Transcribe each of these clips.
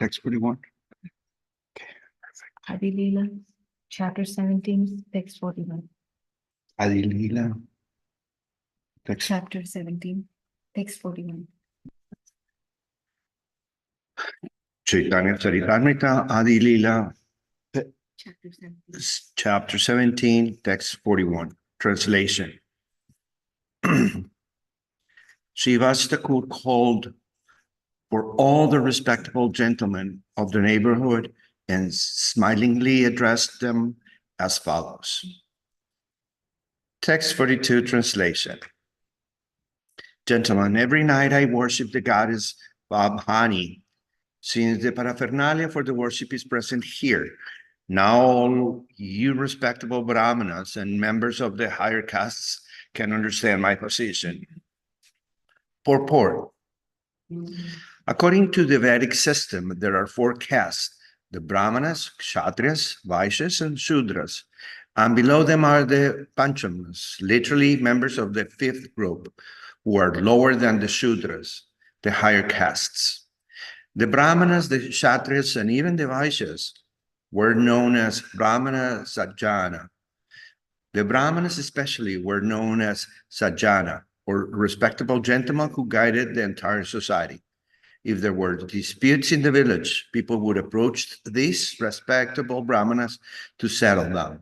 text 41. Adi Lila, chapter 17, text 41. Adi lila, text Chapter 17, text 41. Caitanya Caritamrta, Adi lila, Chapter 17. chapter 17, text 41. Translation. Srivastakur called for all the respectable gentlemen of the neighborhood and smilingly addressed them as follows. Text 42 translation. Gentlemen, every night I worship the goddess Babhani, since the paraphernalia for the worship is present here. Now all you respectable brahmanas and members of the higher castes can understand my position. Purport. According to the Vedic system, there are 4 castes: the Brahmanas, Kshatriyas, Vaishyas, and Shudras. And below them are the Panchamas, literally members of the 5th group, who are lower than the Shudras, the higher castes. The Brahmanas, the Kshatriyas, and even the Vaishyas were known as Brahmana Sajjana. The Brahmanas especially were known as Sajjana, or respectable gentlemen who guided the entire society. If there were disputes in the village, people would approach these respectable Brahmanas to settle them.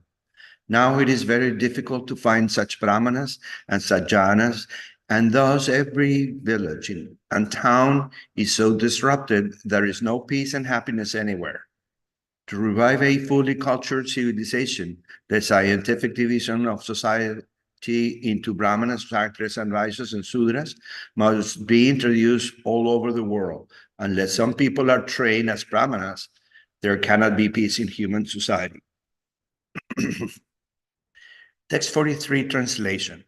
Now it is very difficult to find such Brahmanas and Sajjanas, and thus every village and town is so disrupted, there is no peace and happiness anywhere. To revive a fully cultured civilization, the scientific division of society into Brahmanas, Kshatriyas, and Vaishyas and Sudras must be introduced all over the world. Unless some people are trained as Brahmanas, there cannot be peace in human society. Text 43 translation.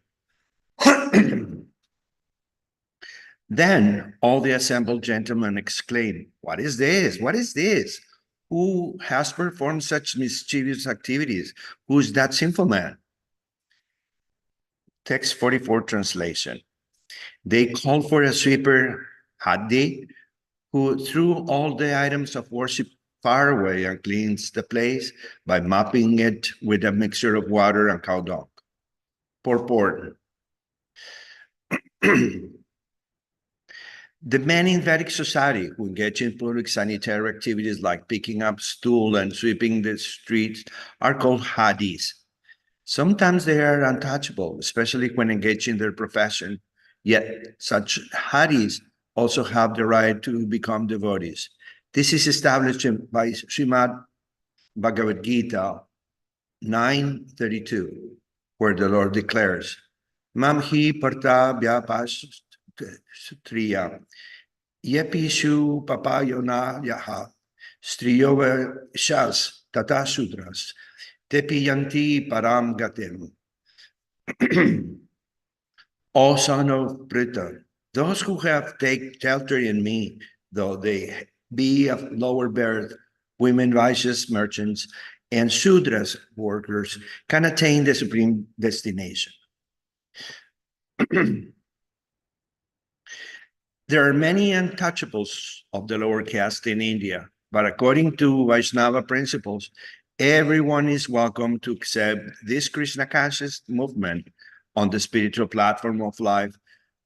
Then all the assembled gentlemen exclaimed, "What is this? What is this? Who has performed such mischievous activities? Who is that sinful man?" Text 44 translation. They called for a sweeper, Haddi, who threw all the items of worship far away and cleans the place by mopping it with a mixture of water and cow dung. Purport. The men in Vedic society who engage in public sanitary activities like picking up stool and sweeping the streets are called Hadis. Sometimes they are untouchable, especially when engaged in their profession. Yet such Hadis also have the right to become devotees. This is established by Srimad Bhagavad Gita 9:32, where the Lord declares, "Mamhi parta vyapas striya yepishu papayona yaha striyova shas tata sudras tepi yanti param gatem." O son of Pritha, those who have taken shelter in me, though they be of lower birth, women, Vaishyas, merchants, and Shudras, workers, can attain the supreme destination. There are many untouchables of the lower caste in India, but according to Vaishnava principles, everyone is welcome to accept this Krishna conscious movement on the spiritual platform of life,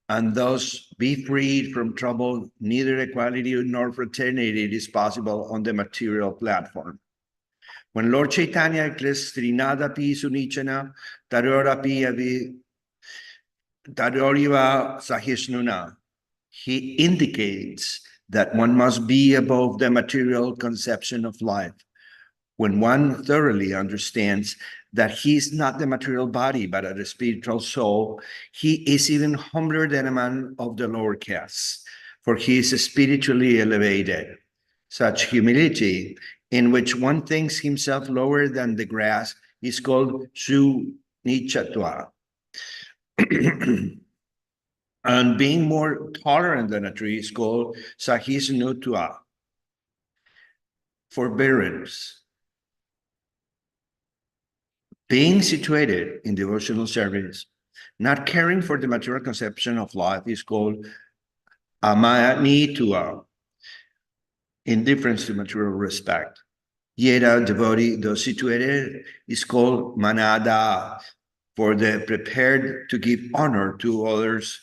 and thus be freed from trouble. Neither equality nor fraternity is possible on the material platform. When Lord Caitanya eclipsed Trinadapi Sunichana, Taroriva Sahishnuna, he indicates that one must be above the material conception of life. When one thoroughly understands that he is not the material body, but a spiritual soul, he is even humbler than a man of the lower castes, for he is spiritually elevated. Such humility, in which one thinks himself lower than the grass, is called Sunichatva. And being more tolerant than a tree is called Sahisnutva, forbearance. Being situated in devotional service, not caring for the material conception of life, is called Amanitva. indifference to material respect. Yet a devotee, though situated, is called manada, for the prepared to give honor to others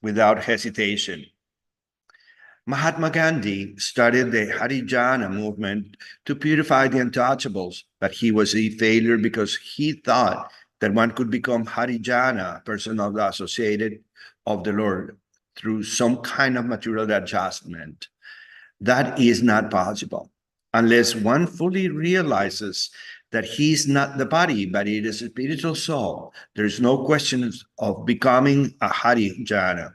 without hesitation. Mahatma Gandhi started the Harijana movement to purify the untouchables, but he was a failure because he thought that one could become Harijana, person of the associated of the Lord, through some kind of material adjustment. That is not possible unless one fully realizes that he is not the body, but it is a spiritual soul. There's no question of becoming a Harijana.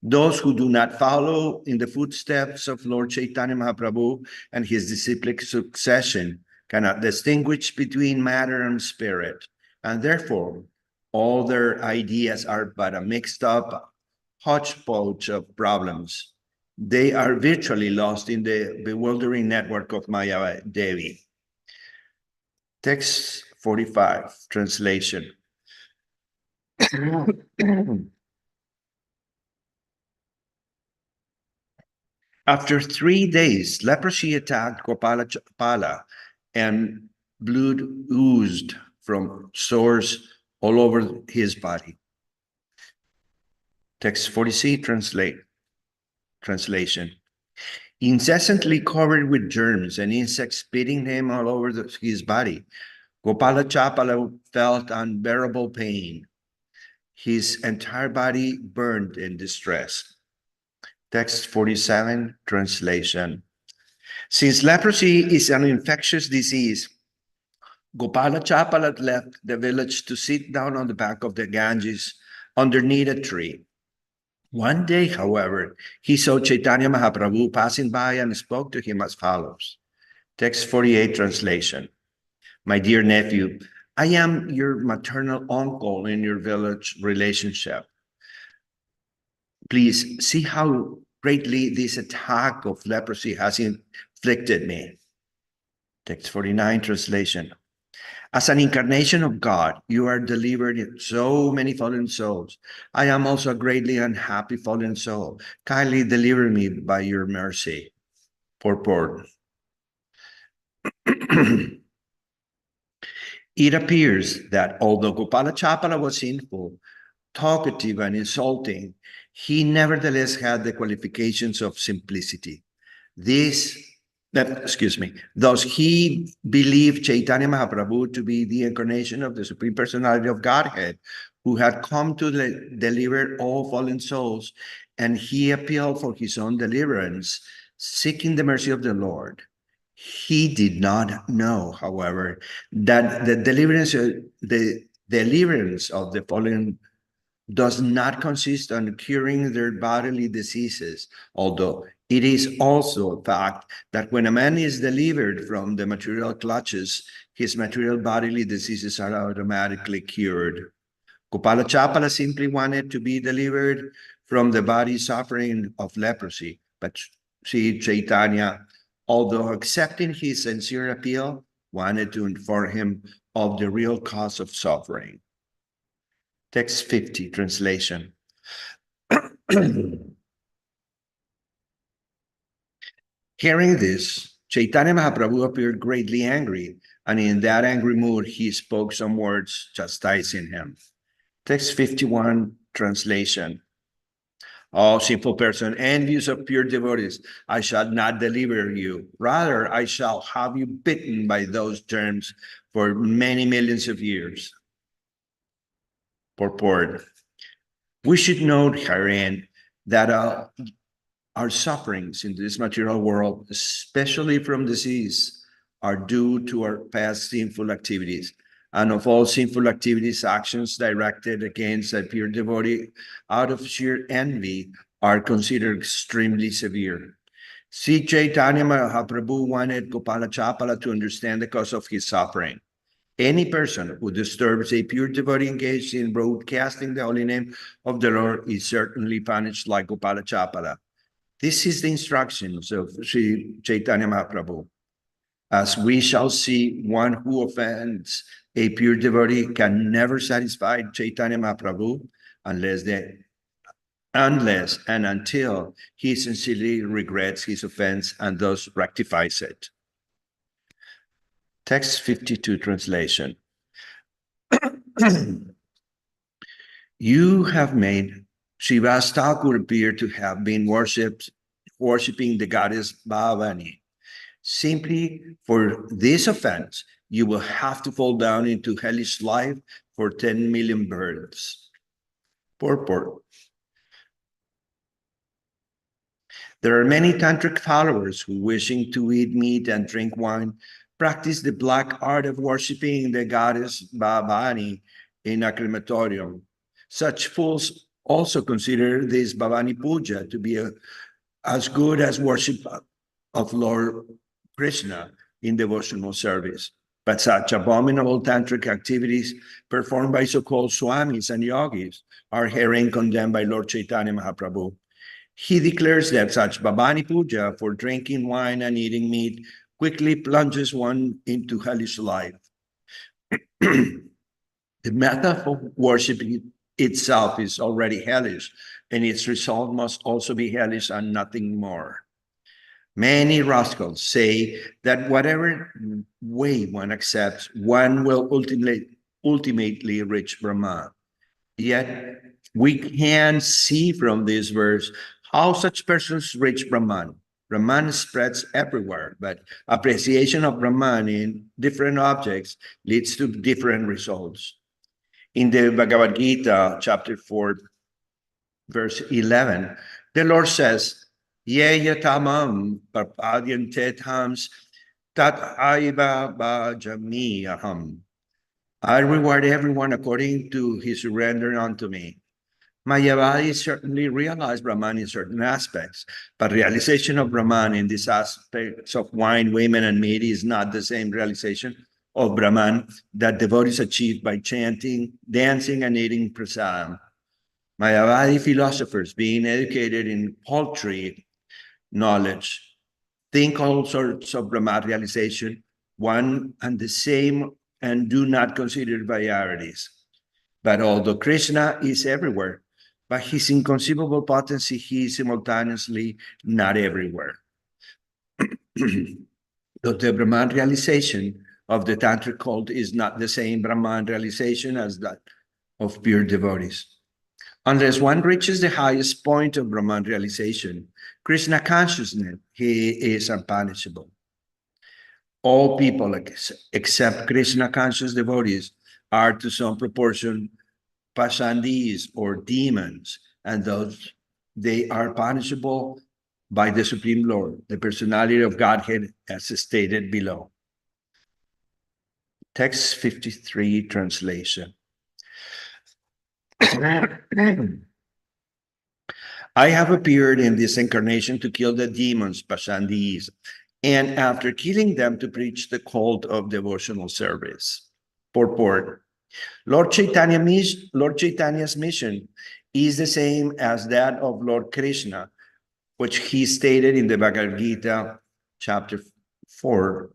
Those who do not follow in the footsteps of Lord Chaitanya Mahaprabhu and his disciplic succession cannot distinguish between matter and spirit, and therefore all their ideas are but a mixed up hodgepodge of problems. They are virtually lost in the bewildering network of Maya Devi. Text 45, translation. After 3 days, leprosy attacked Gopala and blood oozed from sores all over his body. Text 46, translation. Incessantly covered with germs and insects beating him all over his body, Gopala felt unbearable pain. His entire body burned in distress. Text 47, translation. Since leprosy is an infectious disease, Gopala left the village to sit down on the bank of the Ganges underneath a tree. One day, however, he saw Chaitanya Mahaprabhu passing by and spoke to him as follows. Text 48, translation. My dear nephew, I am your maternal uncle in your village relationship. Please see how greatly this attack of leprosy has inflicted me. Text 49, translation. As an incarnation of God, you are delivered in so many fallen souls. I am also a greatly unhappy fallen soul. Kindly deliver me by your mercy. Purport. It appears that although Gopala was sinful, talkative, and insulting, he nevertheless had the qualifications of simplicity. Thus he believed Chaitanya Mahaprabhu to be the incarnation of the Supreme Personality of Godhead, who had come to deliver all fallen souls, and he appealed for his own deliverance, seeking the mercy of the Lord. He did not know, however, that the deliverance of the fallen does not consist on curing their bodily diseases, although it is also a fact that when a man is delivered from the material clutches, his material bodily diseases are automatically cured. Gopala simply wanted to be delivered from the body suffering of leprosy, but Sri Chaitanya, although accepting his sincere appeal, wanted to inform him of the real cause of suffering. Text 50, translation. Hearing this, Chaitanya Mahaprabhu appeared greatly angry, and in that angry mood, he spoke some words chastising him. Text 51, translation. O sinful person, envious of pure devotees, I shall not deliver you. Rather, I shall have you bitten by those germs for many millions of years. Purport. We should note herein that our sufferings in this material world, especially from disease, are due to our past sinful activities. And of all sinful activities, actions directed against a pure devotee out of sheer envy are considered extremely severe. Sri Chaitanya Mahaprabhu wanted Gopala to understand the cause of his suffering. Any person who disturbs a pure devotee engaged in broadcasting the holy name of the Lord is certainly punished like Gopala. This is the instructions of Sri Chaitanya Mahaprabhu. As we shall see, one who offends a pure devotee can never satisfy Chaitanya Mahaprabhu unless unless and until he sincerely regrets his offense and thus rectifies it. Text 52 translation. You have made Shiva's Thakur appear to have been worshipping the goddess Bhavani. Simply for this offense, you will have to fall down into hellish life for 10 million births. Purport. There are many tantric followers who, wishing to eat meat and drink wine, practice the black art of worshipping the goddess Bhavani in a crematorium. Such fools also consider this Bhavani Puja to be as good as worship of Lord Krishna in devotional service. But such abominable tantric activities performed by so-called swamis and yogis are herein condemned by Lord Caitanya Mahāprabhu. He declares that such Bhavani Puja for drinking wine and eating meat quickly plunges one into hellish life. The method of worshiping itself is already hellish, and its result must also be hellish and nothing more. Many rascals say that whatever way one accepts, one will ultimately reach Brahma. Yet we can see from this verse how such persons reach Brahman. Brahman spreads everywhere, but appreciation of Brahman in different objects leads to different results. In the Bhagavad Gita, chapter 4, verse 11, the Lord says, Ye yatamam parpadyante thams tat aiva bhajami aham. I reward everyone according to his surrender unto me. Mayavadi certainly realized Brahman in certain aspects, but realization of Brahman in these aspects of wine, women, and meat is not the same realization of Brahman that devotees achieve by chanting, dancing, and eating prasadam. Mayavadi philosophers, being educated in paltry knowledge, think all sorts of Brahma realization, one and the same, and do not consider varieties. But although Krishna is everywhere, by his inconceivable potency, he is simultaneously not everywhere. Though the Brahman realization of the Tantric cult is not the same Brahman realization as that of pure devotees. Unless one reaches the highest point of Brahman realization, Krishna consciousness, he is unpunishable. All people except Krishna conscious devotees are to some proportion Pasandis or demons, and those they are punishable by the Supreme Lord, the personality of Godhead, as stated below. Text 53 translation. I have appeared in this incarnation to kill the demons, Pasandis, and after killing them to preach the cult of devotional service. Purport. Lord Chaitanya's mission is the same as that of Lord Krishna, which he stated in the Bhagavad Gita, chapter 4,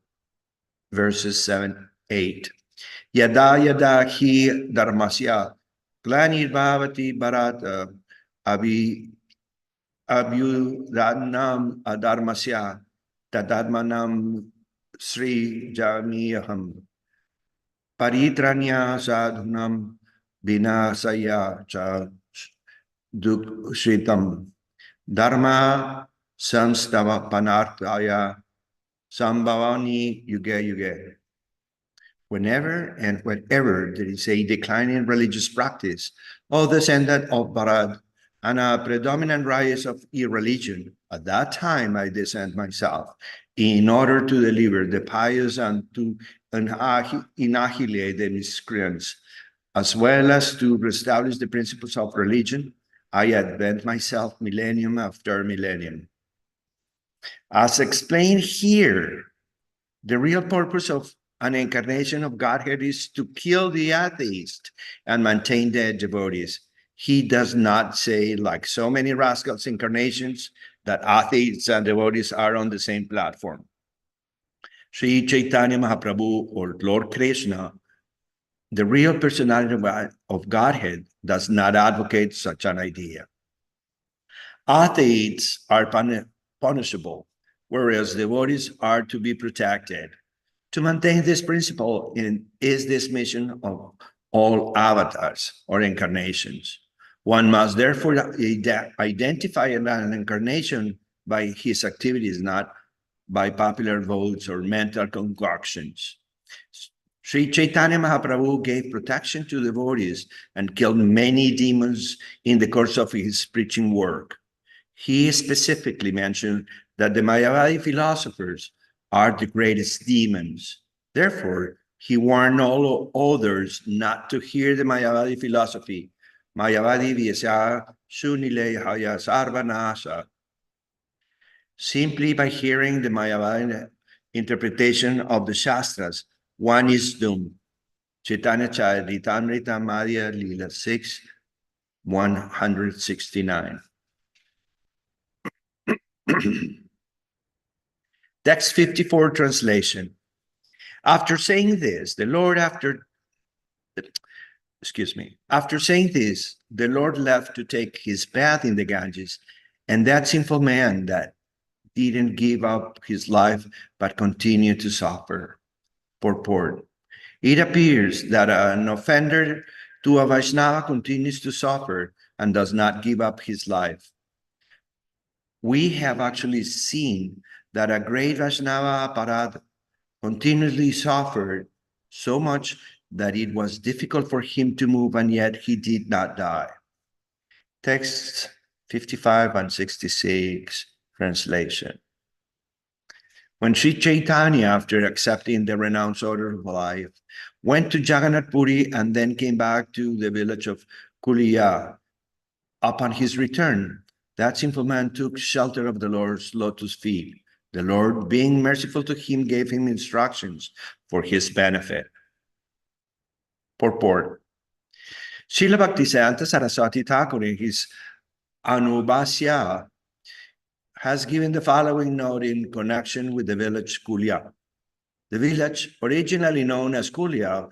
verses 7-8. Yada yada hi dharmasya glanirvavati bharata abhyudanam adharmasya tadadmanam sri jamiyaham. Paritranya sadhunam vinasaya cha dukshritam dharma samstava panarthaya sambhavani yuge yuge. Whenever and whenever there is a decline in religious practice, or descendant of Bharat, and a predominant rise of irreligion, at that time I descend myself in order to deliver the pious and to annihilate the miscreants, as well as to reestablish the principles of religion. I advent myself millennium after millennium. As explained here, the real purpose of an incarnation of Godhead is to kill the atheist and maintain dead devotees. He does not say, like so many rascals incarnations, that atheists and devotees are on the same platform. Sri Caitanya Mahāprabhu, or Lord Krishna, the real personality of Godhead, does not advocate such an idea. Atheists are punishable, whereas devotees are to be protected. To maintain this principle is this mission of all avatars or incarnations. One must therefore identify an incarnation by his activities, not by popular votes or mental concoctions. Sri Caitanya Mahaprabhu gave protection to devotees and killed many demons in the course of his preaching work. He specifically mentioned that the Mayavadi philosophers are the greatest demons. Therefore, he warned all others not to hear the Mayavadi philosophy. Mayavadi vyasa sunile haya sarvanasa. Simply by hearing the Mayavadi interpretation of the Shastras, one is doomed. Caitanya Charitamrta Madhya Lila 6, 169. Text 54 translation. After saying this, after saying this, the Lord left to take his bath in the Ganges, and that sinful man that didn't give up his life but continued to suffer. Purport. It appears that an offender to a Vaishnava continues to suffer and does not give up his life. We have actually seen that a great Vaishnava Aparad continuously suffered so much that it was difficult for him to move, and yet he did not die. Text 55 and 66, translation. When Sri Caitanya, after accepting the renounced order of life, went to Jagannath Puri and then came back to the village of Kuliya, upon his return, that sinful man took shelter of the Lord's lotus feet. The Lord, being merciful to him, gave him instructions for his benefit. Purport. Srila Bhaktisiddhanta Saraswati Thakur in his Anubhasya has given the following note in connection with the village Kulia. The village, originally known as Kulia,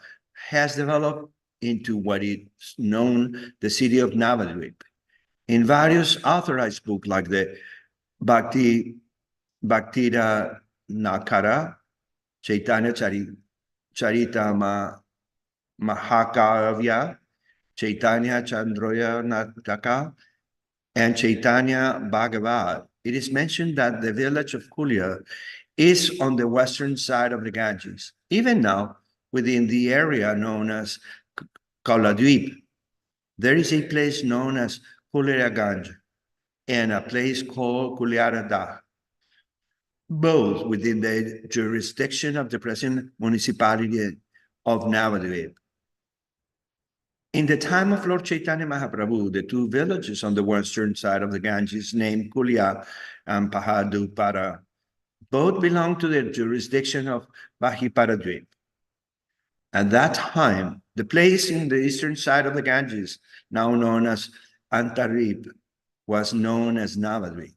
has developed into what is known the city of Navadvip. In various authorized books like the Bhaktira Nakara, Caitanya Charita Mahakavya, Caitanya Chandroya Nataka, and Caitanya Bhagavat, it is mentioned that the village of Kulia is on the western side of the Ganges. Even now, within the area known as Kauladvip, there is a place known as Kuliaganj and a place called Kuliarada, both within the jurisdiction of the present municipality of Navadvip. In the time of Lord Chaitanya Mahaprabhu, the two villages on the western side of the Ganges, named Kulia and Pahadupara, both belonged to the jurisdiction of Mahiparadvip. At that time, the place in the eastern side of the Ganges, now known as Antarip, was known as Navadvip.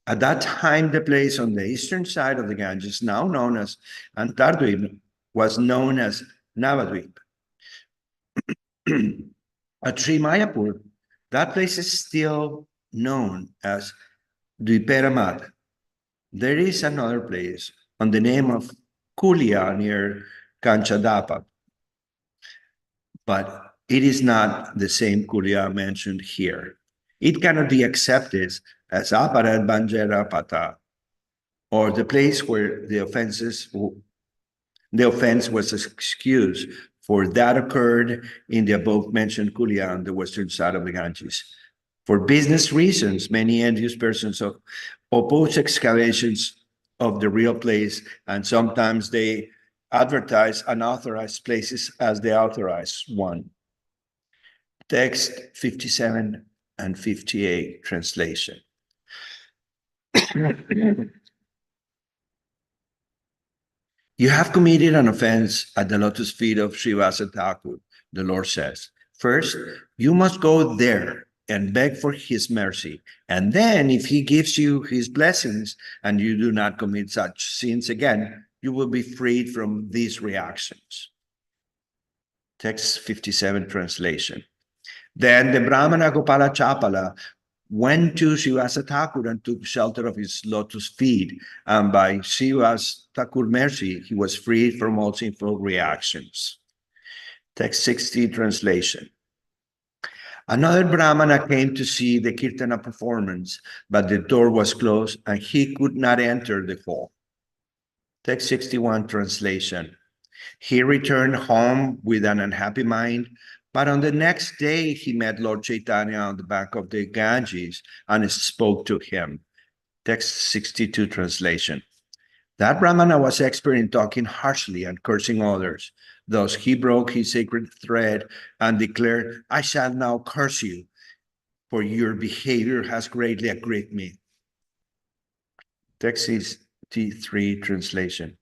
At that time, the place on the eastern side of the Ganges, now known as Antardvip, was known as Navadvip. At Sri Mayapur, that place is still known as Dviperamat. There is another place on the name of Kulia near Kanchadapa, but it is not the same Kulia mentioned here. It cannot be accepted as Aparad Banjara Pata, or the place where the offense was excused, for that occurred in the above mentioned Kulia on the western side of the Ganges. For business reasons, many envious persons oppose excavations of the real place, and sometimes they advertise unauthorized places as the authorized one. Text 57 and 58 translation. You have committed an offense at the lotus feet of Srivasa Thakur, the Lord says. First, you must go there and beg for his mercy. And then if he gives you his blessings and you do not commit such sins again, you will be freed from these reactions. Text 57 translation. Then the Brahmana Gopala Chapala went to Srivasa Thakur and took shelter of his lotus feet, and by Srivasa Thakur mercy, he was freed from all sinful reactions. Text 60 translation. Another Brahmana came to see the Kirtana performance, but the door was closed and he could not enter the hall. Text 61 translation. He returned home with an unhappy mind, but on the next day he met Lord Caitanya on the bank of the Ganges and spoke to him. Text 62 translation. That Brahmana was expert in talking harshly and cursing others. Thus he broke his sacred thread and declared, I shall now curse you, for your behavior has greatly aggrieved me. Text 63 translation.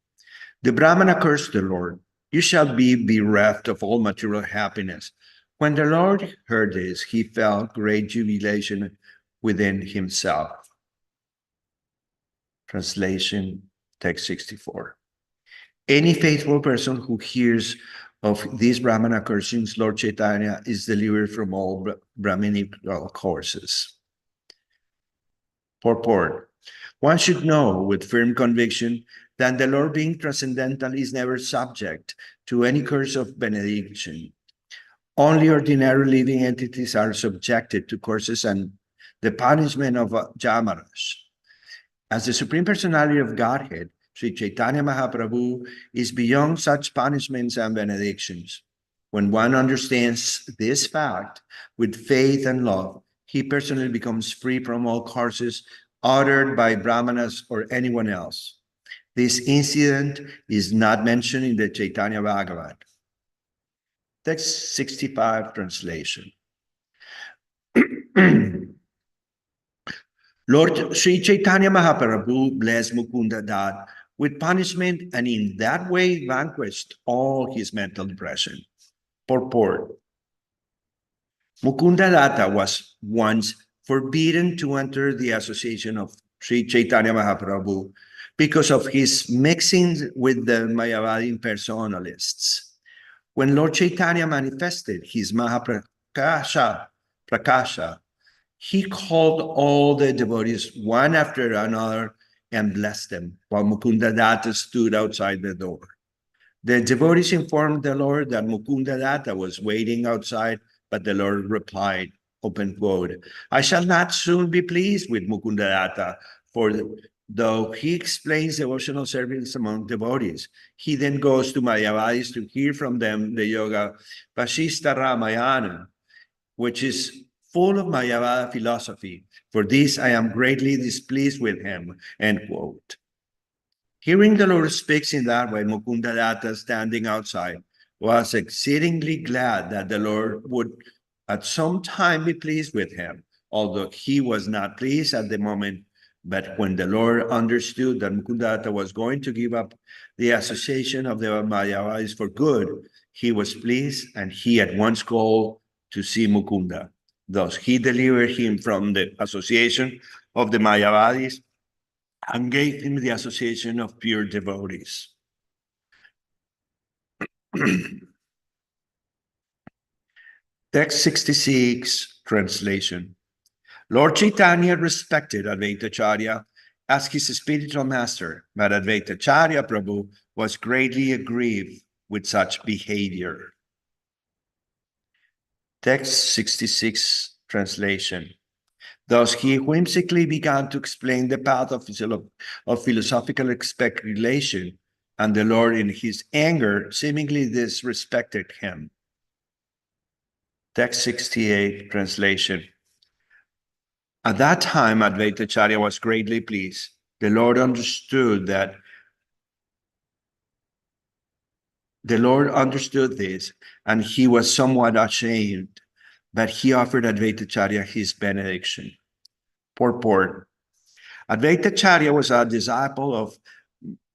The Brahmana cursed the Lord. You shall be bereft of all material happiness. When the Lord heard this, he felt great jubilation within himself. Translation, text 64. Any faithful person who hears of these Brahmana cursings, Lord Caitanya is delivered from all Brahminical courses. Purport. One should know with firm conviction that the Lord, being transcendental, is never subject to any curse of benediction. Only ordinary living entities are subjected to curses and the punishment of Yamaraj. As the Supreme Personality of Godhead, Sri Caitanya Mahāprabhu is beyond such punishments and benedictions. When one understands this fact with faith and love, he personally becomes free from all curses uttered by Brahmanas or anyone else. This incident is not mentioned in the Chaitanya Bhagavat. Text 65 translation. Lord Sri Caitanya Mahāprabhu blessed Mukunda Dat with punishment and in that way vanquished all his mental depression. Purport. Mukunda Datta was once forbidden to enter the association of Sri Caitanya Mahāprabhu because of his mixing with the Mayavadi impersonalists. When Lord Caitanya manifested his Mahaprakasha, he called all the devotees one after another and blessed them, while Mukunda Datta stood outside the door. The devotees informed the Lord that Mukunda Datta was waiting outside, but the Lord replied, open quote, I shall not soon be pleased with Mukunda Datta, for though he explains devotional service among devotees, he then goes to Mayavadis to hear from them the yoga Vasishta Ramayana, which is full of Mayavada philosophy. For this, I am greatly displeased with him, end quote. Hearing the Lord speaks in that way, Mukunda Datta, standing outside, was exceedingly glad that the Lord would at some time be pleased with him, although he was not pleased at the moment. But when the Lord understood that Mukunda Datta was going to give up the association of the Mayavadis for good, he was pleased and he at once called to see Mukunda. Thus, he delivered him from the association of the Mayavadis and gave him the association of pure devotees. Text 66, translation. Lord Chaitanya respected Advaitacharya as his spiritual master, but Advaitacharya Prabhu was greatly aggrieved with such behavior. Text 66, translation. Thus, he whimsically began to explain the path of philosophical speculation, and the Lord, in his anger, seemingly disrespected him. Text 68, translation. At that time, Advaitacharya was greatly pleased. The Lord understood this, and he was somewhat ashamed, but he offered Advaitacharya his benediction. Purport. Advaitacharya was a disciple of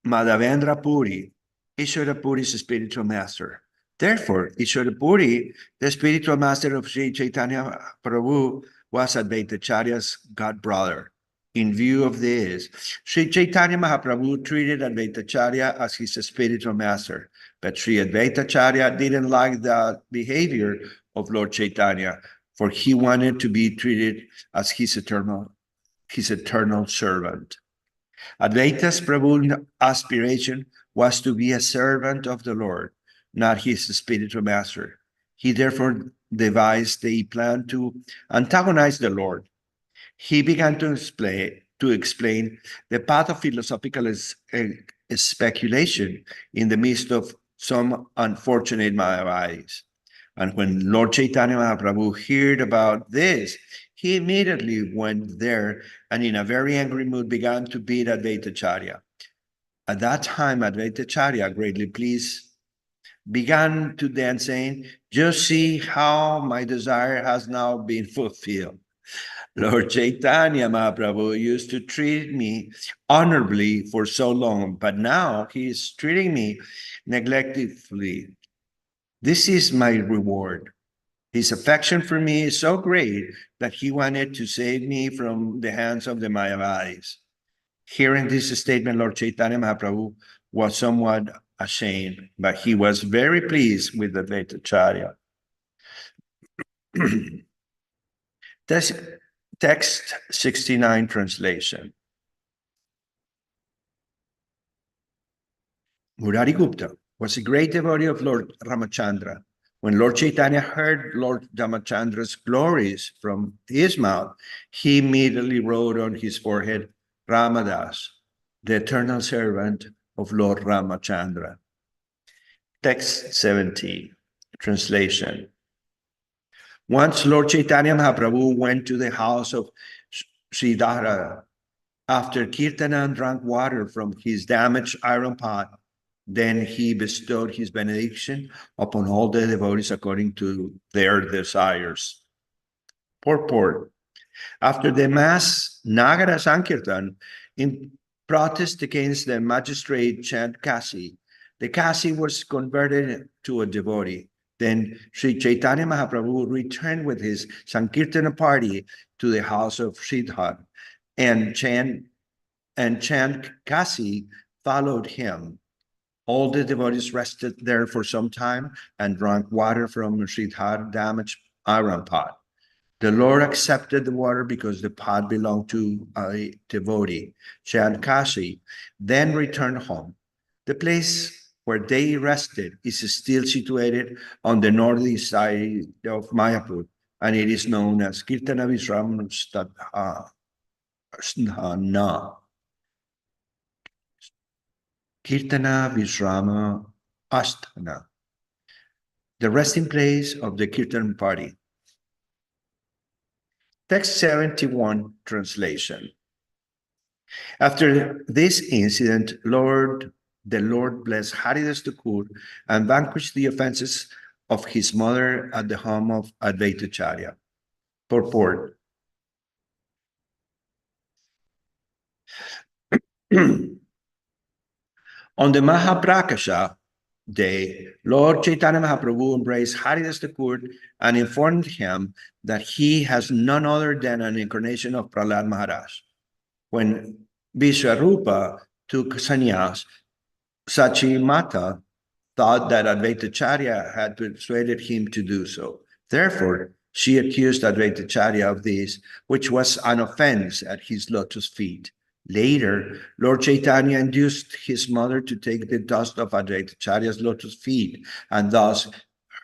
Madhavendra Puri, Ishvara Puri's spiritual master. Therefore, Ishvara Puri, the spiritual master of Sri Chaitanya Prabhu, was Advaitacharya's god brother. In view of this, Sri Chaitanya Mahaprabhu treated Advaitacharya as his spiritual master, but Sri Advaitacharya didn't like the behavior of Lord Chaitanya, for he wanted to be treated as his eternal servant. Advaita's Prabhu's aspiration was to be a servant of the Lord, not his spiritual master. He therefore devised a plan to antagonize the Lord. He began to explain the path of philosophical speculation in the midst of some unfortunate Mayavadis. And when Lord Chaitanya Mahaprabhu heard about this, he immediately went there and in a very angry mood began to beat Advaitacharya. At that time, Advaitacharya, greatly pleased, began to dance, saying, "Just see how my desire has now been fulfilled. Lord Chaitanya Mahaprabhu used to treat me honorably for so long, but now he is treating me neglectfully. This is my reward. His affection for me is so great that he wanted to save me from the hands of the Mayavadis." Hearing this statement, Lord Chaitanya Mahaprabhu was somewhat ashamed, but he was very pleased with the Advaitacharya. Text 69 translation. Murari Gupta was a great devotee of Lord Ramachandra. When Lord Chaitanya heard Lord Ramachandra's glories from his mouth, he immediately wrote on his forehead, Ramadas, the eternal servant of Lord Ramachandra. Text 70, translation. Once Lord Chaitanya Mahaprabhu went to the house of Sridhara. After Kirtana drank water from his damaged iron pot, then he bestowed his benediction upon all the devotees according to their desires. Purport. After the mass Nagara Sankirtan, in protest against the magistrate chant Kasi, the Kasi was converted to a devotee. Then Sri Chaitanya Mahaprabhu returned with his Sankirtana party to the house of Sridhar, and chant Kasi followed him. All the devotees rested there for some time and drank water from Sridhar damaged iron pot. The Lord accepted the water because the pot belonged to a devotee, Chand Kasi, then returned home. The place where they rested is still situated on the northeast side of Mayapur, and it is known as Kirtana Visram Sthana. Kirtana Visrama Asthana, the resting place of the Kirtan party. Text 71 translation. After this incident, the Lord blessed Haridas Thakur and vanquished the offenses of his mother at the home of Advaitacharya. Purport. On the Mahaprakasha day, Lord Chaitanya Mahaprabhu embraced Haridas Thakur and informed him that he has none other than an incarnation of Prahlad Maharaj. When Vishwarupa took sannyas, Sachi Mata thought that Advaitacharya had persuaded him to do so. Therefore, she accused Advaitacharya of this, which was an offense at his lotus feet. Later, Lord Chaitanya induced his mother to take the dust of Advaitacharya's lotus feet, and thus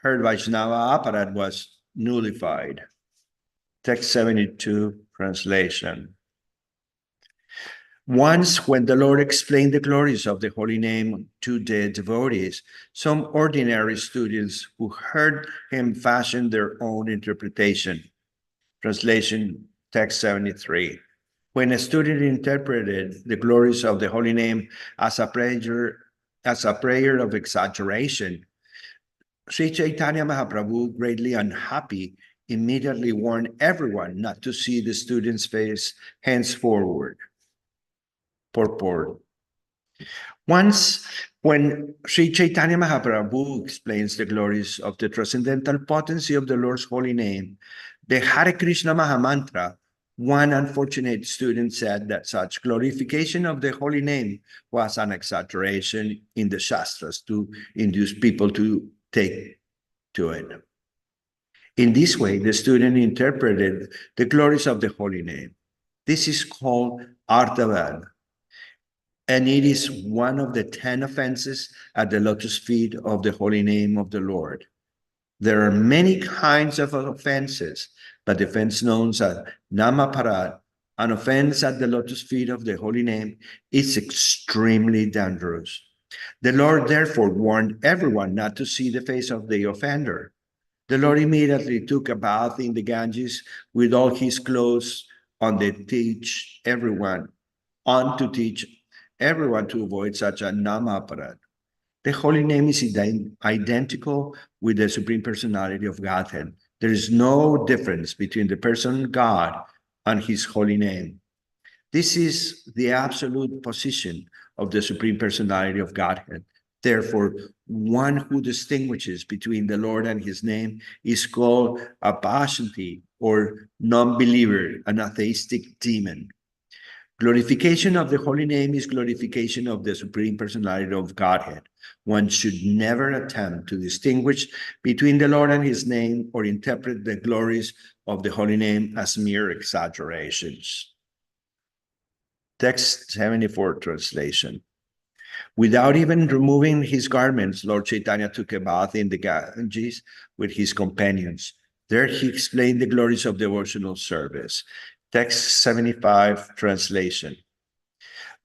her Vaishnava aparat was nullified. Text 72, translation. Once, when the Lord explained the glories of the holy name to the devotees, some ordinary students who heard him fashioned their own interpretation. Translation, text 73. When a student interpreted the glories of the holy name as a prayer of exaggeration, Sri Chaitanya Mahaprabhu, greatly unhappy, immediately warned everyone not to see the student's face henceforward. Purport. Once, when Sri Chaitanya Mahaprabhu explains the glories of the transcendental potency of the Lord's holy name, the Hare Krishna Mahamantra, one unfortunate student said that such glorification of the holy name was an exaggeration in the Shastras to induce people to take to it. In this way, the student interpreted the glories of the holy name. This is called Artavad, and it is one of the 10 offenses at the lotus feet of the holy name of the Lord. There are many kinds of offenses, but the offense known as Namaparad, an offense at the lotus feet of the holy name, is extremely dangerous. The Lord therefore warned everyone not to see the face of the offender. The Lord immediately took a bath in the Ganges with all his clothes on to teach everyone to avoid such a namaparad. The holy name is identical with the Supreme Personality of Godhead. There is no difference between the person God and his holy name. This is the absolute position of the Supreme Personality of Godhead. Therefore, one who distinguishes between the Lord and his name is called a Pashanti or non-believer, an atheistic demon. Glorification of the holy name is glorification of the Supreme Personality of Godhead. One should never attempt to distinguish between the Lord and his name or interpret the glories of the holy name as mere exaggerations. Text 74 translation. Without even removing his garments, Lord Caitanya took a bath in the Ganges with his companions. There he explained the glories of devotional service. Text 75 translation.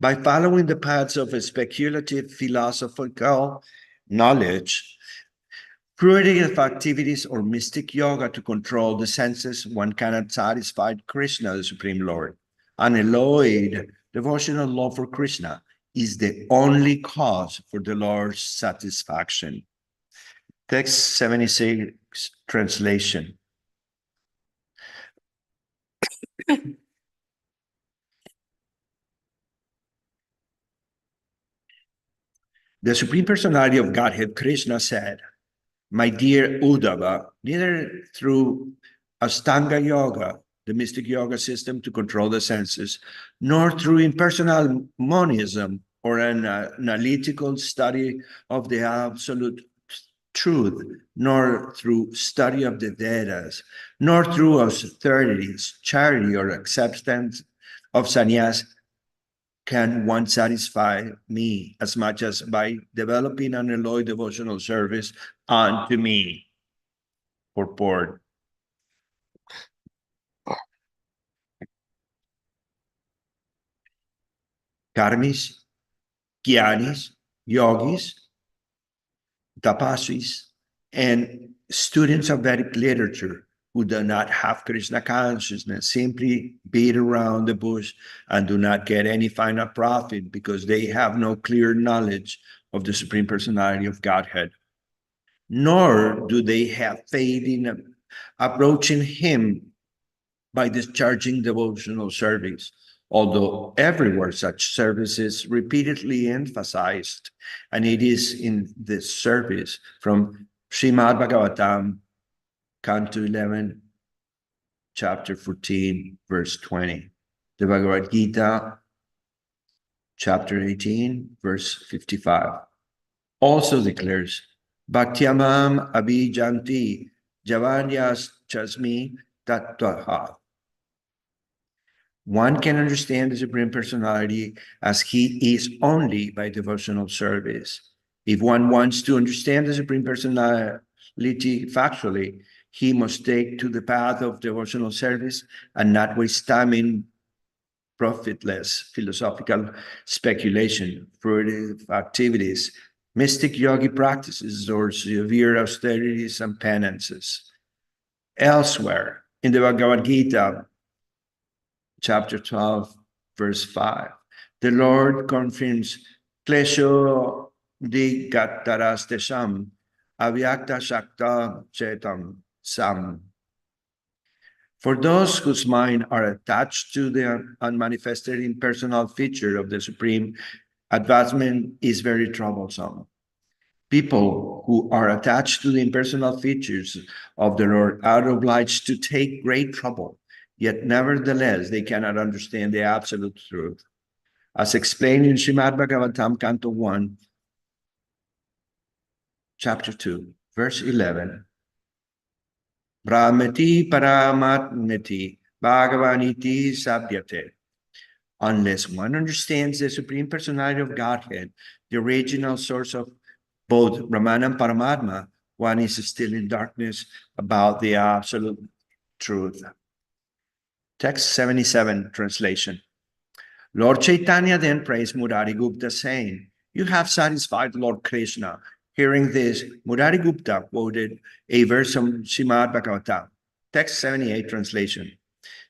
By following the paths of a speculative philosophical knowledge, curative activities, or mystic yoga to control the senses, one cannot satisfy Krishna, the Supreme Lord. Unalloyed devotional love for Krishna is the only cause for the Lord's satisfaction. Text 76 translation. The Supreme Personality of Godhead, Krishna, said, "My dear Uddhava, neither through Astanga Yoga, the mystic yoga system to control the senses, nor through impersonal monism or an analytical study of the absolute truth, nor through study of the Vedas, nor through austerities, charity, or acceptance of sannyas can one satisfy me as much as by developing an unalloyed devotional service unto me." Purport. Karmis, Gyanis, Yogis, Tapasis, and students of Vedic literature who do not have Krishna consciousness simply beat around the bush and do not get any final profit because they have no clear knowledge of the Supreme Personality of Godhead, nor do they have faith in approaching him by discharging devotional service, although everywhere such service is repeatedly emphasized, and it is in this service from Srimad Bhagavatam, Canto 11, chapter 14, verse 20. The Bhagavad Gita, chapter 18, verse 55, also declares, Bhaktyamam abhijanti javanyas chasmi tattvaha. One can understand the Supreme Personality as he is only by devotional service. If one wants to understand the Supreme Personality factually, he must take to the path of devotional service and not waste time in profitless philosophical speculation, furtive activities, mystic yogi practices, or severe austerities and penances. Elsewhere, in the Bhagavad Gita, chapter 12, verse 5, the Lord confirms, Klesho di gattarastesham avyakta shakta chetam sam. For those whose mind are attached to the unmanifested impersonal feature of the Supreme, advancement is very troublesome. People who are attached to the impersonal features of the Lord are obliged to take great trouble, yet nevertheless they cannot understand the absolute truth. As explained in Srimad Bhagavatam, Canto 1, chapter 2, verse 11, Brahmati Paramatmati Bhagavaniti Sabhyate. Unless one understands the Supreme Personality of Godhead, the original source of both Brahman and Paramatma, one is still in darkness about the absolute truth. Text 77 translation. Lord Chaitanya then praised Murari Gupta, saying, "You have satisfied Lord Krishna." Hearing this, Murari Gupta quoted a verse from Srimad Bhagavatam. Text 78 translation.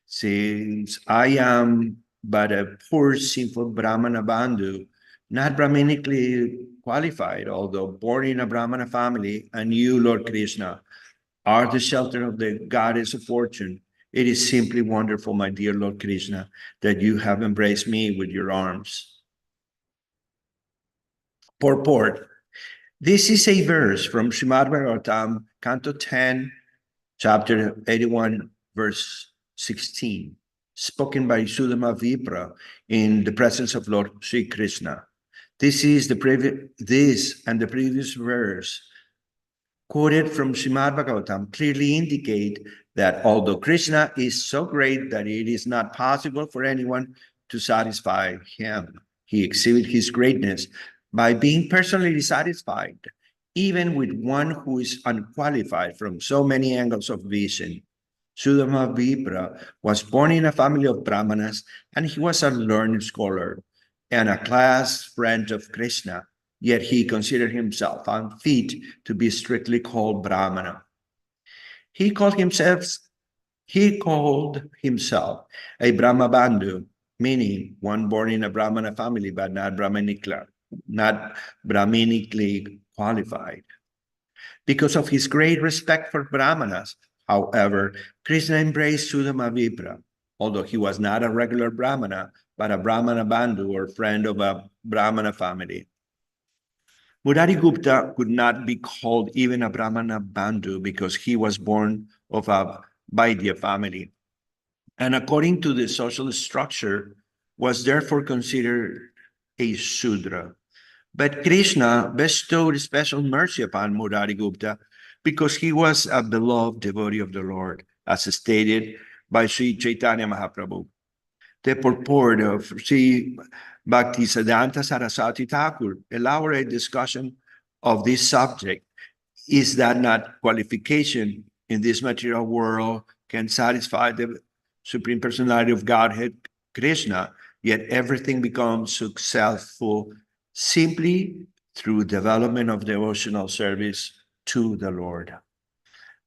Since I am but a poor, sinful Brahmana Bandhu, not Brahmanically qualified, although born in a Brahmana family, and you, Lord Krishna, are the shelter of the goddess of fortune. It is simply wonderful, my dear Lord Krishna, that you have embraced me with your arms. Purport. This is a verse from Srimad Bhagavatam, Canto 10, chapter 81, verse 16, spoken by Sudama Vipra in the presence of Lord Sri Krishna. This and the previous verse quoted from Srimad Bhagavatam clearly indicate that although Krishna is so great that it is not possible for anyone to satisfy him, he exhibits his greatness by being personally satisfied, even with one who is unqualified from so many angles of vision. Sudama Vipra was born in a family of Brahmanas, and he was a learned scholar and a class friend of Krishna. Yet he considered himself unfit to be strictly called Brahmana. He called himself a Brahmabandhu, meaning one born in a Brahmana family but not Brahmanically qualified. Because of his great respect for Brahmanas, however, Krishna embraced Sudama Vipra, although he was not a regular Brahmana, but a Brahmana Bandhu or friend of a Brahmana family. Murari Gupta could not be called even a Brahmana Bandhu because he was born of a Vaidya family, and according to the social structure, was therefore considered a Shudra. But Krishna bestowed special mercy upon Murari Gupta because he was a beloved devotee of the Lord, as stated by Sri Caitanya Mahāprabhu. The purport of Sri Bhaktisiddhanta Saraswati Thakur elaborate discussion of this subject is that not qualification in this material world can satisfy the Supreme Personality of Godhead, Krishna, yet everything becomes successful simply through development of devotional service to the Lord.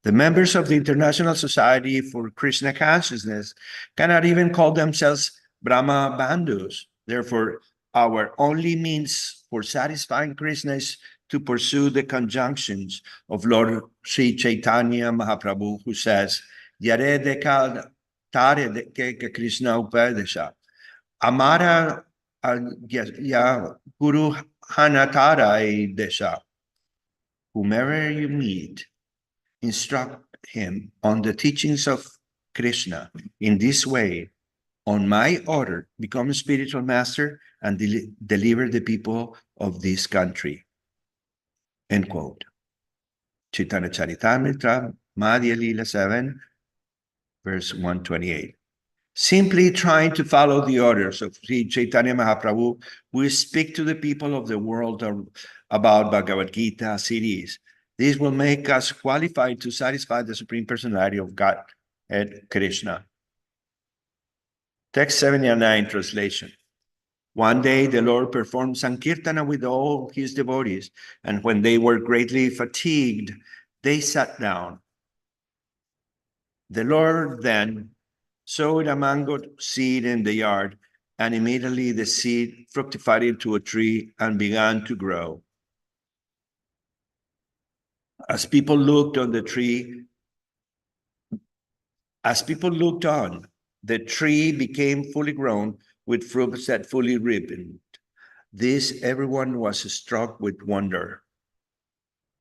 The members of the International Society for Krishna Consciousness cannot even call themselves Brahma Bandhus. Therefore, our only means for satisfying Krishna is to pursue the conjunctions of Lord Sri Chaitanya Mahaprabhu, who says, Yare dekal tare deke Krishna upadesha. Amara ya Guru Hanatara desha. Whomever you meet, instruct him on the teachings of Krishna. In this way, on my order, become a spiritual master and deliver the people of this country. End quote. Chaitanya Charitamrta, Madhya Lila 7, verse 128. Simply trying to follow the orders of Sri Chaitanya Mahaprabhu, we speak to the people of the world about Bhagavad Gita series. This will make us qualified to satisfy the Supreme Personality of God and Krishna. Text 79 translation. One day the Lord performed Sankirtana with all his devotees, and when they were greatly fatigued, they sat down. The Lord then sowed a mango seed in the yard, and immediately the seed fructified into a tree and began to grow. As people looked on, the tree became fully grown with fruits that fully ripened. This everyone was struck with wonder.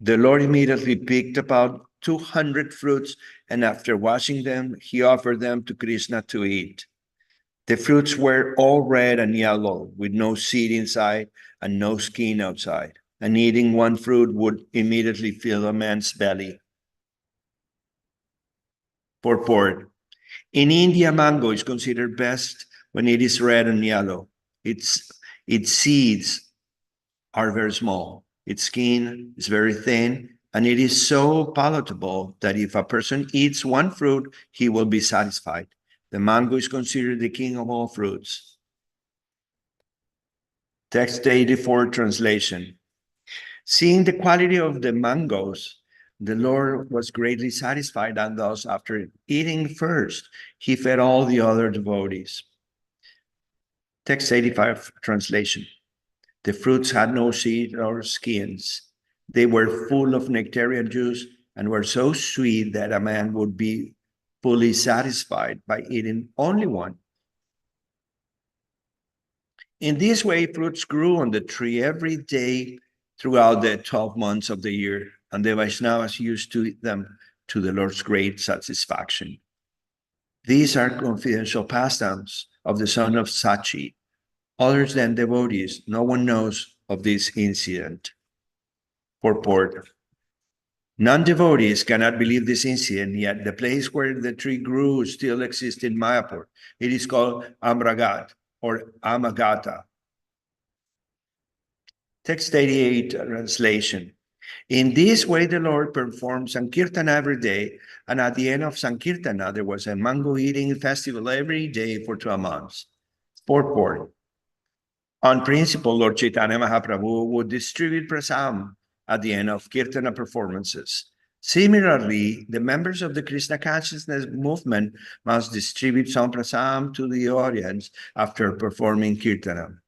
The Lord immediately picked about 200 fruits, and after washing them, he offered them to Krishna to eat. The fruits were all red and yellow, with no seed inside and no skin outside. And eating one fruit would immediately fill a man's belly. Purport. In India, mango is considered best when it is red and yellow. Its seeds are very small. Its skin is very thin, and it is so palatable that if a person eats one fruit, he will be satisfied. The mango is considered the king of all fruits. Text 84 translation. Seeing the quality of the mangoes, the Lord was greatly satisfied, and thus, after eating first, he fed all the other devotees. Text 85 translation. The fruits had no seed or skins. They were full of nectarian juice and were so sweet that a man would be fully satisfied by eating only one. In this way, fruits grew on the tree every day throughout the 12 months of the year, and the Vaishnavas used to eat them to the Lord's great satisfaction. These are confidential pastimes of the son of Sachi. Others than devotees, no one knows of this incident. Purport. Non-devotees cannot believe this incident, yet the place where the tree grew still exists in Mayapur. It is called Amragat or Amagata. Text 88 translation. In this way, the Lord performed Sankirtana every day, and at the end of Sankirtana, there was a mango eating festival every day for 12 months. Purport. On principle, Lord Caitanya Mahāprabhu would distribute prasam at the end of Kirtana performances. Similarly, the members of the Krishna consciousness movement must distribute some prasam to the audience after performing Kirtana.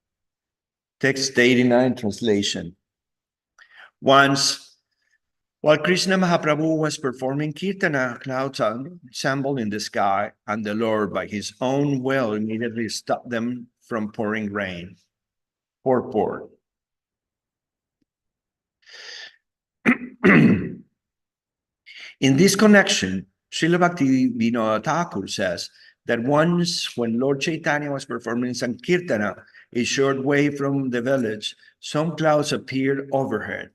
Text 89 translation. Once, while Krishna Mahaprabhu was performing Kirtana, clouds assembled in the sky, and the Lord, by his own will, immediately stopped them from pouring rain. Purport. In this connection, Srila Bhakti Vinod Thakur says that once when Lord Chaitanya was performing Sankirtana, a short way from the village, some clouds appeared overhead.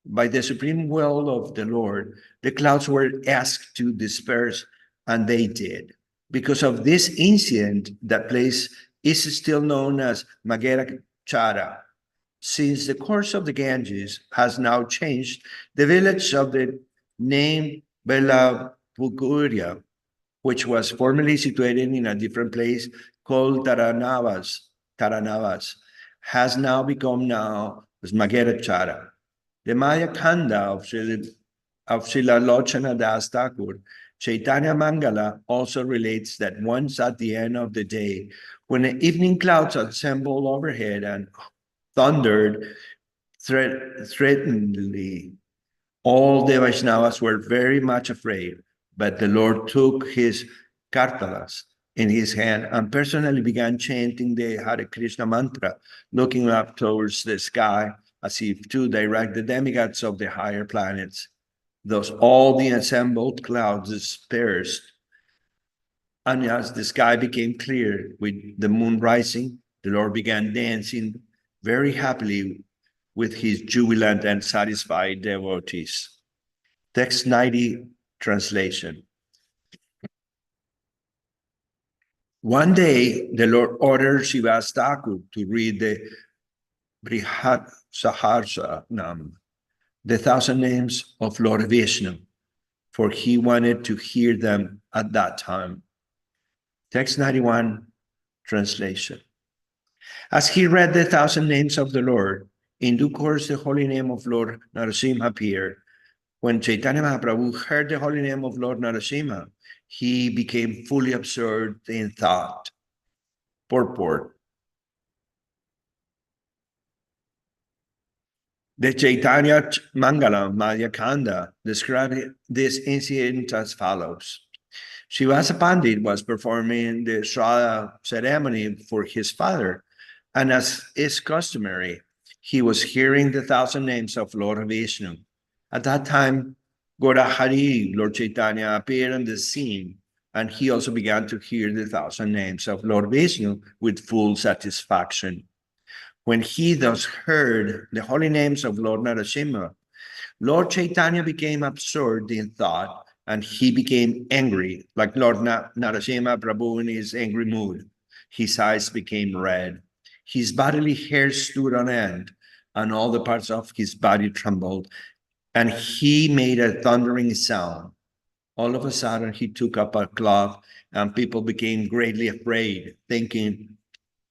By the supreme will of the Lord, the clouds were asked to disperse, and they did. Because of this incident, that place is still known as Mahāprabhu. Since the course of the Ganges has now changed, the village of the name Belapukuria, which was formerly situated in a different place called Taranavas, has now become as Mahāprabhu. The Maya Kanda of Srila Lochana Das Thakur, Chaitanya Mangala, also relates that once at the end of the day, when the evening clouds assembled overhead and thundered threateningly, all the Vaishnavas were very much afraid, but the Lord took his kartalas in his hand and personally began chanting the Hare Krishna mantra, looking up towards the sky as if to direct the demigods of the higher planets. Thus all the assembled clouds dispersed, and as the sky became clear with the moon rising, the Lord began dancing very happily with his jubilant and satisfied devotees. Text 90 translation. One day, the Lord ordered Srivas Thakur to read the Brihat Saharsranam, the 1,000 names of Lord Vishnu, for he wanted to hear them at that time. Text 91 translation. As he read the 1,000 names of the Lord, in due course the holy name of Lord Narasimha appeared. When Chaitanya Mahaprabhu heard the holy name of Lord Narasimha, he became fully absorbed in thought. Purport. The Chaitanya Mangala Madhya Kanda described this incident as follows. Srivasa Pandit was performing the Shraddha ceremony for his father, and as is customary, he was hearing the 1,000 names of Lord Vishnu. At that time, Gaura Hari, Lord Chaitanya, appeared on the scene, and he also began to hear the 1,000 names of Lord Vishnu with full satisfaction. When he thus heard the holy names of Lord Narasimha, Lord Chaitanya became absorbed in thought and he became angry, like Lord Narasimha Prabhu in his angry mood. His eyes became red. His bodily hair stood on end, and all the parts of his body trembled, and he made a thundering sound. All of a sudden, he took up a cloth, and people became greatly afraid, thinking,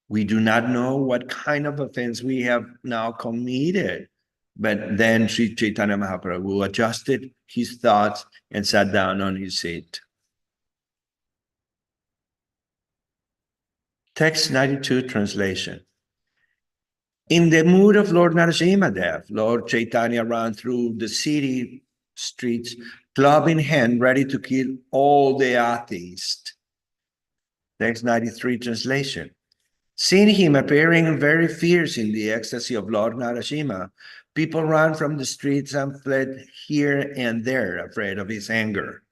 we do not know what kind of offense we have now committed. But then Sri Chaitanya Mahaprabhu adjusted his thoughts and sat down on his seat. Text 92 translation. In the mood of Lord Narasimhadev, Lord Chaitanya ran through the city streets, club in hand, ready to kill all the atheists. Text 93 translation. Seeing him appearing very fierce in the ecstasy of Lord Narasimha, people ran from the streets and fled here and there, afraid of his anger.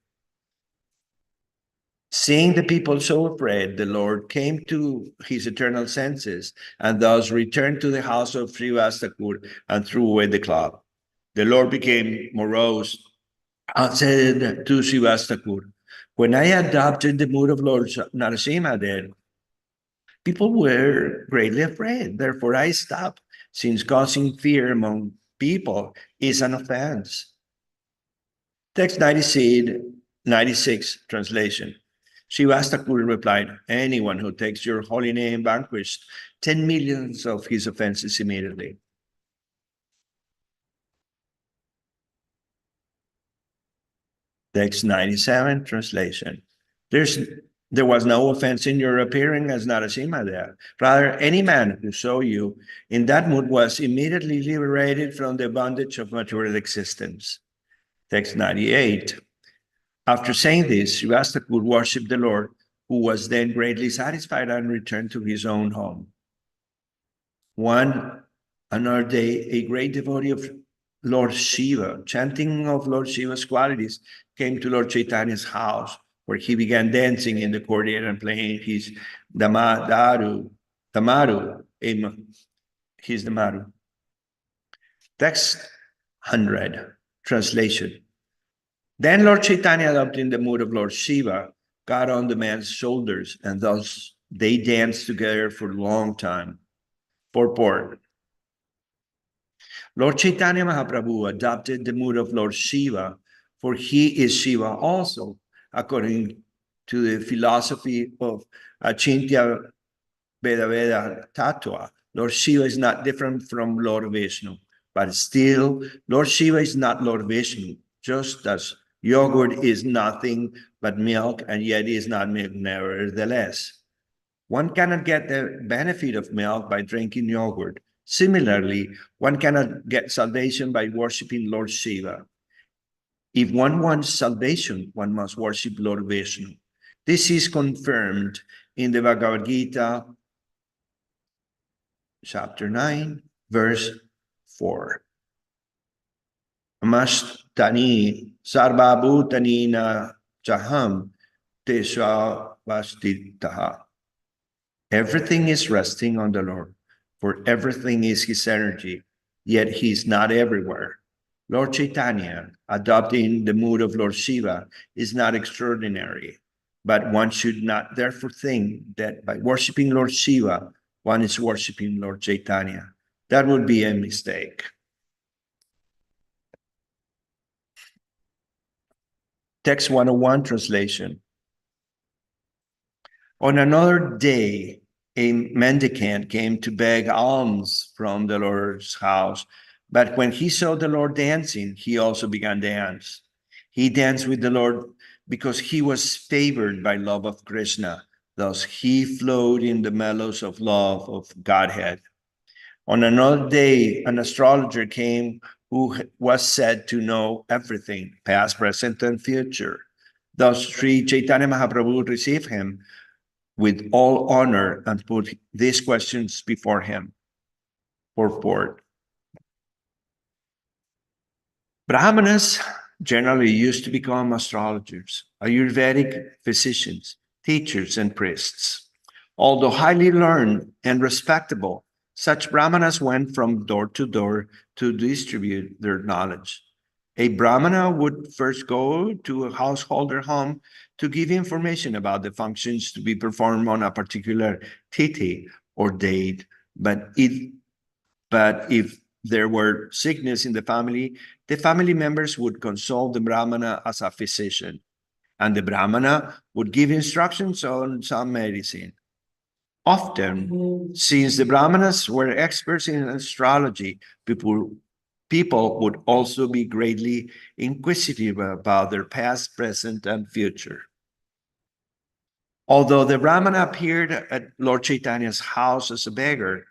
Seeing the people so afraid, the Lord came to his eternal senses and thus returned to the house of Srivastakur and threw away the club. The Lord became morose and said to Srivastakur, when I adopted the mood of Lord Narasimha, then people were greatly afraid. Therefore, I stopped, since causing fear among people is an offense. Text 96 translation. Srivastakur replied, anyone who takes your holy name vanquished 10 millions of his offenses immediately. Text 97 translation. There was no offense in your appearing as Narasimha there. Rather, any man who saw you in that mood was immediately liberated from the bondage of material existence. Text 98. After saying this, Srivastakur worshipped the Lord, who was then greatly satisfied and returned to his own home. One another day, a great devotee of Lord Shiva, chanting of Lord Shiva's qualities, came to Lord Chaitanya's house, where he began dancing in the courtyard and playing his damaru. Text 100, translation. Then Lord Chaitanya, adopting the mood of Lord Shiva, got on the man's shoulders, and thus they danced together for a long time. Purport. Lord Chaitanya Mahaprabhu adopted the mood of Lord Shiva, for he is Shiva also, according to the philosophy of Achintya Veda Tattva. Lord Shiva is not different from Lord Vishnu, but still, Lord Shiva is not Lord Vishnu, just as yogurt is nothing but milk, and yet is not milk nevertheless. One cannot get the benefit of milk by drinking yogurt. Similarly, one cannot get salvation by worshiping Lord Shiva. If one wants salvation, one must worship Lord Vishnu. This is confirmed in the Bhagavad Gita, chapter 9, verse 4. Mastani sarva bhutani na chaham tesha vastitaha. Everything is resting on the Lord, for everything is his energy, yet he is not everywhere. Lord Chaitanya, adopting the mood of Lord Shiva, is not extraordinary, but one should not therefore think that by worshiping Lord Shiva, one is worshiping Lord Chaitanya. That would be a mistake. Text 101 translation. On another day, a mendicant came to beg alms from the Lord's house, but when he saw the Lord dancing, he also began dance. He danced with the Lord because he was favored by love of Krishna. Thus he flowed in the mellows of love of Godhead. On another day, an astrologer came who was said to know everything, past, present, and future. Thus Sri Chaitanya Mahaprabhu received him with all honor and put these questions before him. Purport. Brahmanas generally used to become astrologers, Ayurvedic physicians, teachers, and priests. Although highly learned and respectable, such Brahmanas went from door to door to distribute their knowledge. A Brahmana would first go to a householder home to give information about the functions to be performed on a particular tithi or date. But if there were sickness in the family members would consult the Brahmana as a physician, and the Brahmana would give instructions on some medicine. Often, since the Brahmanas were experts in astrology, people would also be greatly inquisitive about their past, present, and future. Although the Brahmana appeared at Lord Chaitanya's house as a beggar,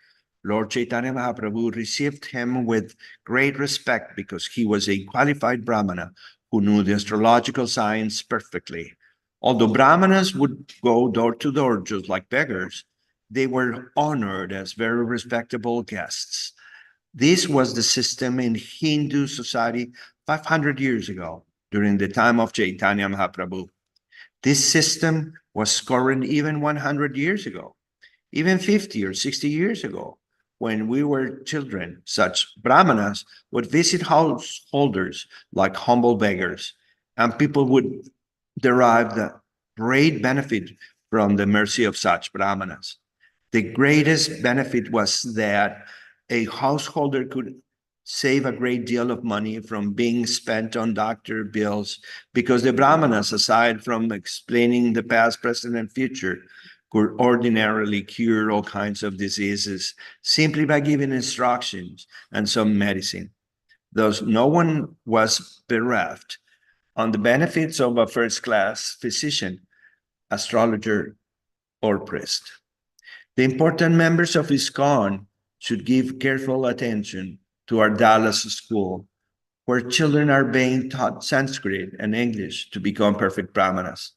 Lord Chaitanya Mahaprabhu received him with great respect because he was a qualified Brahmana who knew the astrological science perfectly. Although Brahmanas would go door to door just like beggars, they were honored as very respectable guests. This was the system in Hindu society 500 years ago, during the time of Chaitanya Mahaprabhu. This system was current even 100 years ago, even 50 or 60 years ago. When we were children, such Brahmanas would visit householders like humble beggars, and people would derive the great benefit from the mercy of such Brahmanas. The greatest benefit was that a householder could save a great deal of money from being spent on doctor bills because the Brahmanas, aside from explaining the past, present, and future, could ordinarily cure all kinds of diseases simply by giving instructions and some medicine. Thus, no one was bereft on the benefits of a first-class physician, astrologer, or priest. The important members of ISKCON should give careful attention to our Dallas school, where children are being taught Sanskrit and English to become perfect Brahmanas.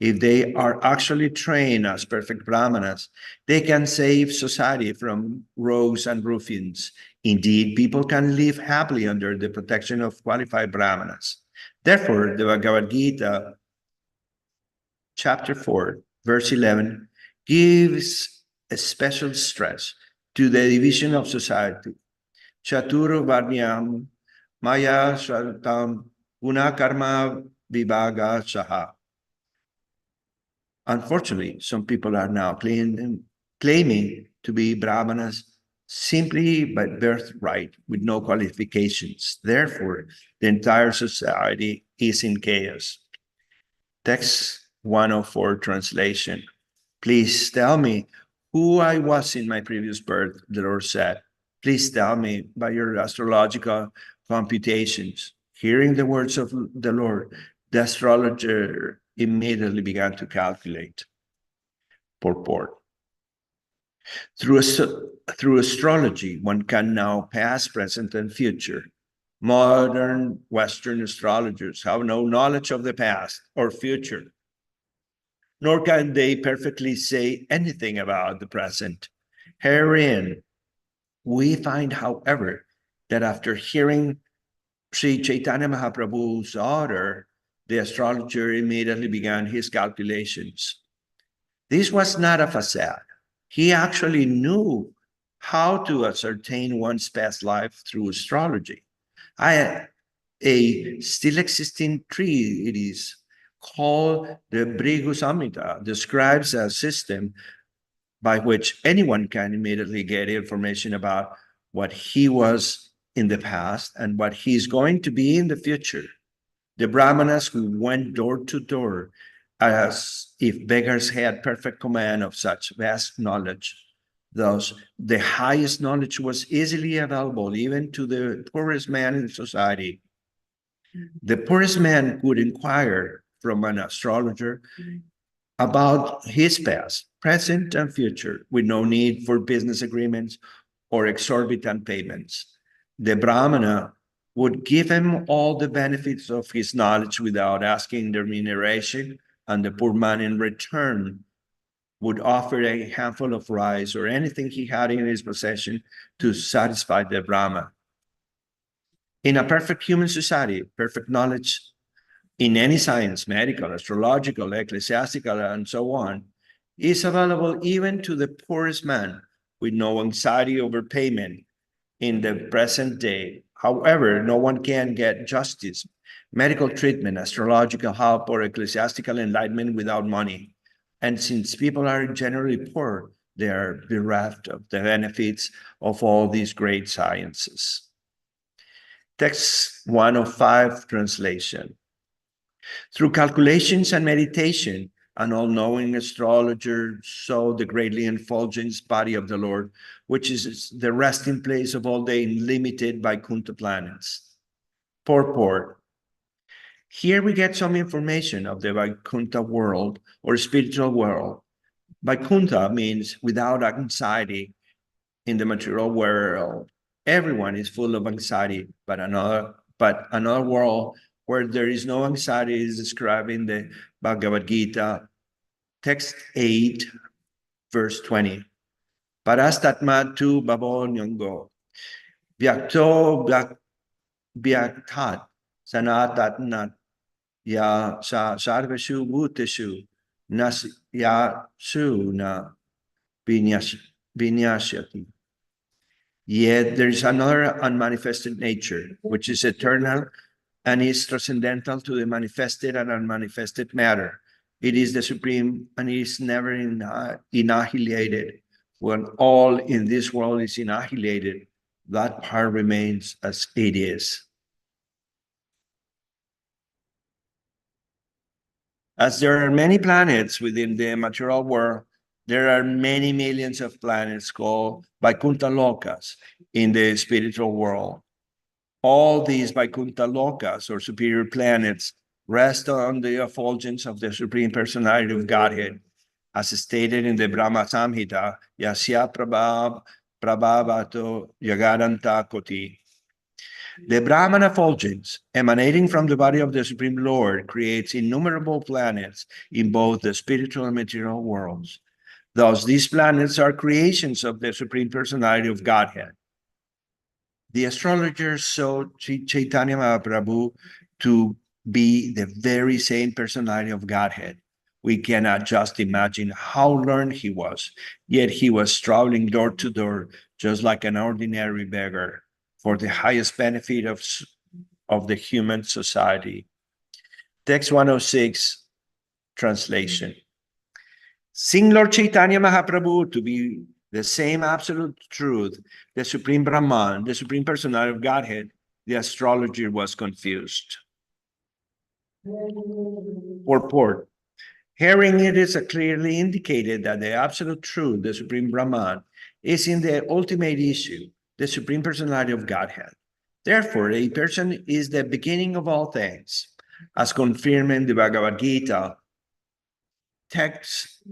If they are actually trained as perfect Brahmanas, they can save society from rogues and ruffians. Indeed, people can live happily under the protection of qualified Brahmanas. Therefore, the Bhagavad Gita, chapter 4, verse 11, gives a special stress to the division of society. Chaturu Varnyam Maya Shratam Gunakarma Vibhaga Saha. Unfortunately, some people are now claiming to be Brahmanas simply by birthright with no qualifications. Therefore, the entire society is in chaos. Text 104 translation. Please tell me who I was in my previous birth, the Lord said. Please tell me by your astrological computations. Hearing the words of the Lord, the astrologer immediately began to calculate. Purport. Through astrology, one can know past, present, and future. Modern Western astrologers have no knowledge of the past or future, nor can they perfectly say anything about the present. Herein, we find, however, that after hearing Sri Chaitanya Mahaprabhu's order, the astrologer immediately began his calculations. This was not a facade. He actually knew how to ascertain one's past life through astrology. A still existing treatise called the Bhrigu Samhita describes a system by which anyone can immediately get information about what he was in the past and what he's going to be in the future. The Brahmanas who went door to door as if beggars had perfect command of such vast knowledge. Thus, the highest knowledge was easily available even to the poorest man in society. The poorest man could inquire from an astrologer about his past, present, and future with no need for business agreements or exorbitant payments. The Brahmana would give him all the benefits of his knowledge without asking remuneration, and the poor man in return would offer a handful of rice or anything he had in his possession to satisfy the Brahma. In a perfect human society, perfect knowledge in any science, medical, astrological, ecclesiastical, and so on, is available even to the poorest man with no anxiety over payment in the present day However, no one can get justice, medical treatment, astrological help, or ecclesiastical enlightenment without money. And since people are generally poor, they are bereft of the benefits of all these great sciences. Text 105 translation. Through calculations and meditation, an all-knowing astrologer saw the greatly effulgent body of the Lord, which is the resting place of all the unlimited Vaikuntha planets. Purport. Here we get some information of the Vaikuntha world or spiritual world. Vaikuntha means without anxiety in the material world. Everyone is full of anxiety, but another world where there is no anxiety is described in the Bhagavad Gita, text 8, verse 20. Parastatma tu babo nyongo, vyakto vyaktat sanatatnat ya sarveshu bhuteshu nas ya su na vinyashyati. Yet there is another unmanifested nature, which is eternal and is transcendental to the manifested and unmanifested matter. It is the supreme and it is never annihilated. When all in this world is annihilated, that part remains as it is. As there are many planets within the material world, there are many millions of planets called Vaikuntha Lokas in the spiritual world. All these Vaikuntha Lokas or superior planets rest on the effulgence of the Supreme Personality of Godhead, as stated in the Brahma Samhita, Yasya Prabhavato Yagadanta Koti. The Brahman effulgence emanating from the body of the Supreme Lord creates innumerable planets in both the spiritual and material worlds. Thus, these planets are creations of the Supreme Personality of Godhead. The astrologers saw Caitanya Mahāprabhu to be the very same personality of Godhead. We cannot just imagine how learned he was, yet he was traveling door to door, just like an ordinary beggar, for the highest benefit of the human society. Text 106, translation. Seeing Lord Caitanya Mahāprabhu to be the same absolute truth, the Supreme Brahman, the Supreme Personality of Godhead, the astrologer was confused. Purport. Herein it is clearly indicated that the absolute truth, the Supreme Brahman, is in the ultimate issue, the Supreme Personality of Godhead. Therefore, a person is the beginning of all things, as confirmed in the Bhagavad Gita, text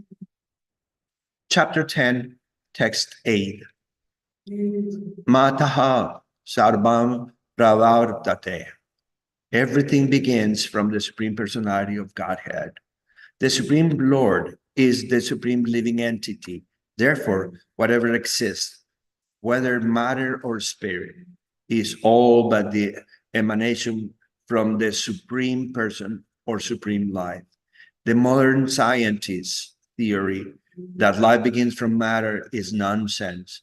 chapter 10, text 8. Mataha sarvam pravartate. Everything begins from the Supreme Personality of Godhead. The Supreme Lord is the supreme living entity. Therefore, whatever exists, whether matter or spirit, is all but the emanation from the Supreme Person or Supreme Life. The modern scientist's theory that life begins from matter is nonsense.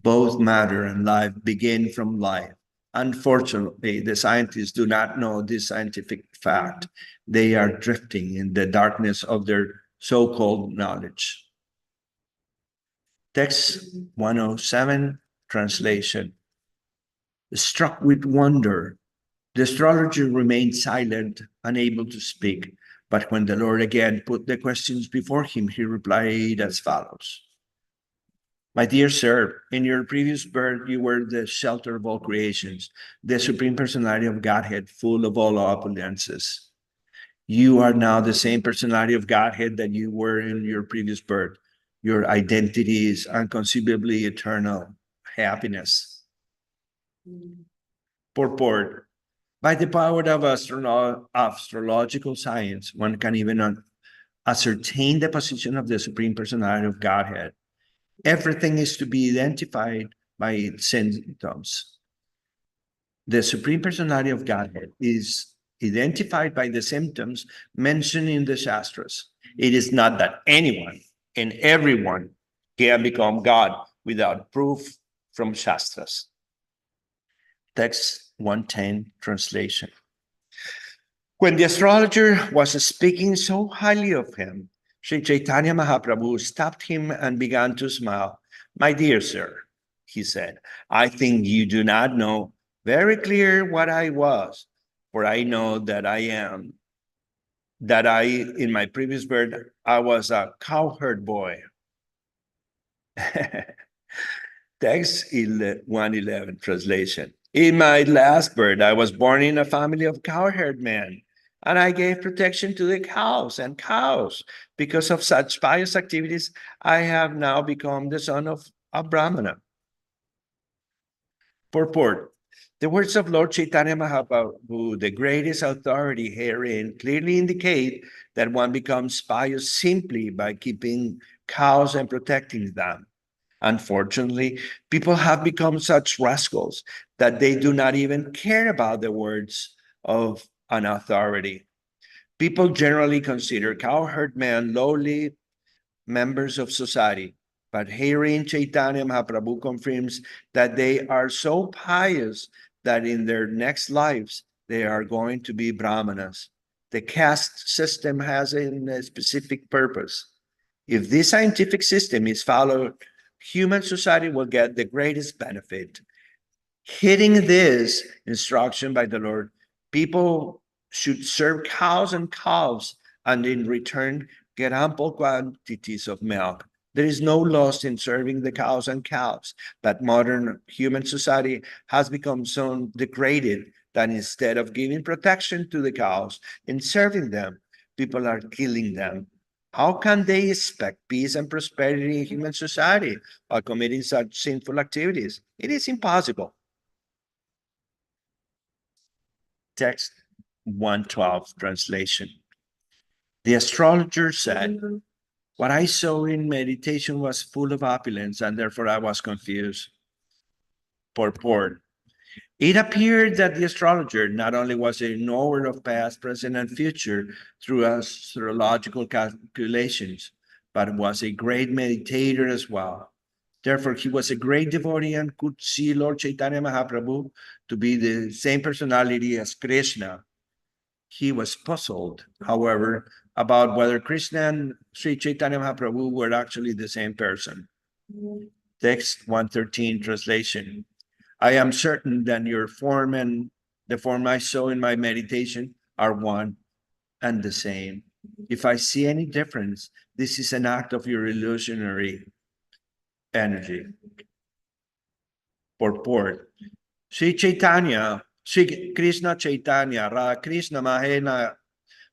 Both matter and life begin from life. Unfortunately, the scientists do not know this scientific fact. They are drifting in the darkness of their so-called knowledge. Text 107, translation. Struck with wonder, the astrologer remained silent, unable to speak. But when the Lord again put the questions before him, he replied as follows. My dear sir, in your previous birth, you were the shelter of all creations, the Supreme Personality of Godhead, full of all opulences. You are now the same personality of Godhead that you were in your previous birth. Your identity is inconceivably eternal happiness. Purport. By the power of astrological science, one can even ascertain the position of the Supreme Personality of Godhead. Everything is to be identified by its symptoms. The Supreme Personality of Godhead is identified by the symptoms mentioned in the Shastras. It is not that anyone and everyone can become God without proof from Shastras. Text 110 translation. When the astrologer was speaking so highly of him, Sri Chaitanya Mahaprabhu stopped him and began to smile. My dear sir, he said, I think you do not know very clear what I was, for I know that in my previous birth, I was a cowherd boy. Text 111 translation. In my last birth, I was born in a family of cowherd men, and I gave protection to the cows and cows. Because of such pious activities, I have now become the son of a Brahmana. Purport. The words of Lord Chaitanya Mahaprabhu, the greatest authority herein, clearly indicate that one becomes pious simply by keeping cows and protecting them. Unfortunately, people have become such rascals that they do not even care about the words of an authority. People generally consider cowherd men lowly members of society, but herein Chaitanya Mahaprabhu confirms that they are so pious that in their next lives they are going to be Brahmanas. The caste system has a specific purpose. If this scientific system is followed, human society will get the greatest benefit. Hitting this instruction by the Lord, people should serve cows and calves and in return get ample quantities of milk. There is no loss in serving the cows and calves, but modern human society has become so degraded that instead of giving protection to the cows and serving them, people are killing them. How can they expect peace and prosperity in human society while committing such sinful activities? It is impossible. Text 112 translation. The astrologer said, what I saw in meditation was full of opulence, and therefore I was confused. Purport. It appeared that the astrologer not only was a knower of past, present, and future through astrological calculations, but was a great meditator as well. Therefore, he was a great devotee and could see Lord Chaitanya Mahaprabhu to be the same personality as Krishna. He was puzzled, however, about whether Krishna and Sri Chaitanya Mahaprabhu were actually the same person. Text 113 translation. I am certain that your form and the form I saw in my meditation are one and the same. If I see any difference, this is an act of your illusionary energy. Purport. Sri Chaitanya, Sri Krishna Chaitanya, Radha Krishna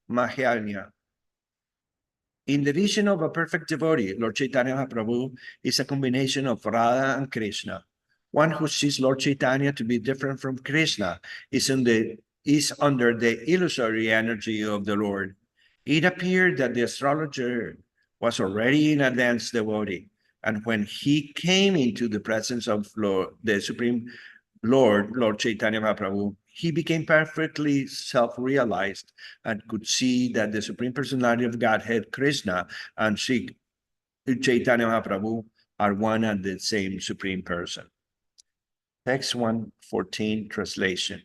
Mahāprabhu. In the vision of a perfect devotee, Lord Chaitanya Mahaprabhu is a combination of Radha and Krishna. One who sees Lord Chaitanya to be different from Krishna is under the illusory energy of the Lord. It appeared that the astrologer was already an advanced devotee, and when he came into the presence of the Supreme Lord Chaitanya Mahaprabhu, he became perfectly self-realized and could see that the Supreme Personality of Godhead, Krishna, and Sri Chaitanya Mahaprabhu are one and the same Supreme Person. Text 114 translation.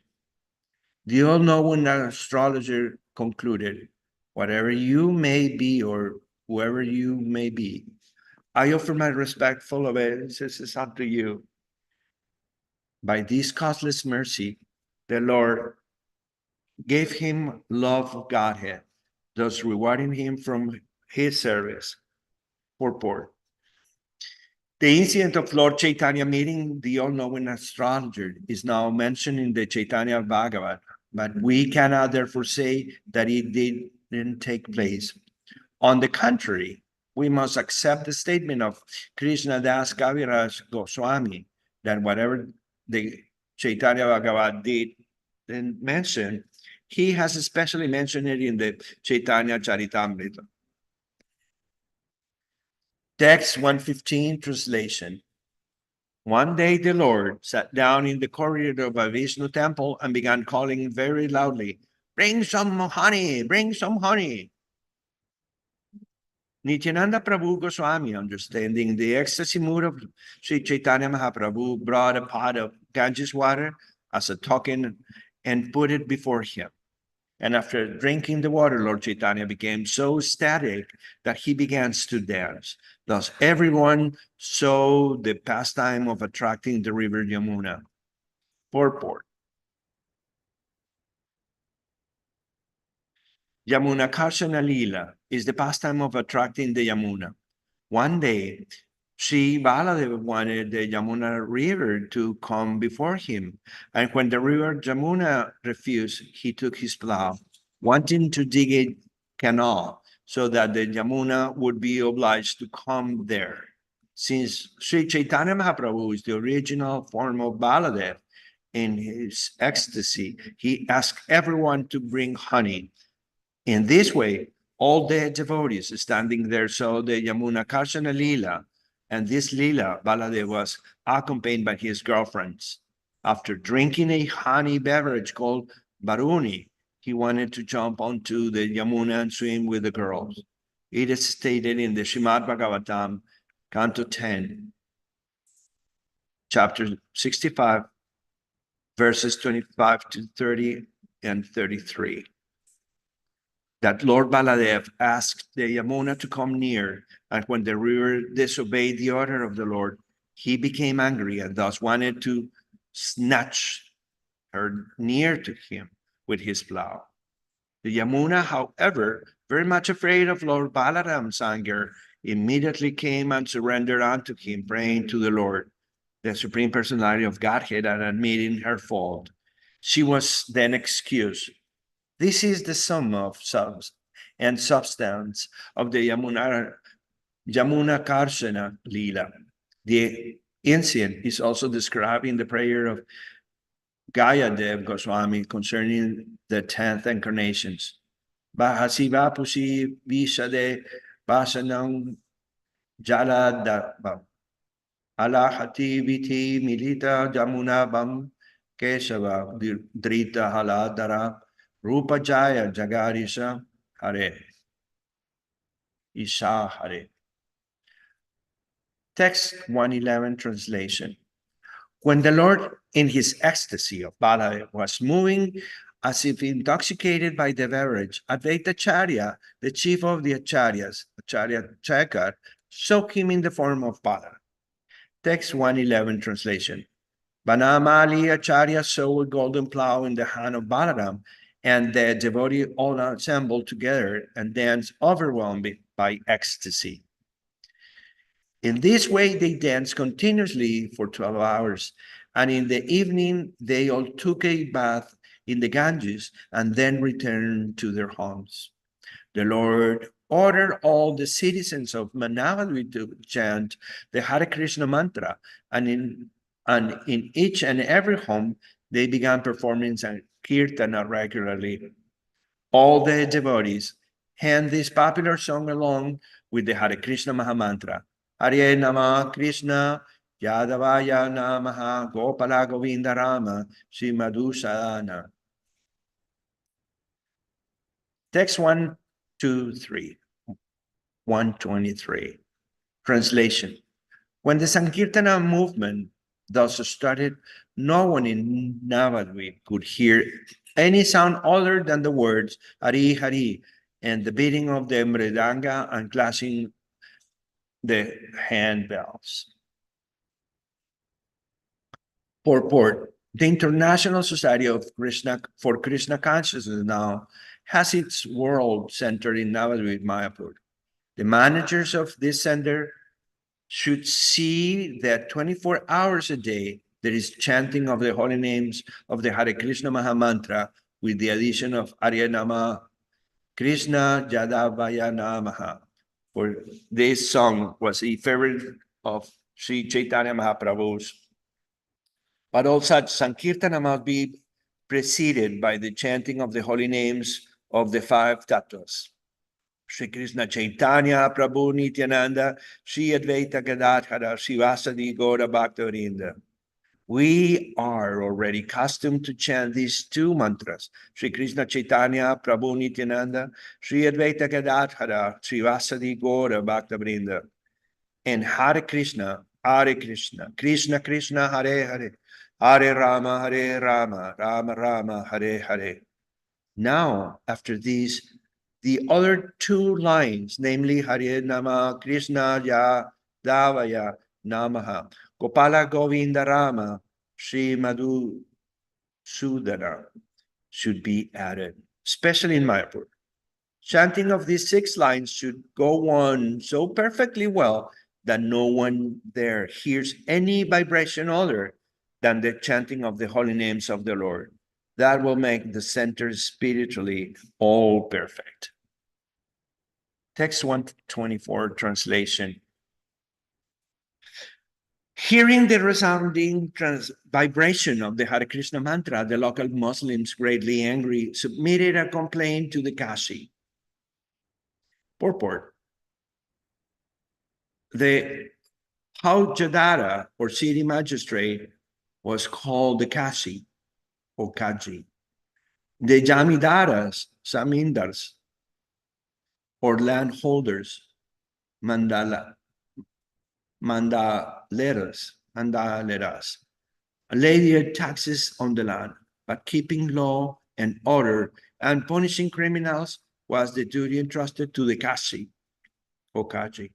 The all-knowing astrologer concluded, whatever you may be or whoever you may be, I offer my respectful obeisances unto you. By this causeless mercy, the Lord gave him love of Godhead, thus rewarding him from his service. Purport. The incident of Lord Chaitanya meeting the all-knowing astrologer is now mentioned in the Chaitanya Bhagavat, but we cannot therefore say that it didn't take place. On the contrary, we must accept the statement of Krishna Das Kaviraj Goswami that whatever the Chaitanya Bhagavat didn't mention, he has especially mentioned it in the Caitanya Charitamrta. Text 115 translation. One day the Lord sat down in the corridor of a Vishnu temple and began calling very loudly, bring some honey, bring some honey. Nityananda Prabhu Goswami, understanding the ecstasy mood of Sri Chaitanya Mahaprabhu, brought a pot of Ganges water as a token and put it before him. And after drinking the water, Lord Chaitanya became so ecstatic that he began to dance. Thus, everyone saw the pastime of attracting the river Yamuna. Purport. Yamuna Karshana Lila is the pastime of attracting the Yamuna. One day, Sri Baladeva wanted the Yamuna river to come before him. And when the river Yamuna refused, he took his plow, wanting to dig a canal so that the Yamuna would be obliged to come there. Since Sri Chaitanya Mahaprabhu is the original form of Baladev, in his ecstasy, he asked everyone to bring honey. In this way, all the devotees standing there saw the Yamuna Karshana Lila, and this Lila, Baladev was accompanied by his girlfriends. After drinking a honey beverage called Baruni, he wanted to jump onto the Yamuna and swim with the girls. It is stated in the Srimad Bhagavatam, Canto 10, chapter 65, verses 25 to 30 and 33. That Lord Baladev asked the Yamuna to come near, and when the river disobeyed the order of the Lord, he became angry and thus wanted to snatch her near to him with his plow. The Yamuna, however, very much afraid of Lord Balaram's anger, immediately came and surrendered unto him, praying to the Lord, the Supreme Personality of Godhead, and admitting her fault. She was then excused. This is the sum of substance of the Yamuna Karshana Lila. The incident is also described in the prayer of Gayadev Goswami concerning the 10th incarnations. Bahasiva Pusi Vishade Basanam Jaladabam Alahati Viti Milita Jamuna Bam Kesava Drita Haladara Rupa Jaya Jagarisha Hare. Isha Hare. Text 111 translation. When the Lord, in his ecstasy of Bala, was moving as if intoxicated by the beverage, Advaita Acharya, the chief of the Acharyas, Acharya Chakar, saw him in the form of Bala. Text 111 translation. Banamali Acharya saw a golden plow in the hand of Balaram, and the devotee all assembled together and danced, overwhelmed by ecstasy. In this way, they danced continuously for 12 hours, and in the evening, they all took a bath in the Ganges and then returned to their homes. The Lord ordered all the citizens of Manavadvi to chant the Hare Krishna mantra, and in each and every home, they began performing Sankirtana regularly. All the devotees hand this popular song along with the Hare Krishna Mahamantra. Hare Nama Krishna, Yadavaya Namaha, Gopala Govinda Rama, Sri Madhusana. Text 123, 123. Translation. When the Sankirtana movement thus started, no one in Navadvip could hear any sound other than the words Hari Hari and the beating of the mridanga and clashing the handbells. Purport. The International Society of for Krishna Consciousness now has its world center in Navadvip, Mayapur. The managers of this center should see that 24 hours a day there is chanting of the holy names of the Hare Krishna Mahamantra with the addition of Arya Nama Krishna Jadavaya Namaha. For this song was a favorite of Sri Chaitanya Mahaprabhu's. But all such Sankirtana must be preceded by the chanting of the holy names of the 5 tattvas. Sri Krishna Chaitanya Prabhu Nityananda, Sri Advaita Gadadhara, Srivasadi Gaura Bhaktivinoda. We are already accustomed to chant these 2 mantras, Sri Krishna Chaitanya Prabhu Nityananda, Sri Advaita Gadadhara, Srivasadi Gaura Bhaktivinoda, and Hare Krishna, Krishna Krishna, Hare Hare, Hare Rama, Rama Rama, Hare Hare. Now, after these, the other two lines, namely Hare Nama Krishna Ya Davaya Namaha, Gopala Govinda Rama, Sri Madhu Sudana, should be added, especially in Mayapur. Chanting of these 6 lines should go on so perfectly well that no one there hears any vibration other than the chanting of the holy names of the Lord. That will make the center spiritually all perfect. Text 124 translation. Hearing the resounding vibration of the Hare Krishna mantra, the local Muslims, greatly angry, submitted a complaint to the Kashi. Purport. The Haujadara, or city magistrate, was called the Kashi, or Kaji. The Jamidaras, Samindars, or landholders, mandaleras, levied taxes on the land, but keeping law and order and punishing criminals was the duty entrusted to the Kashi, or Kaji.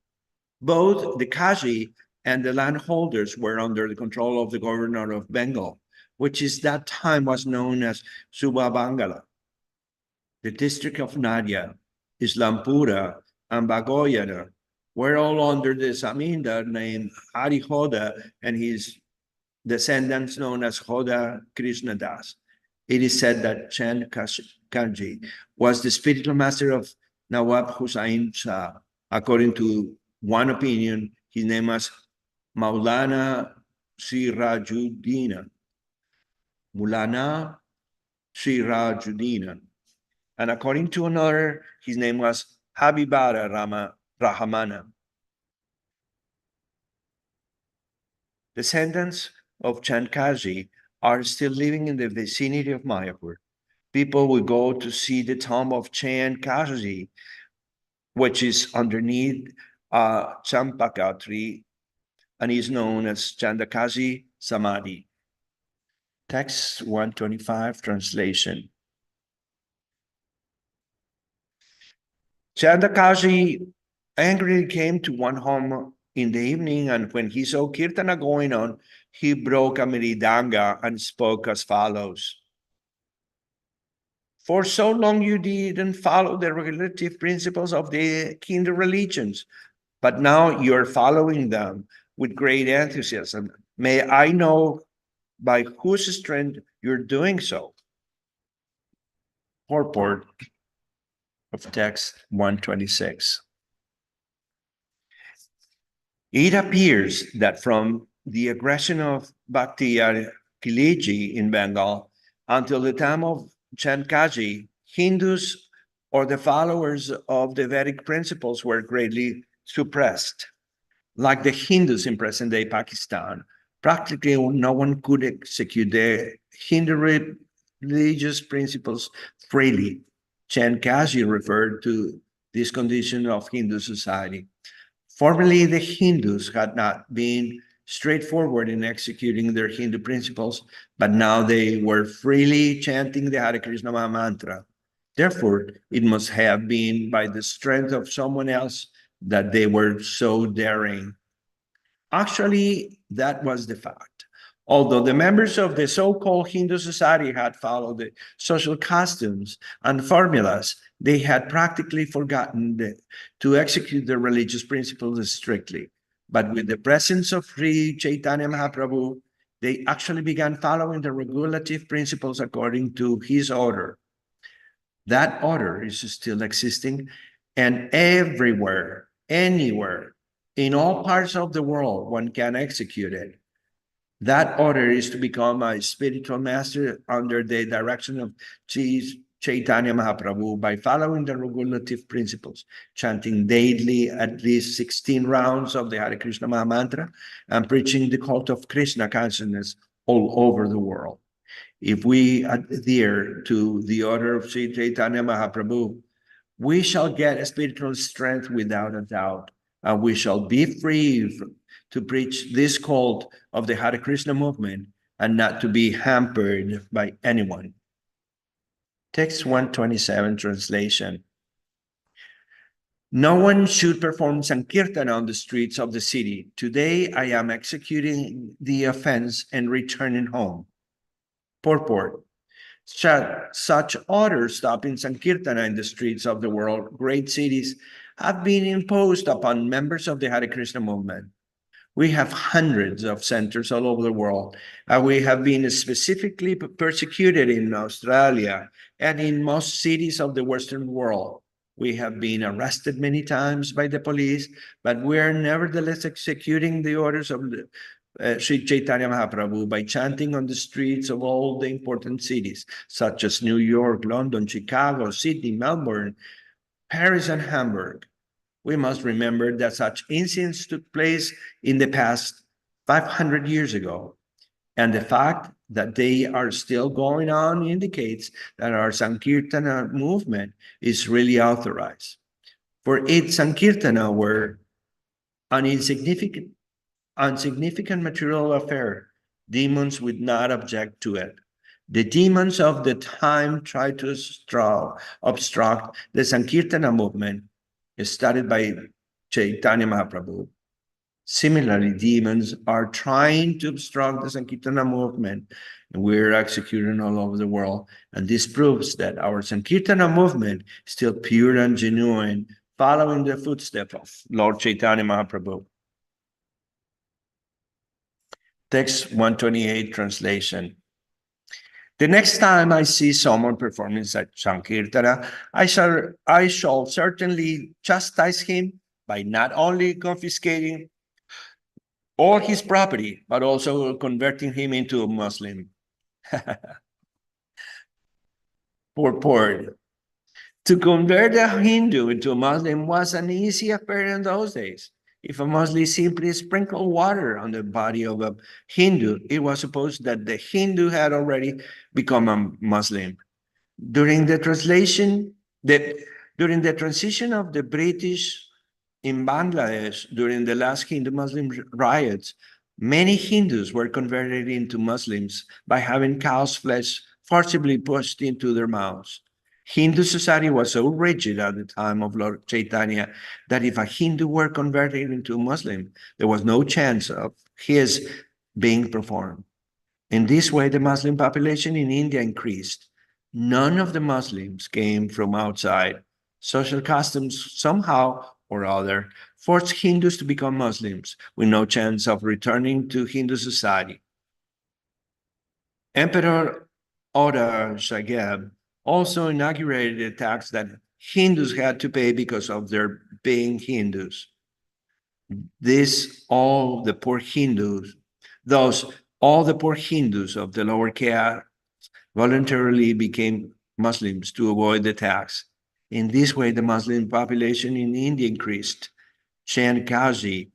Both the Kaji and the landholders were under the control of the governor of Bengal, which is that time was known as Subhabangala. The district of Madhya, Islampura, and Bagoyana were all under the Zamindar named Harihoda and his descendants known as Hoda Krishnadas. It is said that Chand Kanji was the spiritual master of Nawab Hussain Shah. According to one opinion, his name was Maulana Sirajuddin. Mulana Sirajuddin. And according to another, his name was Habibara Rahamana. Descendants of Chandkaji are still living in the vicinity of Mayapur. People will go to see the tomb of Chandkaji, which is underneath a champaka tree and is known as Chandakaji Samadhi. Text 125 translation. Chandakaji angrily came to one home in the evening, and when he saw Kirtana going on, he broke a miridanga and spoke as follows. For so long you didn't follow the regulative principles of the Hindu religions, but now you're following them with great enthusiasm. May I know by whose strength you're doing so? Purport of text 126. It appears that from the aggression of Bhaktiya Khilji in Bengal until the time of Chandkaji, Hindus or the followers of the Vedic principles were greatly suppressed. Like the Hindus in present-day Pakistan, practically no one could execute the Hindu religious principles freely. Chandkaji referred to this condition of Hindu society. Formerly, the Hindus had not been straightforward in executing their Hindu principles, but now they were freely chanting the Hare Krishna mantra. Therefore, it must have been by the strength of someone else that they were so daring. Actually, that was the fact. Although the members of the so-called Hindu society had followed the social customs and formulas, they had practically forgotten to execute their religious principles strictly. But with the presence of Sri Caitanya Mahāprabhu, they actually began following the regulative principles according to his order. That order is still existing, and everywhere, anywhere, in all parts of the world, one can execute it. That order is to become a spiritual master under the direction of Caitanya Mahāprabhu by following the regulative principles, chanting daily at least 16 rounds of the Hare Krishna Maha Mantra, and preaching the cult of Krishna consciousness all over the world. If we adhere to the order of Sri Caitanya Mahāprabhu, we shall get spiritual strength without a doubt, and we shall be free to preach this cult of the Hare Krishna movement and not to be hampered by anyone. Text 127 translation. No one should perform Sankirtana on the streets of the city. Today I am executing the offense and returning home. Purport. Such orders stopping Sankirtana in the streets of the world, great cities, have been imposed upon members of the Hare Krishna movement. We have hundreds of centers all over the world, and we have been specifically persecuted in Australia and in most cities of the Western world. We have been arrested many times by the police, but we are nevertheless executing the orders of Sri Caitanya Mahāprabhu by chanting on the streets of all the important cities, such as New York, London, Chicago, Sydney, Melbourne, Paris, and Hamburg. We must remember that such incidents took place in the past 500 years ago, and the fact that they are still going on indicates that our Sankirtana movement is really authorized. For if Sankirtana were an insignificant material affair, demons would not object to it. The demons of the time tried to obstruct the Sankirtana movement started by Caitanya Mahaprabhu. Similarly, demons are trying to obstruct the Sankirtana movement, and we're executing all over the world. And this proves that our Sankirtana movement is still pure and genuine, following the footsteps of Lord Caitanya Mahaprabhu. Text 128 translation. The next time I see someone performing such Sankirtana, I shall certainly chastise him by not only confiscating all his property, but also converting him into a Muslim. Purport. To convert a Hindu into a Muslim was an easy affair in those days. If a Muslim simply sprinkled water on the body of a Hindu, it was supposed that the Hindu had already become a Muslim. During the transition of the British in Bangladesh during the last Hindu-Muslim riots, many Hindus were converted into Muslims by having cow's flesh forcibly pushed into their mouths. Hindu society was so rigid at the time of Lord Chaitanya that if a Hindu were converted into a Muslim, there was no chance of his being performed. In this way, the Muslim population in India increased. None of the Muslims came from outside. Social customs somehow or other forced Hindus to become Muslims with no chance of returning to Hindu society. Emperor Aurangzeb also inaugurated a tax that Hindus had to pay because of their being Hindus. All the poor Hindus of the lower caste voluntarily became Muslims to avoid the tax. In this way, the Muslim population in India increased. Chand Kazi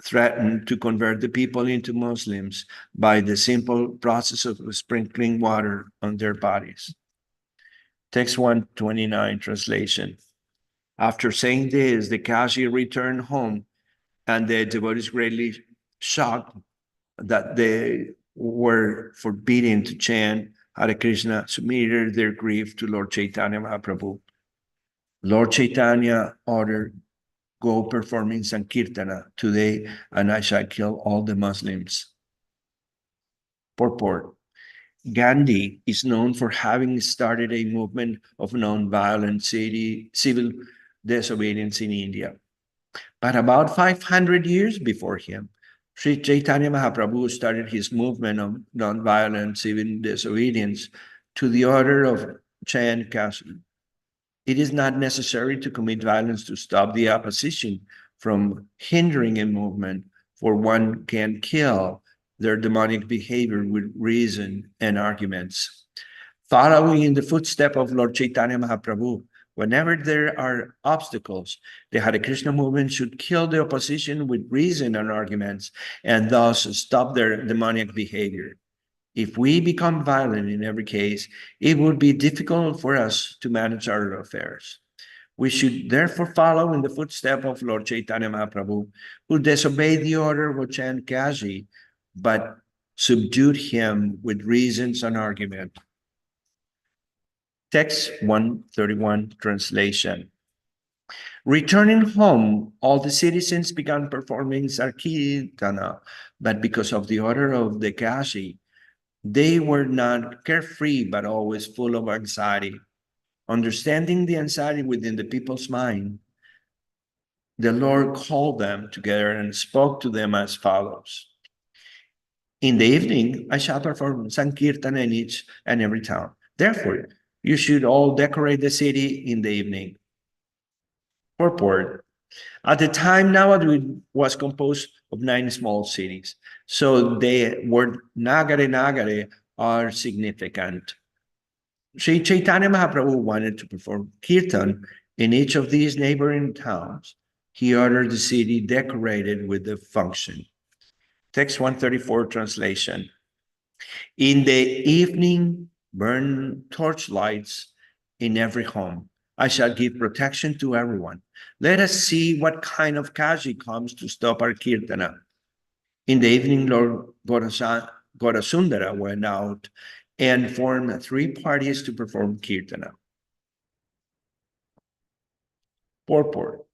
threatened to convert the people into Muslims by the simple process of sprinkling water on their bodies. Text 129 translation. After saying this, the Kazi returned home, and the devotees greatly shocked that they were forbidden to chant Hare Krishna, submitted their grief to Lord Chaitanya Mahaprabhu. Lord Chaitanya ordered, "Go performing Sankirtana today, and I shall kill all the Muslims." Purport. Gandhi is known for having started a movement of non-violent civil disobedience in India. But about 500 years before him, Sri Chaitanya Mahaprabhu started his movement of non-violent civil disobedience to the order of Chand Kazi. It is not necessary to commit violence to stop the opposition from hindering a movement, for one can kill their demonic behavior with reason and arguments. Following in the footsteps of Lord Chaitanya Mahaprabhu, whenever there are obstacles, the Hare Krishna movement should kill the opposition with reason and arguments, and thus stop their demonic behavior. If we become violent in every case, it would be difficult for us to manage our affairs. We should therefore follow in the footsteps of Lord Chaitanya Mahaprabhu, who disobeyed the order of Chand Kazi, but subdued him with reasons and argument. Text 131 translation. Returning home, all the citizens began performing Sankirtana, but because of the order of the Kashi, they were not carefree but always full of anxiety. Understanding the anxiety within the people's mind, the Lord called them together and spoke to them as follows. In the evening, I shall perform Sankirtana in each and every town. Therefore, you should all decorate the city in the evening. Purport. At the time, Navadvip was composed of 9 small cities. So the word Nagare Nagare are significant. Sri Chaitanya Mahaprabhu wanted to perform Kirtan in each of these neighboring towns. He ordered the city decorated with the function. Text 134 translation. In the evening, burn torchlights in every home. I shall give protection to everyone. Let us see what kind of Kashi comes to stop our Kirtana. In the evening, Lord Gaurasundara went out and formed 3 parties to perform Kirtana. Purport.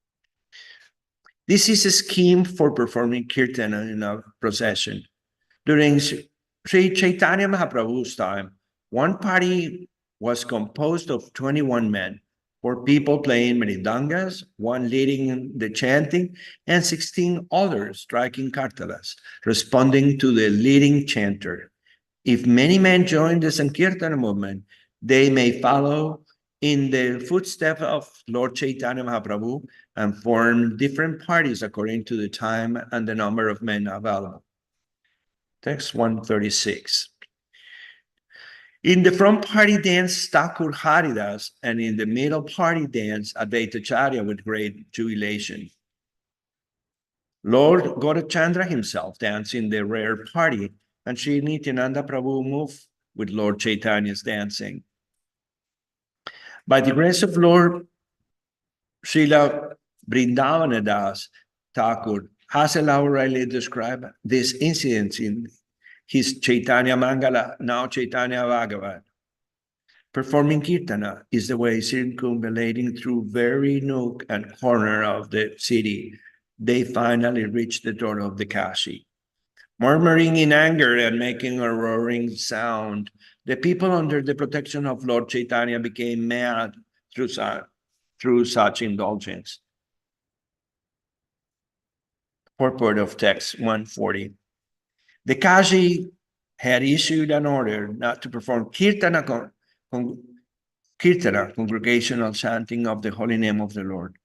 This is a scheme for performing Kirtana in a procession. During Sri Chaitanya Mahaprabhu's time, one party was composed of 21 men, 4 people playing mridangas, 1 leading the chanting, and 16 others striking kartalas, responding to the leading chanter. If many men join the Sankirtana movement, they may follow in the footsteps of Lord Chaitanya Mahaprabhu and form different parties according to the time and the number of men available. Text 136. In the front party dance Thakur Haridas, and in the middle party dance Advaitacharya with great jubilation. Lord Gaurachandra himself danced in the rear party, and Sri Nityananda Prabhu moved with Lord Chaitanya's dancing. By the grace of Lord Srila Vrindavanadas Thakur has elaborately described this incident in his Chaitanya Mangala, now Chaitanya Bhagavat. Performing Kirtana is the way circumambulating through every nook and corner of the city. They finally reach the door of the Kashi. Murmuring in anger and making a roaring sound, the people under the protection of Lord Chaitanya became mad through such indulgence. Purport of text 140. The Kashi had issued an order not to perform Kirtana, congregational chanting of the holy name of the Lord.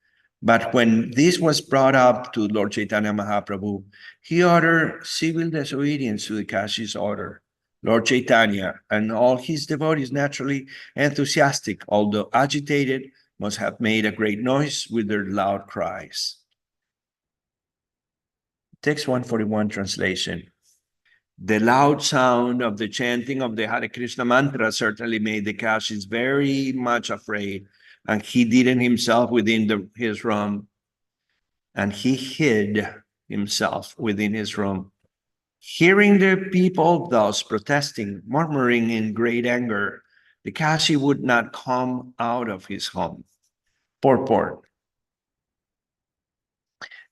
But when this was brought up to Lord Chaitanya Mahaprabhu, he ordered civil disobedience to the Kashi's order. Lord Chaitanya and all his devotees, naturally enthusiastic, although agitated, must have made a great noise with their loud cries. Text 141 translation. The loud sound of the chanting of the Hare Krishna mantra certainly made the Kashis very much afraid, and he hid himself within his room. And he hid himself within his room. Hearing the people thus protesting, murmuring in great anger, the Kashi would not come out of his home. Purport.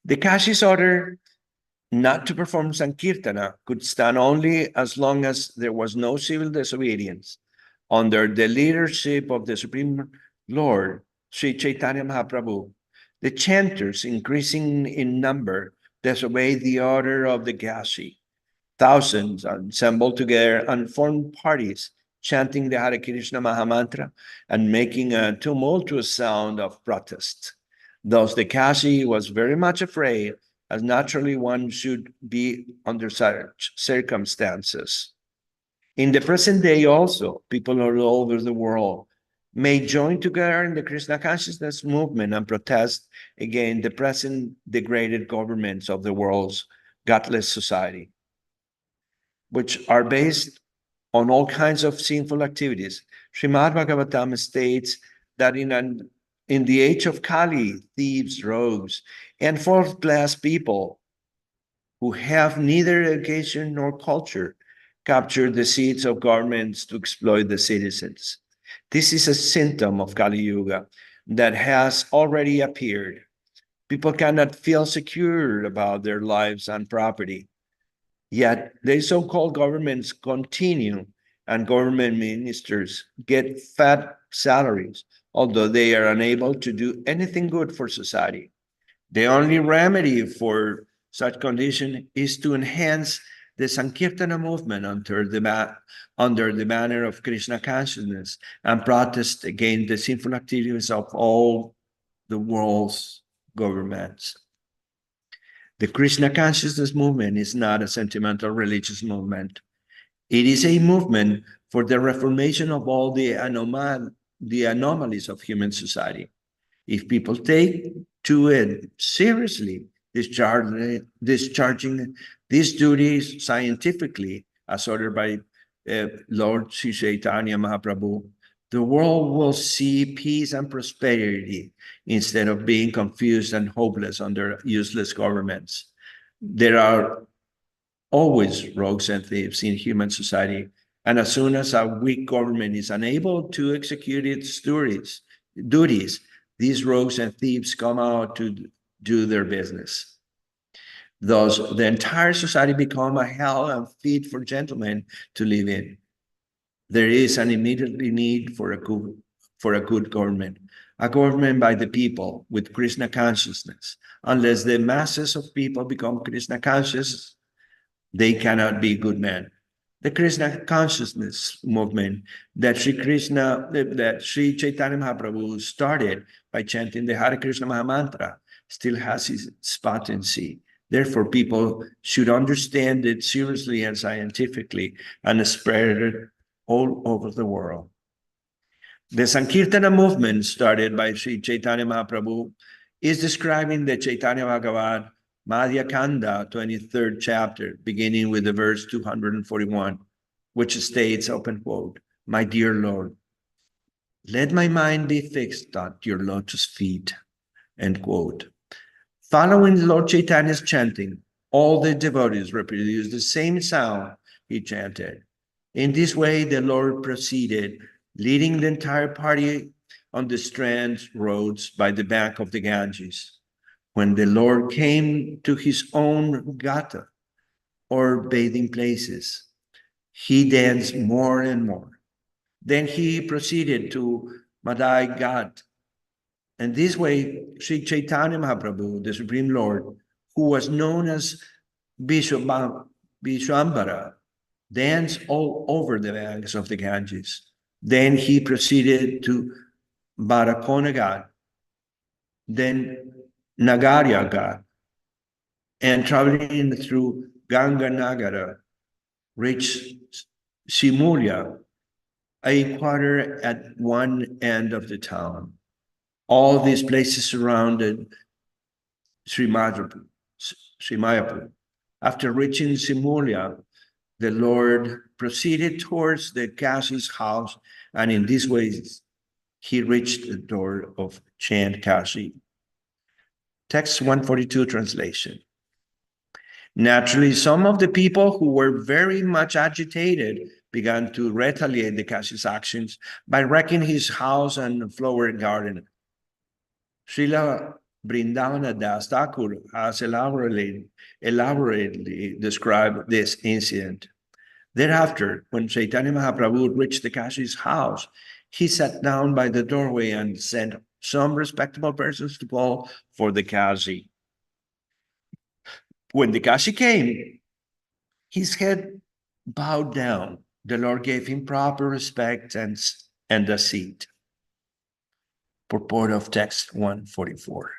The Kashi's order not to perform Sankirtana could stand only as long as there was no civil disobedience. Under the leadership of the Supreme Lord, Sri Chaitanya Mahaprabhu, the chanters, increasing in number, disobeyed the order of the Kashi. Thousands assembled together and formed parties, chanting the Hare Krishna Mahamantra and making a tumultuous sound of protest. Thus the Kashi was very much afraid, as naturally one should be under such circumstances. In the present day also, people all over the world may join together in the Krishna consciousness movement and protest against the present degraded governments of the world's godless society, which are based on all kinds of sinful activities. Srimad Bhagavatam states that in the age of Kali, thieves, rogues, and fourth-class people who have neither education nor culture capture the seats of governments to exploit the citizens. This is a symptom of Kali Yuga that has already appeared. People cannot feel secure about their lives and property. Yet the so-called governments continue and government ministers get fat salaries, although they are unable to do anything good for society. The only remedy for such condition is to enhance the Sankirtana movement under the banner of Krishna consciousness and protest against the sinful activities of all the world's governments. The Krishna consciousness movement is not a sentimental religious movement. It is a movement for the reformation of all the anomalies of human society. If people take to it seriously, discharging these duties scientifically, as ordered by Lord Sri Caitanya Mahāprabhu, the world will see peace and prosperity instead of being confused and hopeless under useless governments. There are always rogues and thieves in human society, and as soon as a weak government is unable to execute its duties, these rogues and thieves come out to do their business. Thus, the entire society becomes a hell and fit for gentlemen to live in. There is an immediate need for a good government, a government by the people with Krishna consciousness. Unless the masses of people become Krishna conscious, they cannot be good men. The Krishna consciousness movement that Sri Chaitanya Mahaprabhu started by chanting the Hare Krishna Mahamantra still has its potency. Therefore, people should understand it seriously and scientifically and spread it all over the world. The Sankirtana movement started by Sri Chaitanya Mahaprabhu is describing the Chaitanya Bhagavat Madhya Kanda, 23rd chapter, beginning with the verse 241, which states, open quote, "My dear Lord, let my mind be fixed at your lotus feet," end quote. Following Lord Chaitanya's chanting, all the devotees reproduced the same sound he chanted. In this way, the Lord proceeded, leading the entire party on the strand roads by the bank of the Ganges. When the Lord came to his own gata, or bathing places, he danced more and more. Then he proceeded to Madhya Ghat. And this way, Sri Chaitanya Mahaprabhu, the Supreme Lord, who was known as Vishwambara, danced all over the banks of the Ganges. Then he proceeded to Barakona Ghat, then Nagarya Ghat, and traveling through Ganga Nagara, reached Simulya, a quarter at one end of the town. All these places surrounded Sri Mayapur. After reaching Simulya, the Lord proceeded towards the Kashi's house, and in this way, he reached the door of Chand Kashi. Text 142 translation. Naturally, some of the people who were very much agitated began to retaliate the Kashi's actions by wrecking his house and flower garden. Srila Vrindavana Das Thakur has elaborately described this incident. Thereafter, when Chaitanya Mahaprabhu reached the Kashi's house, he sat down by the doorway and sent some respectable persons to call for the Kashi. When the Kashi came, his head bowed down. The Lord gave him proper respect and a seat. Purport of text 144.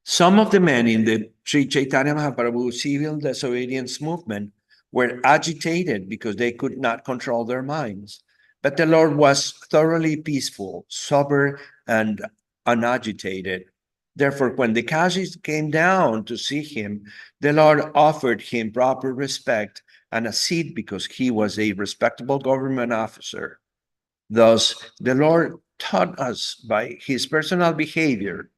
Some of the men in the Sri Chaitanya Mahaprabhu civil disobedience movement were agitated because they could not control their minds. But the Lord was thoroughly peaceful, sober, and unagitated. Therefore, when the Kashis came down to see him, the Lord offered him proper respect and a seat because he was a respectable government officer. Thus, the Lord taught us by his personal behavior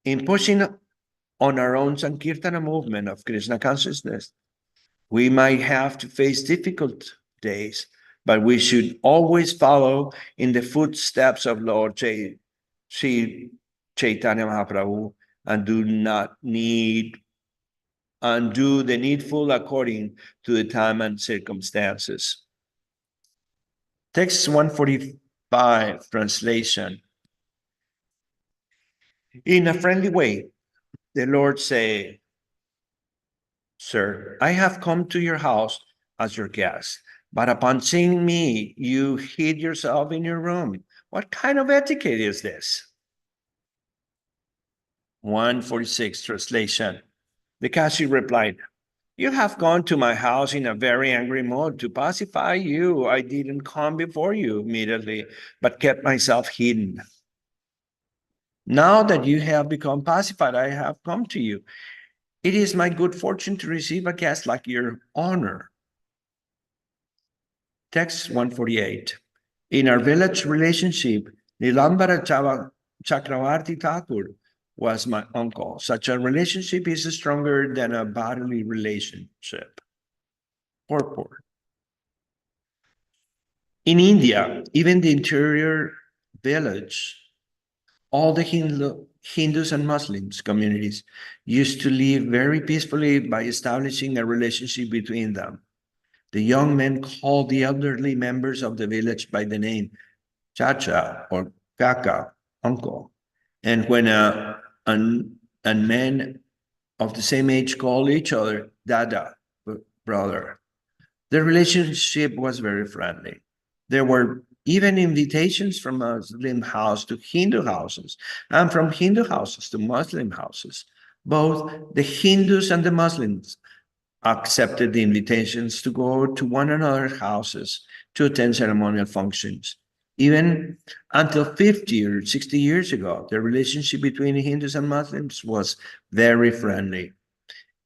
in pushing on our own Sankirtana movement of Krishna consciousness We might have to face difficult days, but we should always follow in the footsteps of Lord Sri Chaitanya Mahaprabhu and do the needful according to the time and circumstances. Text 145, translation. In a friendly way, the Lord said, "Sir, I have come to your house as your guest, but upon seeing me, you hid yourself in your room. What kind of etiquette is this?" 146, translation. The Kashi replied, "You have gone to my house in a very angry mood. To pacify you, I didn't come before you immediately, but kept myself hidden. Now that you have become pacified, I have come to you. It is my good fortune to receive a guest like your honor." Text 148. In our village relationship, Nilambara Chakravarti Thakur was my uncle. Such a relationship is stronger than a bodily relationship. Purport. In India, even the interior village, all the Hindus and Muslims communities used to live very peacefully by establishing a relationship between them. The young men called the elderly members of the village by the name Chacha or Kaka, uncle. And when a man of the same age called each other Dada, brother, the relationship was very friendly. There were even invitations from Muslim house to Hindu houses and from Hindu houses to Muslim houses. Both the Hindus and the Muslims accepted the invitations to go to one another's houses to attend ceremonial functions. Even until 50 or 60 years ago, the relationship between Hindus and Muslims was very friendly,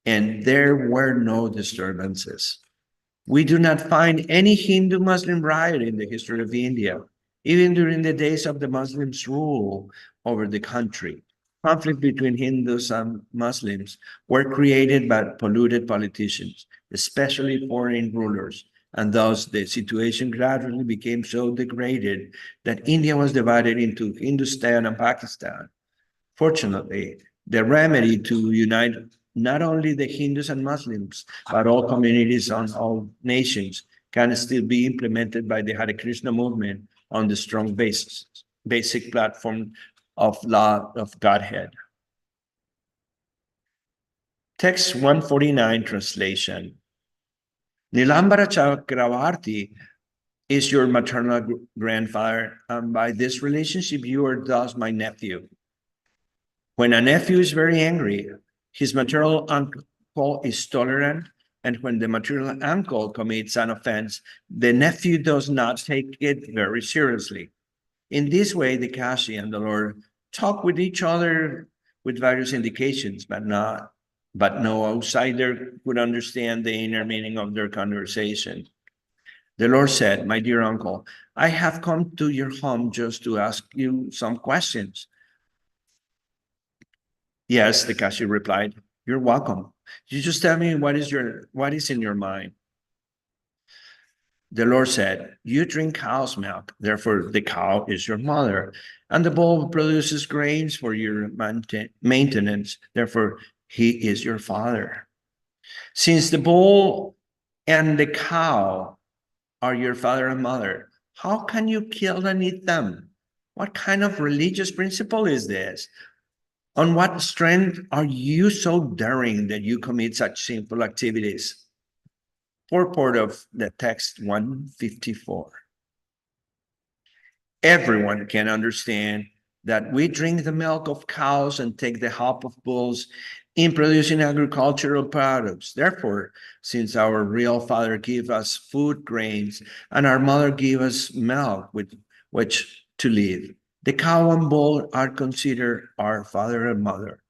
and there were no disturbances. We do not find any Hindu-Muslim riot in the history of India, even during the days of the Muslims' rule over the country. Conflict between Hindus and Muslims were created by polluted politicians, especially foreign rulers, and thus the situation gradually became so degraded that India was divided into Hindustan and Pakistan. Fortunately, the remedy to unite not only the Hindus and Muslims, but all communities on all nations can still be implemented by the Hare Krishna movement on the strong basic platform of law of Godhead. Text 149, translation. Nilambara Chakravarti is your maternal grandfather, and by this relationship, you are thus my nephew. When a nephew is very angry, his maternal uncle is tolerant, and when the maternal uncle commits an offense, the nephew does not take it very seriously. In this way, the Kashi and the Lord talk with each other with various indications, but no outsider could understand the inner meaning of their conversation. The Lord said, "My dear uncle, I have come to your home just to ask you some questions." "Yes," the Kashi replied, "you're welcome. You just tell me what is in your mind." The Lord said, "You drink cow's milk, therefore the cow is your mother, and the bull produces grains for your maintenance, therefore he is your father. Since the bull and the cow are your father and mother, how can you kill and eat them? What kind of religious principle is this? On what strength are you so daring that you commit such sinful activities?" Purport of the text 154. Everyone can understand that we drink the milk of cows and take the help of bulls in producing agricultural products. Therefore, since our real father gave us food grains and our mother gave us milk with which to live, the cow and bull are considered our father and mother.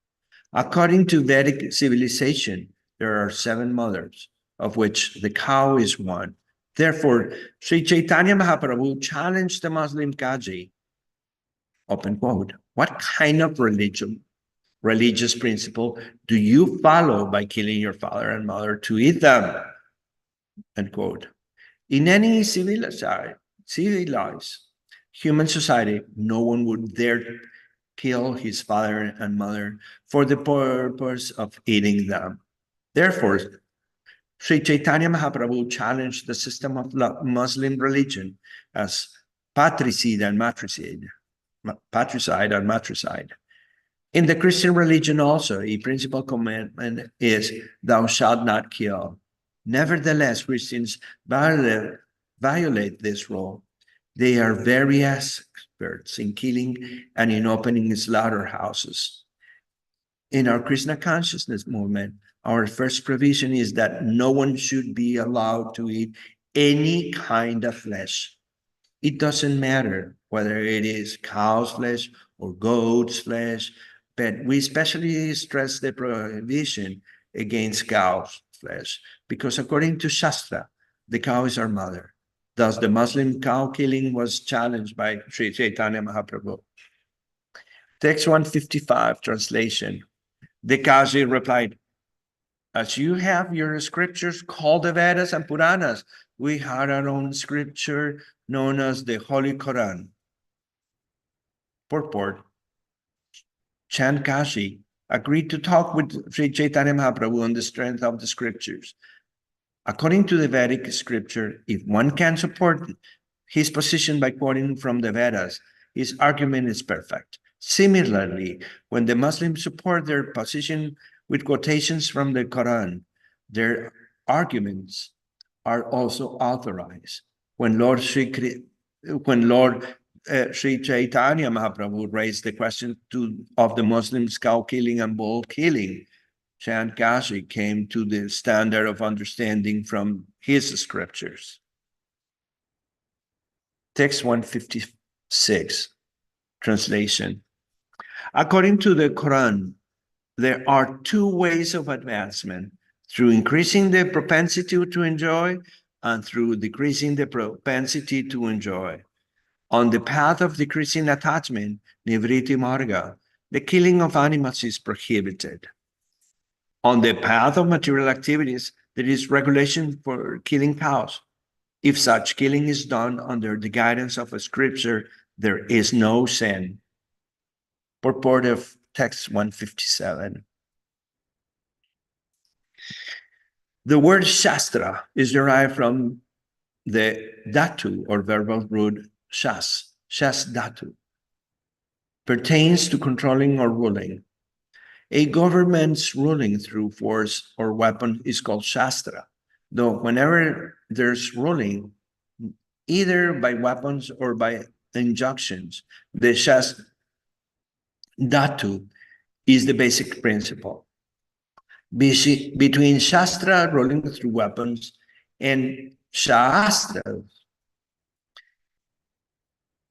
According to Vedic civilization, there are 7 mothers, of which the cow is one. Therefore, Sri Chaitanya Mahaprabhu challenged the Muslim Kaji, open quote, "What kind of religious principle do you follow by killing your father and mother to eat them? End quote. In any civilized human society, no one would dare kill his father and mother for the purpose of eating them. Therefore, Sri Chaitanya Mahaprabhu challenged the system of Muslim religion as patricide and matricide, patricide and matricide. In the Christian religion also, a principal commandment is, thou shalt not kill. Nevertheless, Christians violate this rule. They are very experts in killing and in opening slaughterhouses. In our Krishna consciousness movement, our first provision is that no one should be allowed to eat any kind of flesh. It doesn't matter whether it is cow's flesh or goat's flesh, but we especially stress the prohibition against cow's flesh because according to Shastra, the cow is our mother. Thus, the Muslim cow killing was challenged by Sri Chaitanya Mahaprabhu. Text 155, translation. The Kazi replied, as you have your scriptures called the Vedas and Puranas, we had our own scripture known as the Holy Quran. Purport. Chand Kashi agreed to talk with Sri Chaitanya Mahaprabhu on the strength of the scriptures. According to the Vedic scripture, if one can support his position by quoting from the Vedas, his argument is perfect. Similarly, when the Muslims support their position with quotations from the Quran, their arguments are also authorized. When Lord Sri Chaitanya Mahaprabhu raised the question of the Muslims cow killing and bull killing, Chand Kashi came to the standard of understanding from his scriptures. Text 156, translation. According to the Quran, there are two ways of advancement, through increasing the propensity to enjoy and through decreasing the propensity to enjoy. On the path of decreasing attachment, Nivritti Marga, the killing of animals is prohibited. On the path of material activities, there is regulation for killing cows. If such killing is done under the guidance of a scripture, there is no sin. Purport of text 157. The word Shastra is derived from the dhatu or verbal root shas dhatu, pertains to controlling or ruling. A government's ruling through force or weapon is called Shastra, though whenever there's ruling, either by weapons or by injunctions, the Shas dhatu is the basic principle. Between Shastra, ruling through weapons, and Shastra,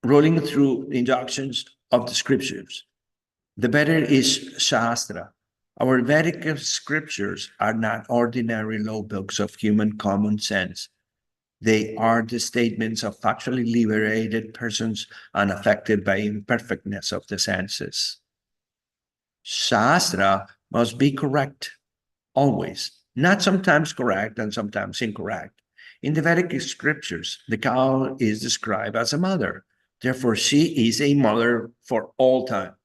ruling through injunctions of the scriptures, the better is Shastra. Our Vedic scriptures are not ordinary law books of human common sense. They are the statements of factually liberated persons unaffected by imperfectness of the senses. Shastra must be correct, always, not sometimes correct and sometimes incorrect. In the Vedic scriptures, the cow is described as a mother. Therefore, she is a mother for all time.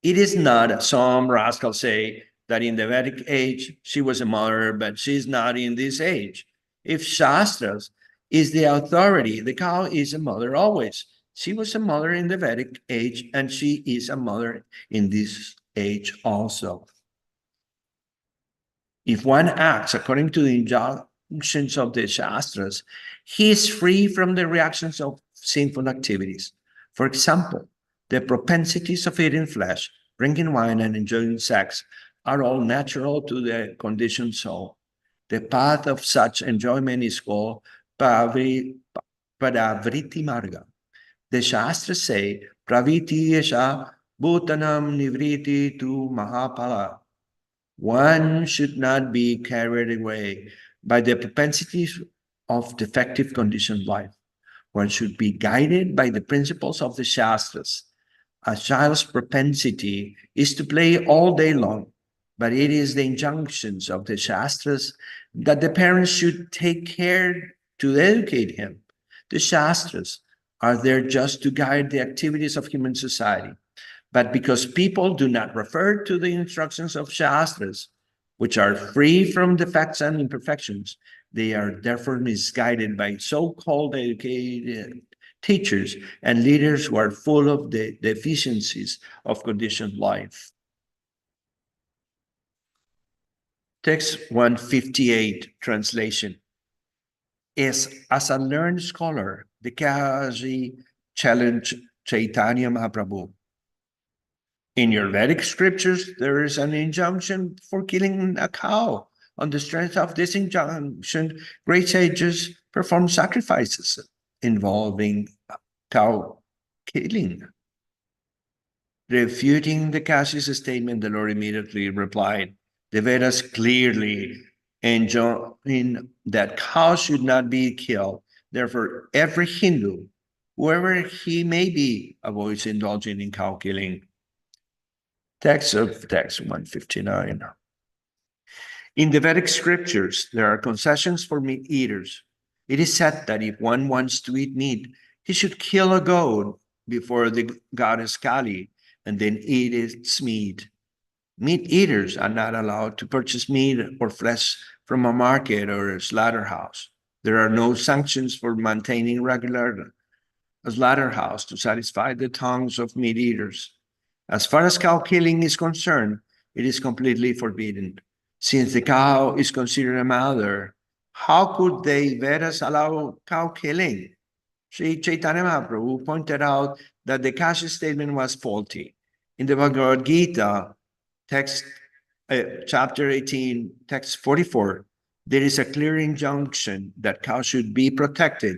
It is not, as some rascals say, that in the Vedic age she was a mother, but she's not in this age. If Shastras is the authority, the cow is a mother always. She was a mother in the Vedic age, and she is a mother in this age also. If one acts according to the injunctions of the Shastras, he is free from the reactions of sinful activities. For example, the propensities of eating flesh, drinking wine, and enjoying sex are all natural to the conditioned soul. The path of such enjoyment is called Pravriti Marga. The Shastras say, Praviti Yesha Bhutanam Nivriti tu Mahāpala. One should not be carried away by the propensities of defective conditioned life. One should be guided by the principles of the Shastras. A child's propensity is to play all day long, but it is the injunctions of the Shastras that the parents should take care to educate him. The Shastras are there just to guide the activities of human society. But because people do not refer to the instructions of Shastras, which are free from defects and imperfections, they are therefore misguided by so-called educated teachers and leaders who are full of the deficiencies of conditioned life. Text 158, translation. As a learned scholar, the Kaji challenged Caitanya Mahāprabhu. In your Vedic scriptures, there is an injunction for killing a cow. On the strength of this injunction, great sages perform sacrifices involving cow killing. Refuting the Kashi's statement, the Lord immediately replied, the Vedas clearly enjoin that cows should not be killed. Therefore, every Hindu, whoever he may be, avoids indulging in cow killing. Text 159. In the Vedic scriptures, there are concessions for meat eaters. It is said that if one wants to eat meat, he should kill a goat before the goddess Kali and then eat its meat. Meat eaters are not allowed to purchase meat or flesh from a market or a slaughterhouse. There are no sanctions for maintaining regular slaughterhouse to satisfy the tongues of meat eaters. As far as cow killing is concerned, it is completely forbidden. Since the cow is considered a mother, how could the Vedas allow cow killing? Sri Chaitanya Mahaprabhu pointed out that the Kashi statement was faulty. In the Bhagavad Gita, chapter 18, text 44, there is a clear injunction that cows should be protected.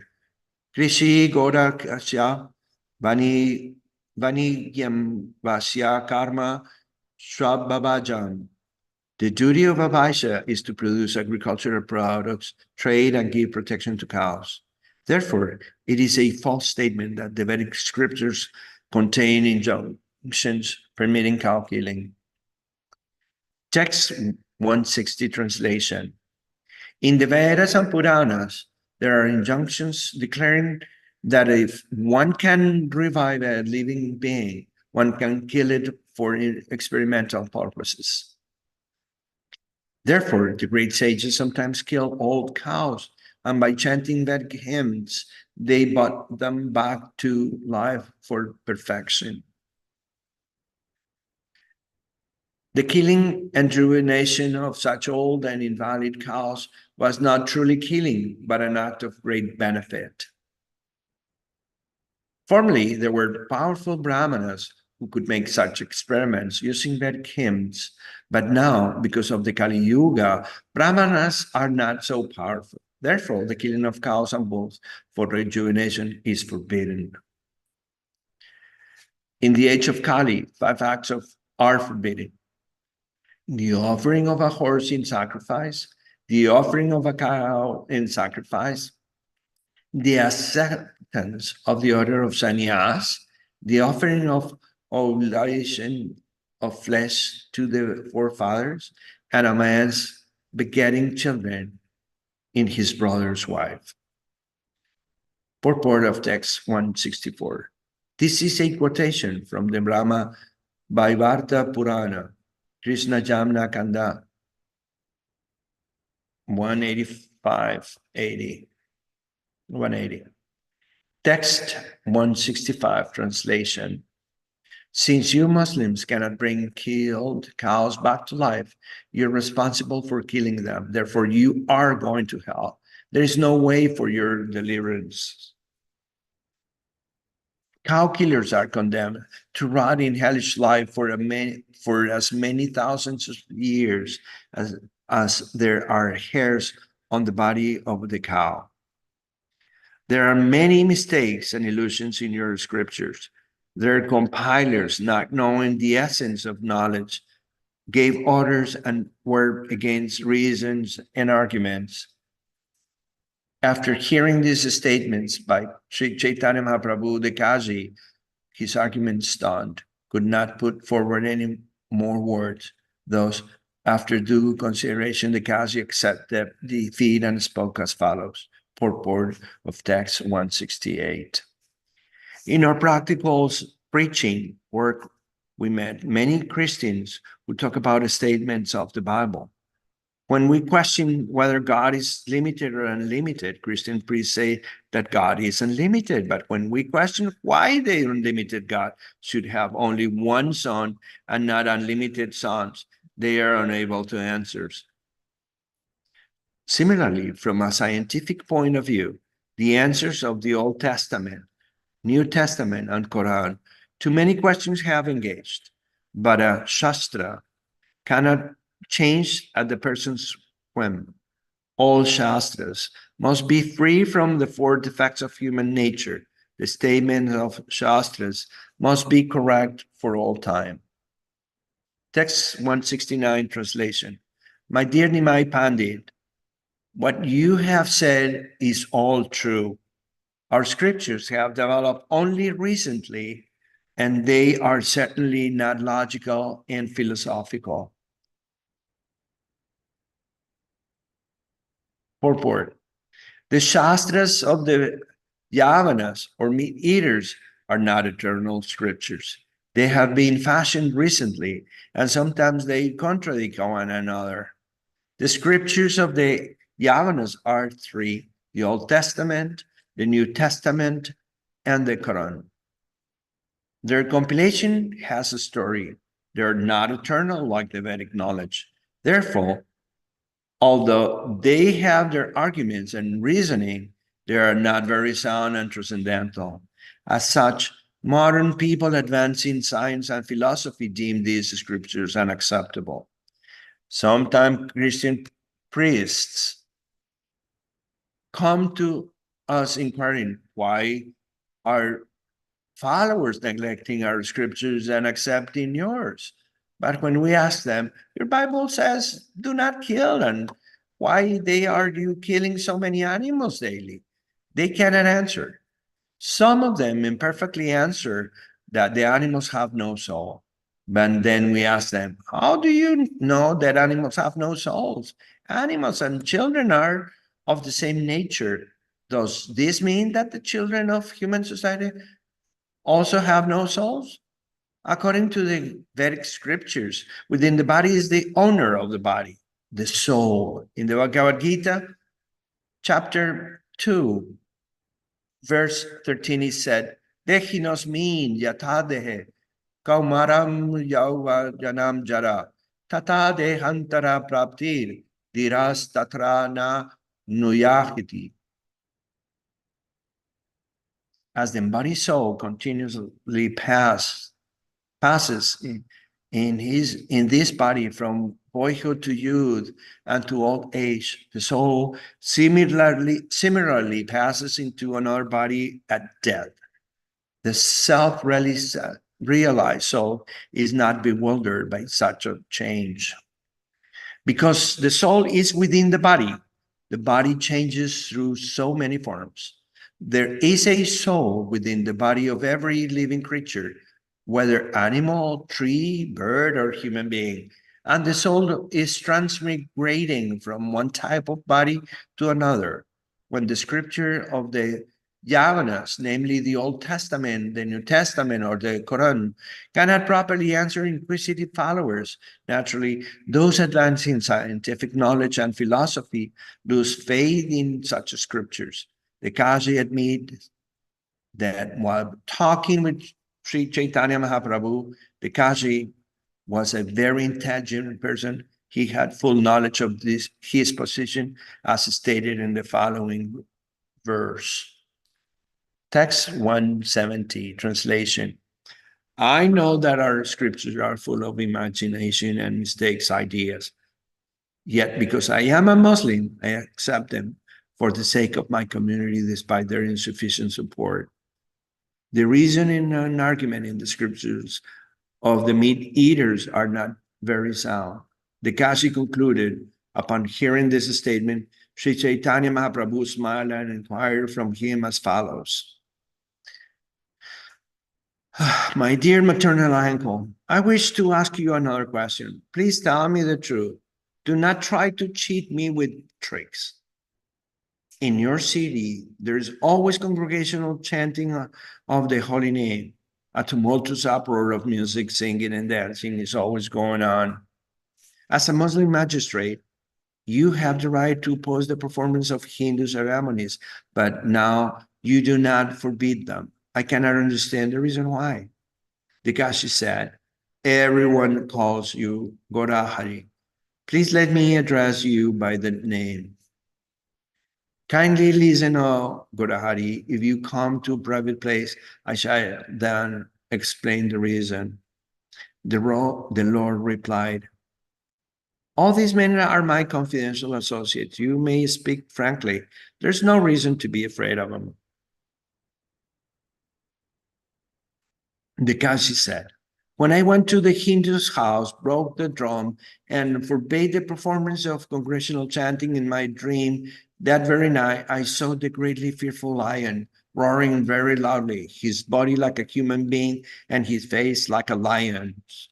Krishi Godakasya Vanigyam Vasya Karma Shrabhabajam. The duty of a Vaishya is to produce agricultural products, trade, and give protection to cows. Therefore, it is a false statement that the Vedic scriptures contain injunctions permitting cow killing. Text 160 translation. In the Vedas and Puranas, there are injunctions declaring that if one can revive a living being, one can kill it for experimental purposes. Therefore, the great sages sometimes kill old cows, and by chanting Vedic hymns, they brought them back to life for perfection. The killing and ruination of such old and invalid cows was not truly killing, but an act of great benefit. Formerly, there were powerful brahmanas who could make such experiments using Vedic hymns, but now, because of the Kali Yuga, brahmanas are not so powerful. Therefore, the killing of cows and bulls for rejuvenation is forbidden. In the age of Kali, 5 acts are forbidden: the offering of a horse in sacrifice, the offering of a cow in sacrifice, the acceptance of the order of sannyas, the offering of oblation of flesh to the forefathers, and a man's begetting children in his brother's wife. Purport of text 164. This is a quotation from the Brahma Vaivarta Purana, Krishna Jamna Kanda 180. Text 165, translation. Since you Muslims cannot bring killed cows back to life, you're responsible for killing them. Therefore, you are going to hell. There is no way for your deliverance. Cow killers are condemned to rot in hellish life for as many thousands of years as there are hairs on the body of the cow. There are many mistakes and illusions in your scriptures. Their compilers, not knowing the essence of knowledge, gave orders and were against reasons and arguments. After hearing these statements by Sri Chaitanya Mahaprabhu, the Kazi, his argument stunned, could not put forward any more words. Thus, After due consideration, the Kazi accepted the defeat and spoke as follows. Purport of text 168. In our practical preaching work, we met many Christians who talk about the statements of the Bible. When we question whether God is limited or unlimited, Christian priests say that God is unlimited. But when we question why the unlimited God should have only one son and not unlimited sons, they are unable to answer. Similarly, from a scientific point of view, the answers of the Old Testament, New Testament, and Quran to many questions have engaged, but a Shastra cannot change at the person's whim. All Shastras must be free from the four defects of human nature. The statement of Shastras must be correct for all time. Text 169 translation. My dear Nimai Pandit, what you have said is all true. Our scriptures have developed only recently, and they are certainly not logical and philosophical. Purport. The Shastras of the Yavanas or meat eaters are not eternal scriptures. They have been fashioned recently, and sometimes they contradict one another. The scriptures of the Yavanas are three: the Old Testament, the New Testament, and the Quran. Their compilation has a story. They're not eternal like the Vedic knowledge. Therefore, although they have their arguments and reasoning, they are not very sound and transcendental. As such, modern people advancing science and philosophy deem these scriptures unacceptable. Sometimes Christian priests come to us inquiring why are followers neglecting our scriptures and accepting yours. But when we ask them, your Bible says, do not kill, and why they argue killing so many animals daily? They cannot answer. Some of them imperfectly answer that the animals have no soul. But then we ask them, how do you know that animals have no souls? Animals and children are of the same nature. Does this mean that the children of human society also have no souls? According to the Vedic scriptures, within the body is the owner of the body, the soul. In the Bhagavad Gita, chapter 2, verse 13, is said, Dehinos min yatadehe kaumaram yauva janam jara tata dehantara praptir diras tatra na nuyahiti. As the embodied soul continuously passes in this body from boyhood to youth and to old age, the soul similarly passes into another body at death. The self-realized soul is not bewildered by such a change. Because the soul is within the body changes through so many forms. There is a soul within the body of every living creature, whether animal, tree, bird, or human being. And the soul is transmigrating from one type of body to another. When the scripture of the Yavanas, namely the Old Testament, the New Testament, or the Quran, cannot properly answer inquisitive followers, naturally, those advancing scientific knowledge and philosophy lose faith in such scriptures. The Kazi admit that while talking with Sri Caitanya Mahāprabhu, the Kazi was a very intelligent person. He had full knowledge of his position, as stated in the following verse. Text 170, translation. I know that our scriptures are full of imagination and mistakes, ideas. Yet, because I am a Muslim, I accept them for the sake of my community, despite their insufficient support. The reasoning and argument in the scriptures of the meat eaters are not very sound. The Kashi concluded, upon hearing this statement, Sri Caitanya Mahaprabhu smiled and inquired from him as follows. My dear maternal uncle, I wish to ask you another question. Please tell me the truth. Do not try to cheat me with tricks. In your city, there's always congregational chanting of the holy name. A tumultuous uproar of music, singing, and dancing is always going on. As a Muslim magistrate, you have the right to oppose the performance of Hindu ceremonies, but now you do not forbid them. I cannot understand the reason why. The Kashi said, everyone calls you Gorahari. Please let me address you by the name. Kindly listen, O Gorahari. If you come to a private place, I shall then explain the reason. The Lord replied, all these men are my confidential associates. You may speak frankly. There's no reason to be afraid of them. The Kashi said, when I went to the Hindu's house, broke the drum, and forbade the performance of congregational chanting in my dream, that very night I saw the greatly fearful lion roaring very loudly, his body like a human being and his face like a lion's.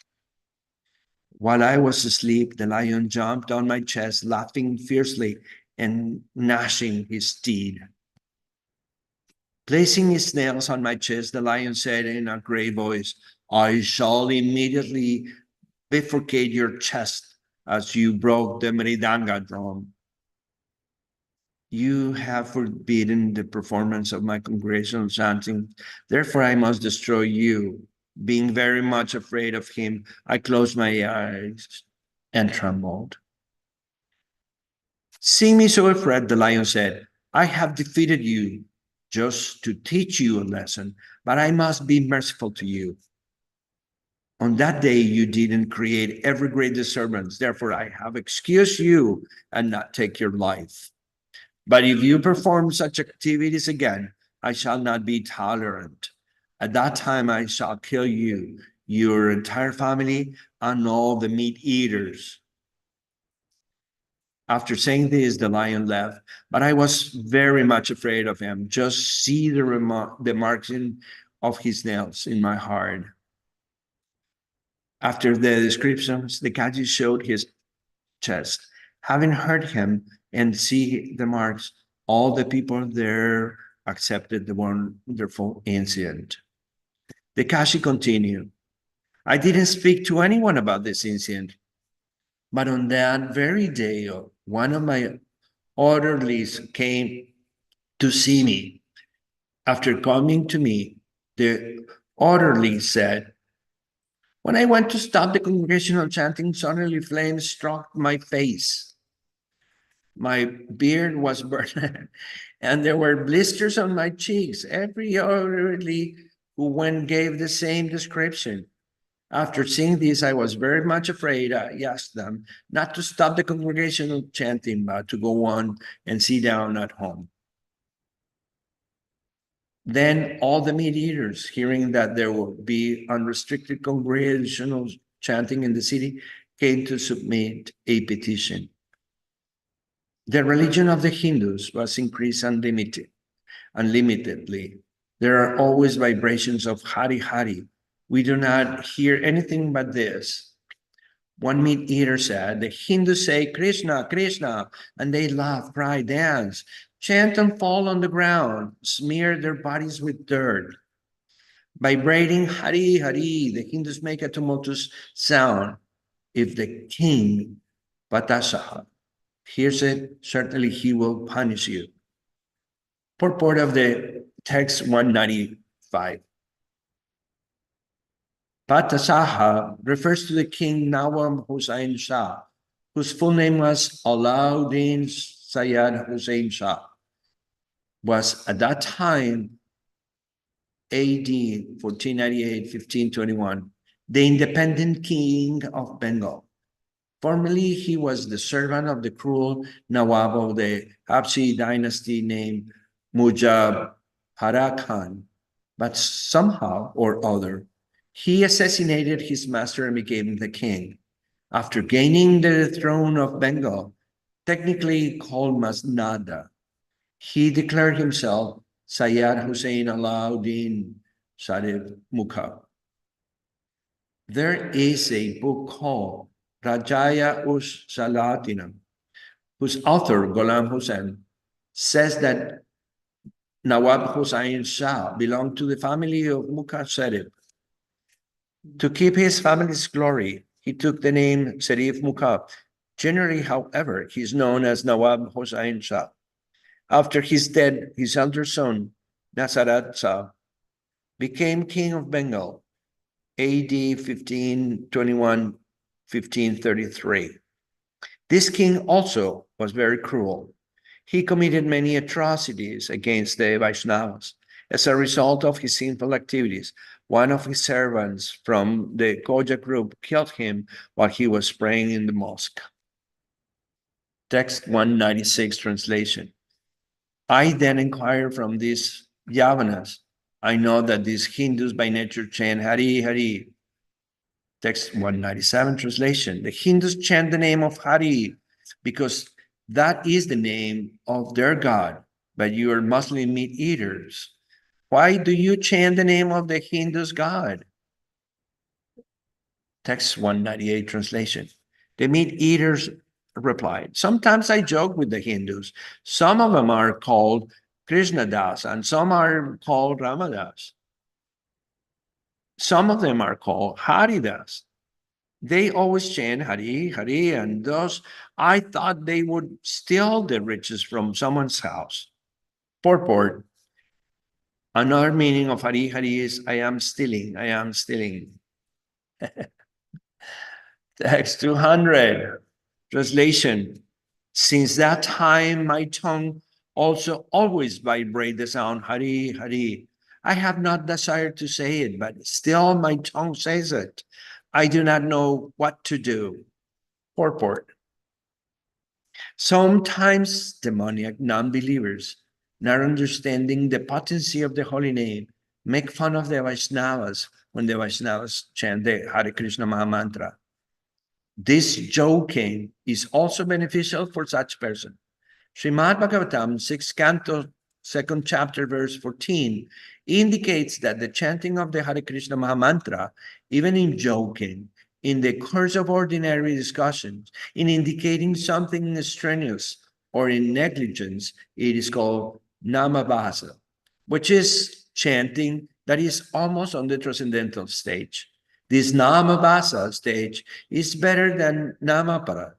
While I was asleep, the lion jumped on my chest, laughing fiercely and gnashing his teeth. Placing his nails on my chest, the lion said in a grave voice, I shall immediately bifurcate your chest as you broke the Mridanga drum. You have forbidden the performance of my congregational chanting. Therefore, I must destroy you. Being very much afraid of him, I closed my eyes and trembled. Seeing me so afraid, the lion said, I have defeated you just to teach you a lesson, but I must be merciful to you. On that day, you didn't create every great disturbance. Therefore, I have excused you and not take your life. But if you perform such activities again, I shall not be tolerant. At that time, I shall kill you, your entire family, and all the meat eaters. After saying this, the lion left, but I was very much afraid of him. Just see the marking of his nails in my heart. After the descriptions, the Kaji showed his chest. Having heard him and see the marks, all the people there accepted the wonderful incident. The Kashi continued, I didn't speak to anyone about this incident, but on that very day, one of my orderlies came to see me. After coming to me, the orderly said, when I went to stop the congregational chanting, suddenly flames struck my face. My beard was burned, and there were blisters on my cheeks. Every orderly who went gave the same description. After seeing this, I was very much afraid. I asked them not to stop the congregational chanting, but to go on and sit down at home. Then all the meat eaters, hearing that there would be unrestricted congregational chanting in the city, came to submit a petition. The religion of the Hindus was increased unlimitedly. There are always vibrations of Hari Hari. We do not hear anything but this. One meat eater said, the Hindus say Krishna, Krishna, and they laugh, cry, dance, chant and fall on the ground, smear their bodies with dirt. Vibrating Hari Hari, the Hindus make a tumultuous sound. If the king, Patasaha, hears it, certainly he will punish you. Purport of the text 195. Patasaha refers to the king Nawab Hussain Shah, whose full name was Alauddin Sayyid Hussain Shah, was at that time, AD 1498-1521, the independent king of Bengal. Formerly, he was the servant of the cruel Nawab of the Habshi dynasty named Mujabhara Khan, but somehow or other, he assassinated his master and became the king. After gaining the throne of Bengal, technically called Masnada, he declared himself Sayyid Hussain Alauddin Sharif Mukha. There is a book called Rajaya Us Salatinam, whose author, Ghulam Hussain, says that Nawab Hussain Shah belonged to the family of Mukha Sharif. To keep his family's glory, he took the name Sharif Mukha. Generally, however, he is known as Nawab Hussain Shah. After his death, his elder son, Nasarat Shah, became king of Bengal, AD 1521, 1533. This king also was very cruel. He committed many atrocities against the Vaishnavas. As a result of his sinful activities, one of his servants from the Koja group killed him while he was praying in the mosque. Text 196 translation. I then inquired from these Yavanas. I know that these Hindus by nature chant Hari Hari. Text 197 translation. The Hindus chant the name of Hari because that is the name of their God, but you are Muslim meat eaters. Why do you chant the name of the Hindus' God? Text 198 translation. The meat eaters replied, sometimes I joke with the Hindus. Some of them are called Krishna Das and some are called Ramadas. Some of them are called Haridas. They always chant Hari, Hari, and thus I thought they would steal the riches from someone's house. Purport. Another meaning of Hari, Hari is I am stealing, I am stealing. Text 200. Translation. Since that time, my tongue also always vibrate the sound Hari, Hari. I have not desired to say it, but still my tongue says it. I do not know what to do. Purport. Sometimes demoniac non-believers, not understanding the potency of the holy name, make fun of the Vaishnavas when the Vaishnavas chant the Hare Krishna Mahamantra. This joking is also beneficial for such person. Srimad Bhagavatam, 6th canto, 2nd chapter, verse 14, indicates that the chanting of the Hare Krishna Mahamantra, even in joking, in the course of ordinary discussions, in indicating something strenuous or in negligence, it is called namabhasa, which is chanting that is almost on the transcendental stage. This namabhasa stage is better than namapara.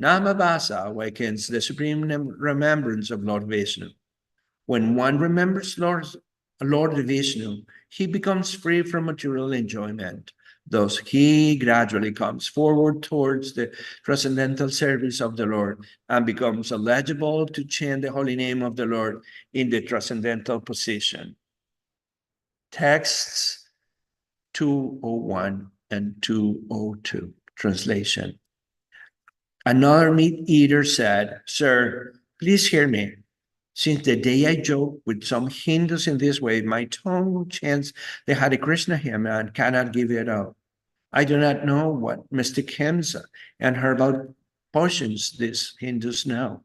Namabhasa awakens the supreme remembrance of Lord Vishnu. When one remembers Lord Vishnu, he becomes free from material enjoyment. Thus, he gradually comes forward towards the transcendental service of the Lord and becomes eligible to chant the holy name of the Lord in the transcendental position. Texts 201 and 202, translation. Another meat eater said, Sir, please hear me. Since the day I joke with some Hindus in this way, my tongue chants the Hare Krishna hymn and cannot give it up. I do not know what mystic hymns and herbal potions these Hindus know.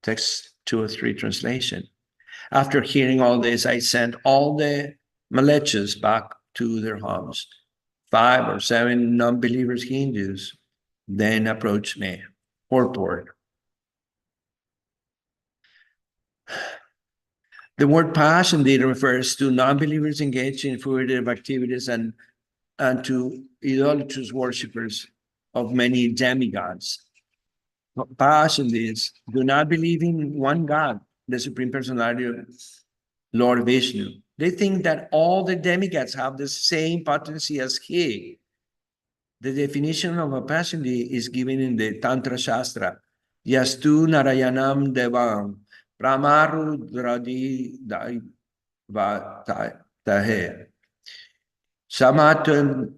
Text 203 translation. After hearing all this, I sent all the malechas back to their homes. 5 or 7 non-believers Hindus then approached me. Purport. The word pash indeed refers to non-believers engaged in furtive activities and to idolatrous worshippers of many demigods. Pash indeed do not believe in one God, the Supreme Personality of Lord Vishnu. They think that all the demigods have the same potency as he. The definition of a passionate is given in the Tantra Shastra. Yastu Narayanam Devam Pramarudradi Tahe Samatun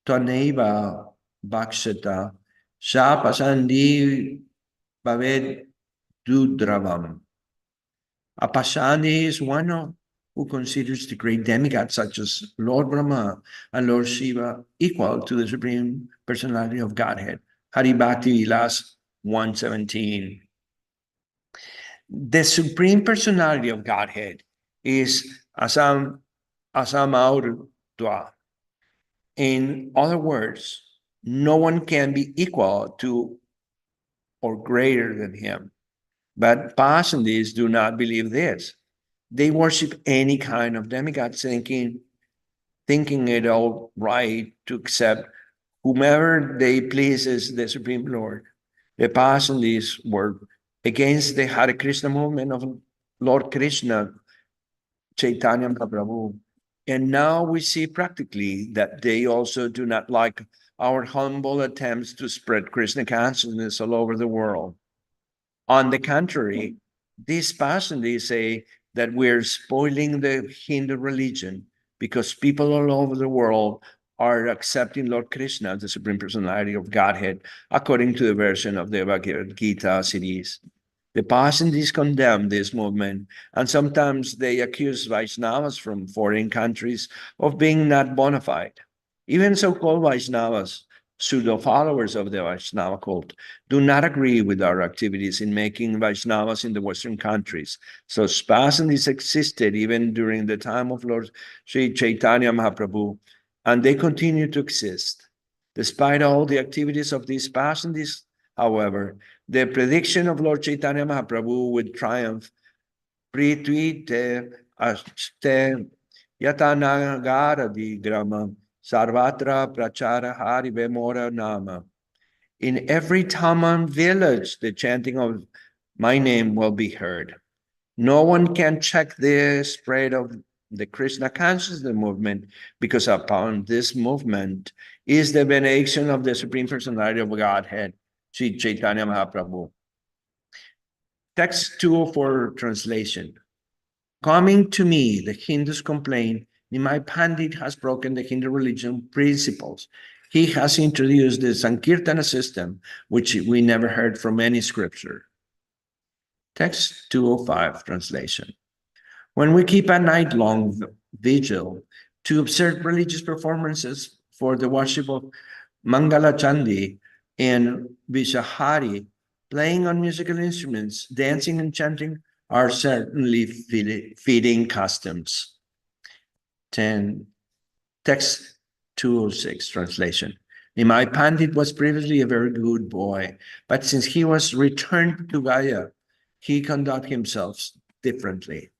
Taneva Bhakshata Sapasandi Bhaved Dudravam. A Pashani is one who considers the great demigods such as Lord Brahma and Lord Shiva equal to the Supreme Personality of Godhead. Hari Bhakti Vilas 117. The Supreme Personality of Godhead is Asamaurudva, In other words, no one can be equal to or greater than him. But Pastimes do not believe this. They worship any kind of demigod, thinking it all right to accept whomever they please as the Supreme Lord. The Pastimes were against the Hare Krishna movement of Lord Krishna, Chaitanya Mahaprabhu. And now we see practically that they also do not like our humble attempts to spread Krishna consciousness all over the world. On the contrary, these Pastimes say that we're spoiling the Hindu religion because people all over the world are accepting Lord Krishna, the Supreme Personality of Godhead, according to the version of the Bhagavad Gita series. The Pastimes condemn this movement, and sometimes they accuse Vaishnavas from foreign countries of being not bona fide. Even so-called Vaishnavas, pseudo-followers of the Vaishnava cult, do not agree with our activities in making Vaishnavas in the Western countries. So Pastimes existed even during the time of Lord Sri Chaitanya Mahaprabhu, and they continue to exist. Despite all the activities of these Pastimes, however, the prediction of Lord Chaitanya Mahaprabhu would triumph. Pritvite aste yatanagara digrama sarvatra prachara hari vemora nama. In every town and village, the chanting of my name will be heard. No one can check the spread of the Krishna consciousness movement, because upon this movement is the benediction of the Supreme Personality of Godhead, Sri Chaitanya Mahaprabhu. Text 204 translation. Coming to me, the Hindus complain, Nimai Pandit has broken the Hindu religion principles. He has introduced the Sankirtana system, which we never heard from any scripture. Text 205 translation. When we keep a night-long vigil to observe religious performances for the worship of Mangala Chandi and Vishahari, playing on musical instruments, dancing and chanting are certainly fitting customs. 10. Text 206 translation. Nimai Pandit was previously a very good boy, but since he was returned to Gaya, he conducted himself differently.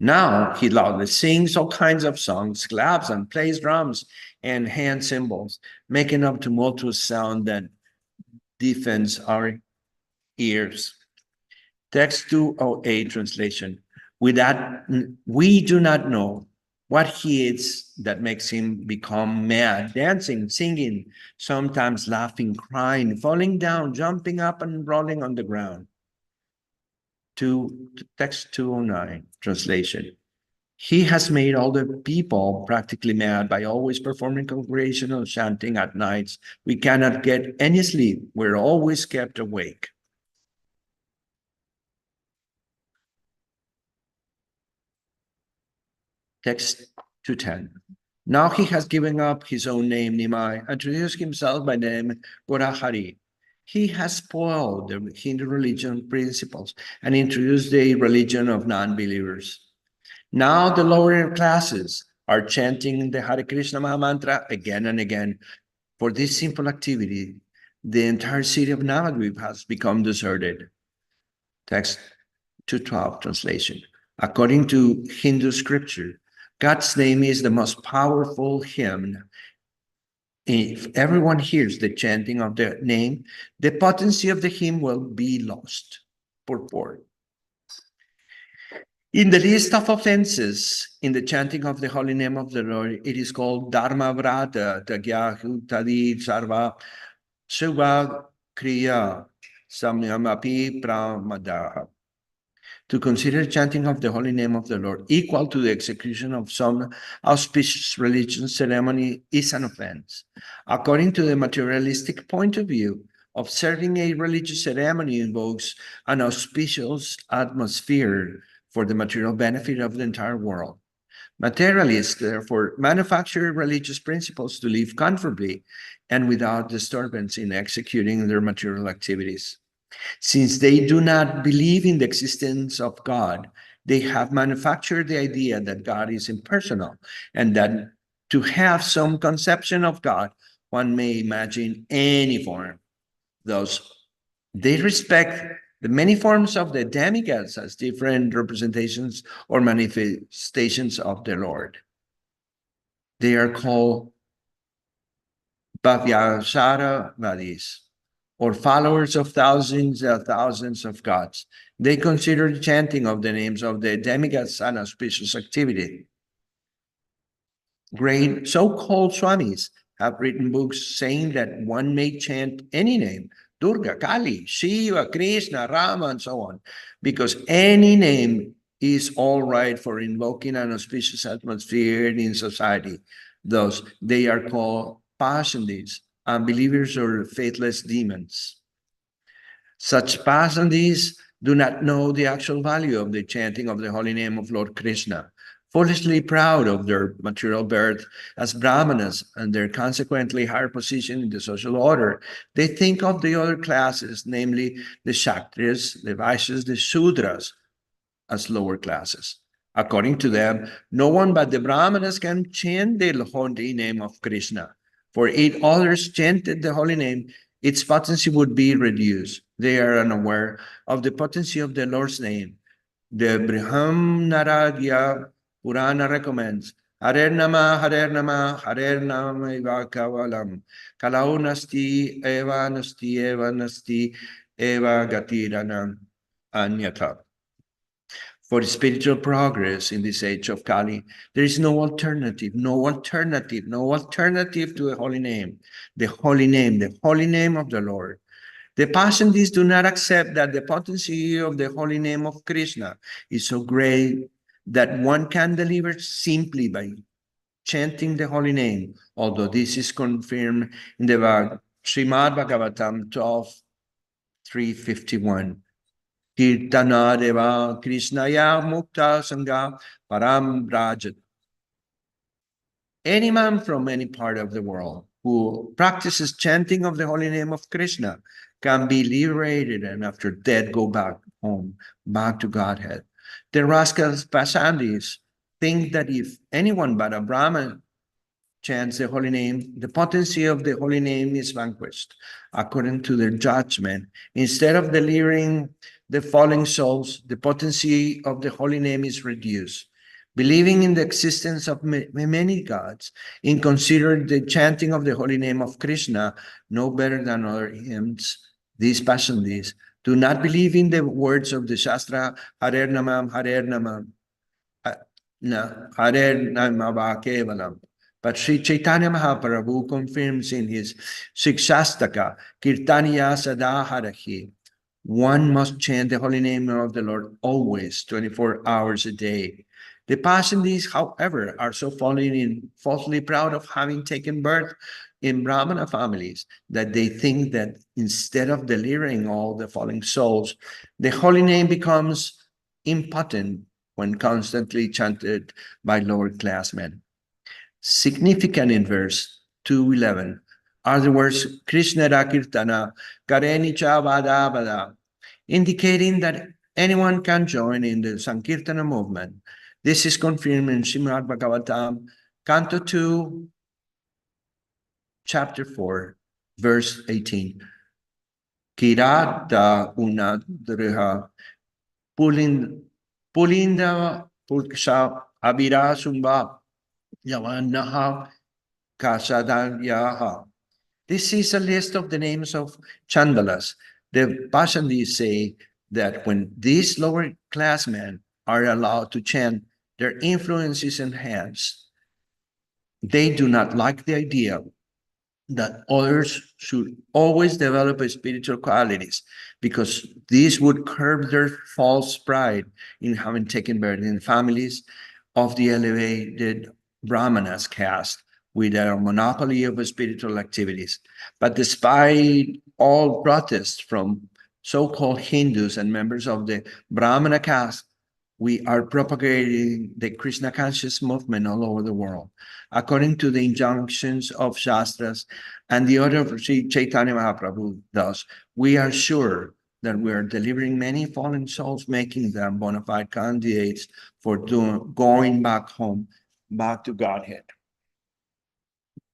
Now he loudly sings all kinds of songs, claps and plays drums and hand cymbals, making a tumultuous sound that deafens our ears. Text 208 translation. With that, we do not know what he is that makes him become mad, dancing, singing, sometimes laughing, crying, falling down, jumping up and rolling on the ground. Text 209 translation. He has made all the people practically mad by always performing congregational chanting at nights. We cannot get any sleep. We're always kept awake. Text 210. Now he has given up his own name, Nimai, and introduced himself by name Gorahari. He has spoiled the Hindu religion principles and introduced the religion of non-believers. Now the lower classes are chanting the Hare Krishna Mahamantra again and again. For this simple activity, the entire city of Navadvip has become deserted. Text 212 translation. According to Hindu scripture, God's name is the most powerful hymn. If everyone hears the chanting of the name, the potency of the hymn will be lost. Purport. In the list of offenses in the chanting of the holy name of the Lord, it is called Dharma Vrata Tagyahutadi Sarva Subha Kriya Samyamapi Pramadaha. To consider chanting of the holy name of the Lord equal to the execution of some auspicious religious ceremony is an offense. According to the materialistic point of view, observing a religious ceremony invokes an auspicious atmosphere for the material benefit of the entire world. Materialists, therefore, manufacture religious principles to live comfortably and without disturbance in executing their material activities. Since they do not believe in the existence of God, they have manufactured the idea that God is impersonal and that To have some conception of God, one may imagine any form. Thus, they respect the many forms of the demigods as different representations or manifestations of the Lord. They are called Bhavyasharavadis, or followers of thousands and thousands of gods. They consider the chanting of the names of the demigods an auspicious activity. Great so-called swamis have written books saying that one may chant any name, Durga, Kali, Shiva, Krishna, Rama, and so on, because any name is all right for invoking an auspicious atmosphere in society. Thus, they are called Pastimes, unbelievers or faithless demons. Such Pastimes do not know the actual value of the chanting of the holy name of Lord Krishna, foolishly proud of their material birth as Brahmanas and their consequently higher position in the social order. They think of the other classes, namely the Kshatriyas, the Vaishyas, the Shudras, as lower classes. According to them, no one but the Brahmanas can chant the holy name of Krishna. For if others chanted the holy name, its potency would be reduced. They are unaware of the potency of the Lord's name. The Brihamanaragya Purana recommends Harer Nama, Harer Nama, Harer Nama Eva Kavalam, Kalau Nasti, Eva Nasti, Eva Nasti, Eva Gatiranam Anyata. For spiritual progress in this age of Kali, there is no alternative to the holy name, the holy name of the Lord. The Pastimes do not accept that the potency of the holy name of Krishna is so great that one can deliver simply by chanting the holy name, although this is confirmed in the Srimad Bhagavatam 12:351. Kirtana Deva Krishnaya Mukta Sangha Param Rajat. Any man from any part of the world who practices chanting of the holy name of Krishna can be liberated and after death go back home, back to Godhead. The rascals Pastimes think that if anyone but a Brahman chants the holy name, the potency of the holy name is vanquished. According to their judgment, instead of delivering the falling souls, the potency of the holy name is reduced. Believing in the existence of many gods, in considering the chanting of the holy name of Krishna no better than other hymns, these Pastimes do not believe in the words of the Shastra, Harer Namam, Harer Namam, Harer Namava Kevalam. But Sri Caitanya Mahāprabhu confirms in his Shikshastaka, Kirtanya Sadaharahi, one must chant the holy name of the Lord always, 24 hours a day. The Pastimes, however, are so falsely proud of having taken birth in Brahmana families that they think that instead of delivering all the falling souls, the holy name becomes impotent when constantly chanted by lower class men. Significant in verse 211 are the words Krishna Kirtana Kareni Cha Vada Vada, indicating that anyone can join in the Sankirtana movement. This is confirmed in Srimad Bhagavatam, Canto 2, Chapter 4, verse 18. Kirata Unadriha Pulinda Pulksha Abira Sumba Yavanaha Kasadanyaha. This is a list of the names of Chandalas. The Pastimes say that when these lower class men are allowed to chant, their influence is enhanced. They do not like the idea that others should always develop spiritual qualities because this would curb their false pride in having taken birth in families of the elevated Brahmanas caste with a monopoly of spiritual activities. But despite all protests from so-called Hindus and members of the Brahmana caste, we are propagating the Krishna conscious movement all over the world. According to the injunctions of Shastras and the order of Sri Caitanya Mahāprabhu, thus, we are sure that we are delivering many fallen souls, making them bona fide candidates for going back home, back to Godhead.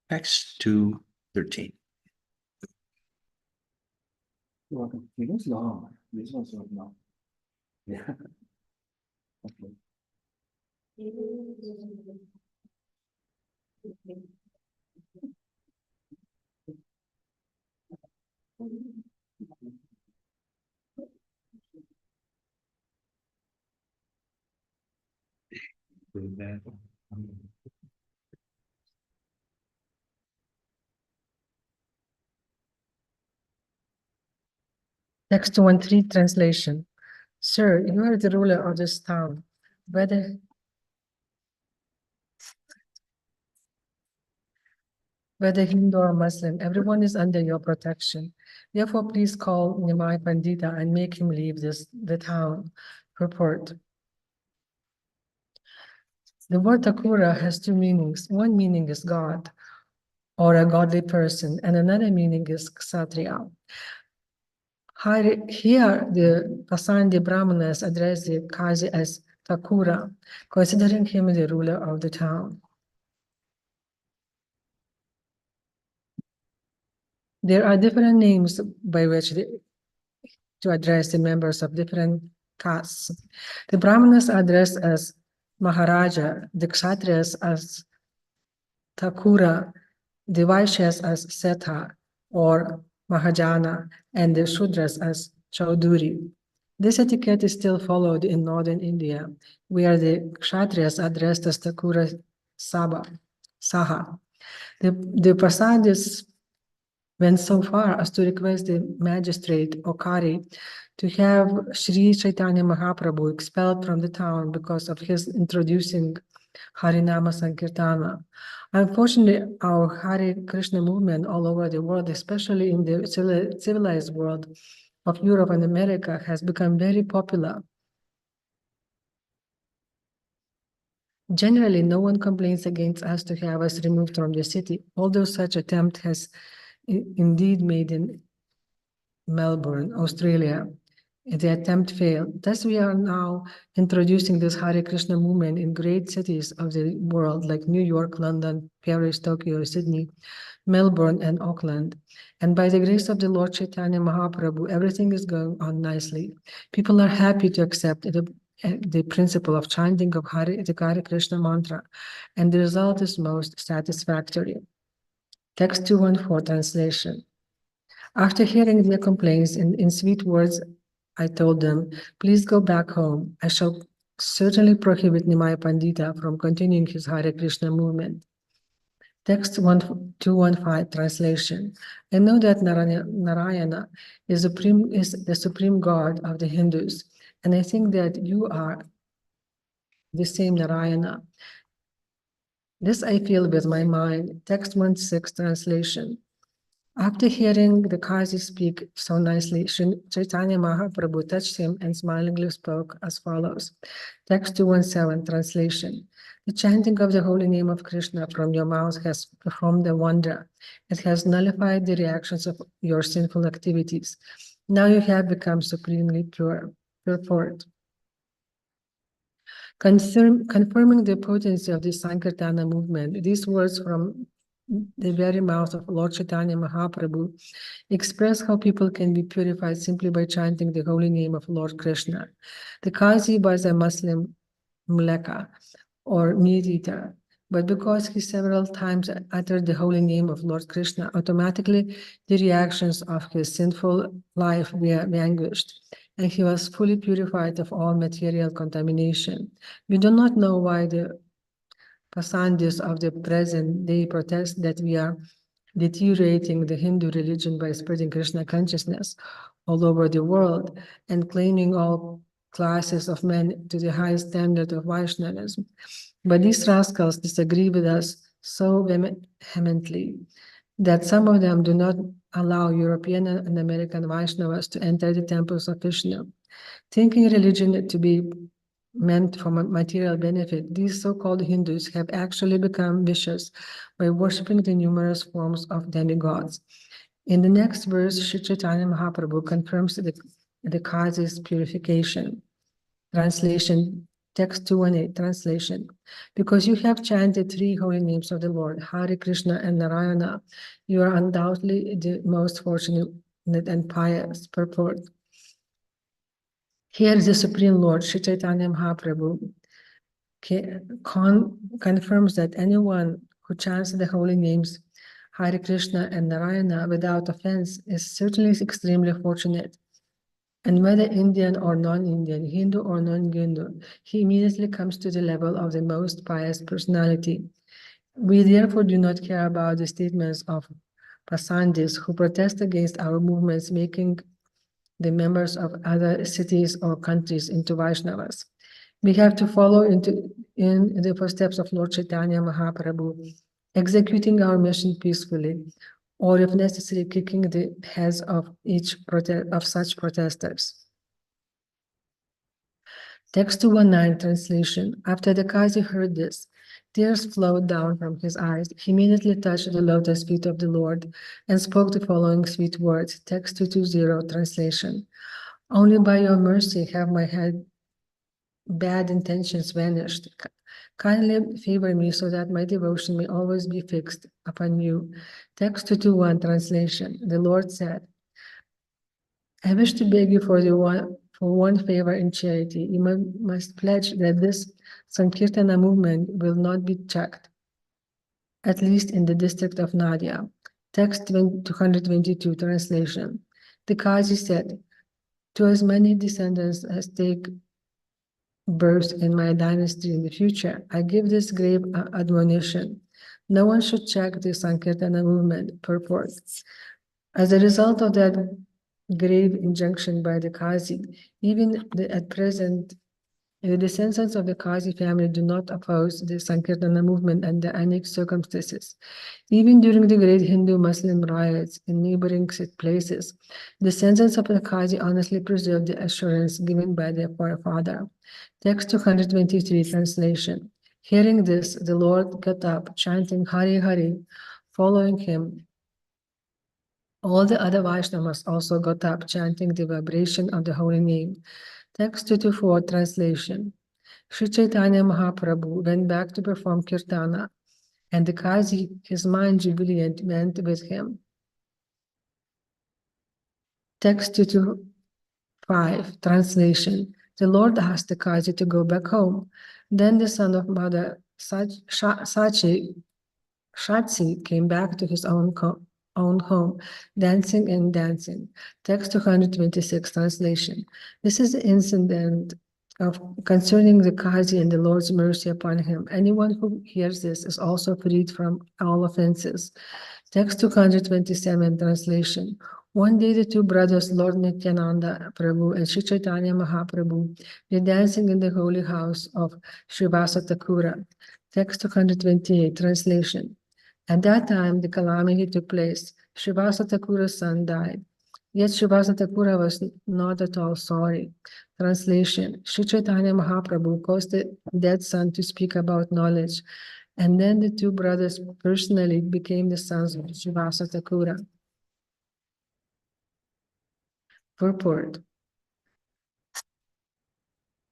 Text 213. It was long. This was so long. Yeah. Okay. Text 213 translation. Sir, you are the ruler of this town. Whether Hindu or Muslim, everyone is under your protection. Therefore, please call Nimai Pandita and make him leave the town. Purport. The word Thakura has two meanings. One meaning is God or a godly person, and another meaning is Kshatriya. Here, the Pasandi Brahmanas address the Kazi as Thakura, considering him the ruler of the town. There are different names by which to address the members of different castes. The Brahmanas are addressed as Maharaja, the Kshatriyas as Thakura, the Vaishyas as Setha or Mahajana, and the Shudras as Chaudhuri. This etiquette is still followed in northern India, where the Kshatriyas are addressed as Thakura Saha. The Prasadis went so far as to request the magistrate or Kari to have Sri Caitanya Mahāprabhu expelled from the town because of his introducing Harinama Sankirtana. Unfortunately, our Hare Krishna movement all over the world, especially in the civilized world of Europe and America, has become very popular. Generally, no one complains against us to have us removed from the city, although such attempt has indeed made in Melbourne, Australia. The attempt failed. Thus, we are now introducing this Hare Krishna movement in great cities of the world like New York, London, Paris, Tokyo, Sydney, Melbourne, and Auckland. And by the grace of the Lord Chaitanya Mahaprabhu, everything is going on nicely. People are happy to accept the principle of chanting of the Hare Krishna mantra, and the result is most satisfactory. Text 214 translation. After hearing their complaints in sweet words, I told them, please go back home. I shall certainly prohibit Nimai Pandita from continuing his Hare Krishna movement. Text 215 translation. I know that Narayana is the supreme god of the Hindus, and I think that you are the same Narayana. This I feel with my mind. Text 16 translation. After hearing the Kazi speak so nicely, Chaitanya Mahaprabhu touched him and smilingly spoke as follows. Text 217 translation. The chanting of the holy name of Krishna from your mouth has performed a wonder. It has nullified the reactions of your sinful activities. Now you have become supremely pure. Purport. Confirming the potency of the Sankirtana movement, these words from the very mouth of Lord Chaitanya Mahaprabhu express how people can be purified simply by chanting the holy name of Lord Krishna. The Qazi was a Muslim muleka or meat eater, but because he several times uttered the holy name of Lord Krishna, automatically the reactions of his sinful life were vanquished, and he was fully purified of all material contamination. We do not know why the Pasandis of the present day protest that we are deteriorating the Hindu religion by spreading Krishna consciousness all over the world and claiming all classes of men to the highest standard of Vaishnavism. But these rascals disagree with us so vehemently that some of them do not allow European and American Vaishnavas to enter the temples of Vishnu. Thinking religion to be meant for material benefit, these so-called Hindus have actually become vicious by worshipping the numerous forms of demigods. In the next verse, Sri Chaitanya Mahaprabhu confirms the Qazi's purification. Translation Text 218, translation. Because you have chanted 3 holy names of the Lord, Hare Krishna and Narayana, you are undoubtedly the most fortunate and pious. Purport. Here the Supreme Lord, Sri Caitanya Mahāprabhu, confirms that anyone who chants the holy names Hare Krishna and Narayana without offense is certainly extremely fortunate. And whether Indian or non-Indian, Hindu or non-Hindu, he immediately comes to the level of the most pious personality. We therefore do not care about the statements of Pastimes who protest against our movements making the members of other cities or countries into Vaishnavas. We have to follow in the footsteps of Lord Caitanya Mahāprabhu, executing our mission peacefully, or if necessary, kicking the heads of such protesters. Text 219 translation. After the Qazi heard this, tears flowed down from his eyes. He immediately touched the lotus feet of the Lord and spoke the following sweet words. Text 220 translation. Only by your mercy have my bad intentions vanished. Kindly favor me so that my devotion may always be fixed upon you. Text 221 translation. The Lord said, I wish to beg you for one favor in charity. You must pledge that this Sankirtana movement will not be checked, at least in the district of Madhya. Text 222 translation. The Qazi said, to as many descendants as take birth in my dynasty in the future, I give this grave admonition. No one should check the Sankirtana movement purport. As a result of that grave injunction by the Qazi, even at present, the descendants of the Qazi family do not oppose the Sankirtana movement under any circumstances. Even during the great Hindu-Muslim riots in neighboring places, descendants of the Qazi honestly preserved the assurance given by their forefather. Text 223 translation. Hearing this, the Lord got up, chanting Hare Hare, following him. All the other Vaishnavas also got up, chanting the vibration of the holy name. Text 224 translation. Sri Caitanya Mahāprabhu went back to perform Kirtana, and the Qazi, his mind jubilant, went with him. Text 225 translation. The Lord asked the Qazi to go back home. Then the son of Mother Shatsi came back to his own home, dancing and dancing. Text 226 translation. This is the incident concerning the Qazi and the Lord's mercy upon him. Anyone who hears this is also freed from all offenses. Text 227 translation. One day the two brothers, Lord Nityananda Prabhu and Sri Caitanya Mahāprabhu, were dancing in the holy house of Srivasa Thakura. Text 228 translation. At that time, the calamity took place. Srivasa Thakura's son died. Yet Srivasa Thakura was not at all sorry. Translation. Sri Caitanya Mahāprabhu caused the dead son to speak about knowledge, and then the two brothers personally became the sons of Srivasa Thakura. Purport.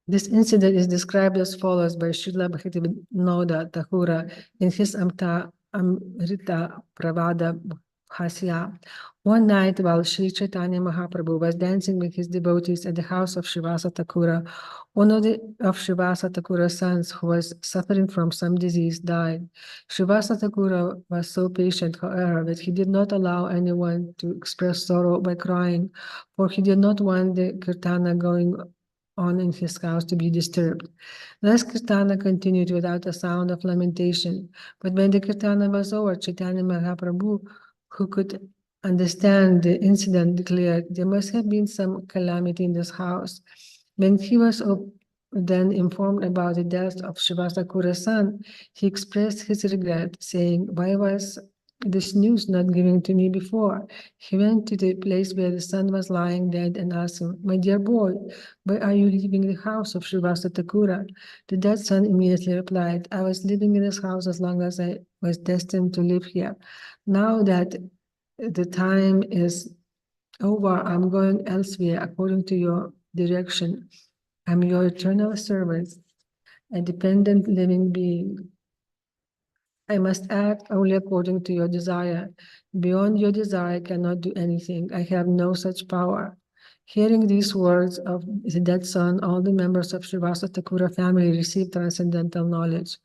This incident is described as follows by Srila Bhaktivinoda Thakura in his Amrita Pravada Bhasya. One night while Sri Caitanya Mahāprabhu was dancing with his devotees at the house of Srivasa Thakura, one of Srivasa Thakura's sons who was suffering from some disease died. Srivasa Thakura was so patient, however, that he did not allow anyone to express sorrow by crying, for he did not want the kirtana going on in his house to be disturbed. Thus Kirtana continued without a sound of lamentation. But when the Kirtana was over, Caitanya Mahāprabhu, who could understand the incident, declared there must have been some calamity in this house. When he was then informed about the death of Srivasa Thakura's son, he expressed his regret, saying, "Why was this news not given to me before?" He went to the place where the son was lying dead and asked him, "My dear boy, why are you leaving the house of Srivasa Thakura?" The dead son immediately replied, "I was living in this house as long as I was destined to live here. Now that the time is over, I'm going elsewhere according to your direction. I'm your eternal servant, a dependent living being. I must act only according to your desire. Beyond your desire, I cannot do anything. I have no such power. Hearing these words of the dead son, all the members of Srivasa Thakura family received transcendental knowledge.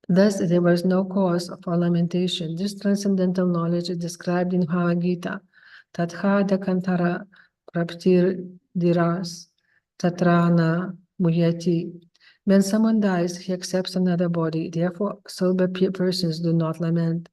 Thus, there was no cause for lamentation. This transcendental knowledge is described in Bhagavad Gita. Tatha dakantara praptir diras tatrana muyati. When someone dies, he accepts another body. Therefore, sober persons do not lament.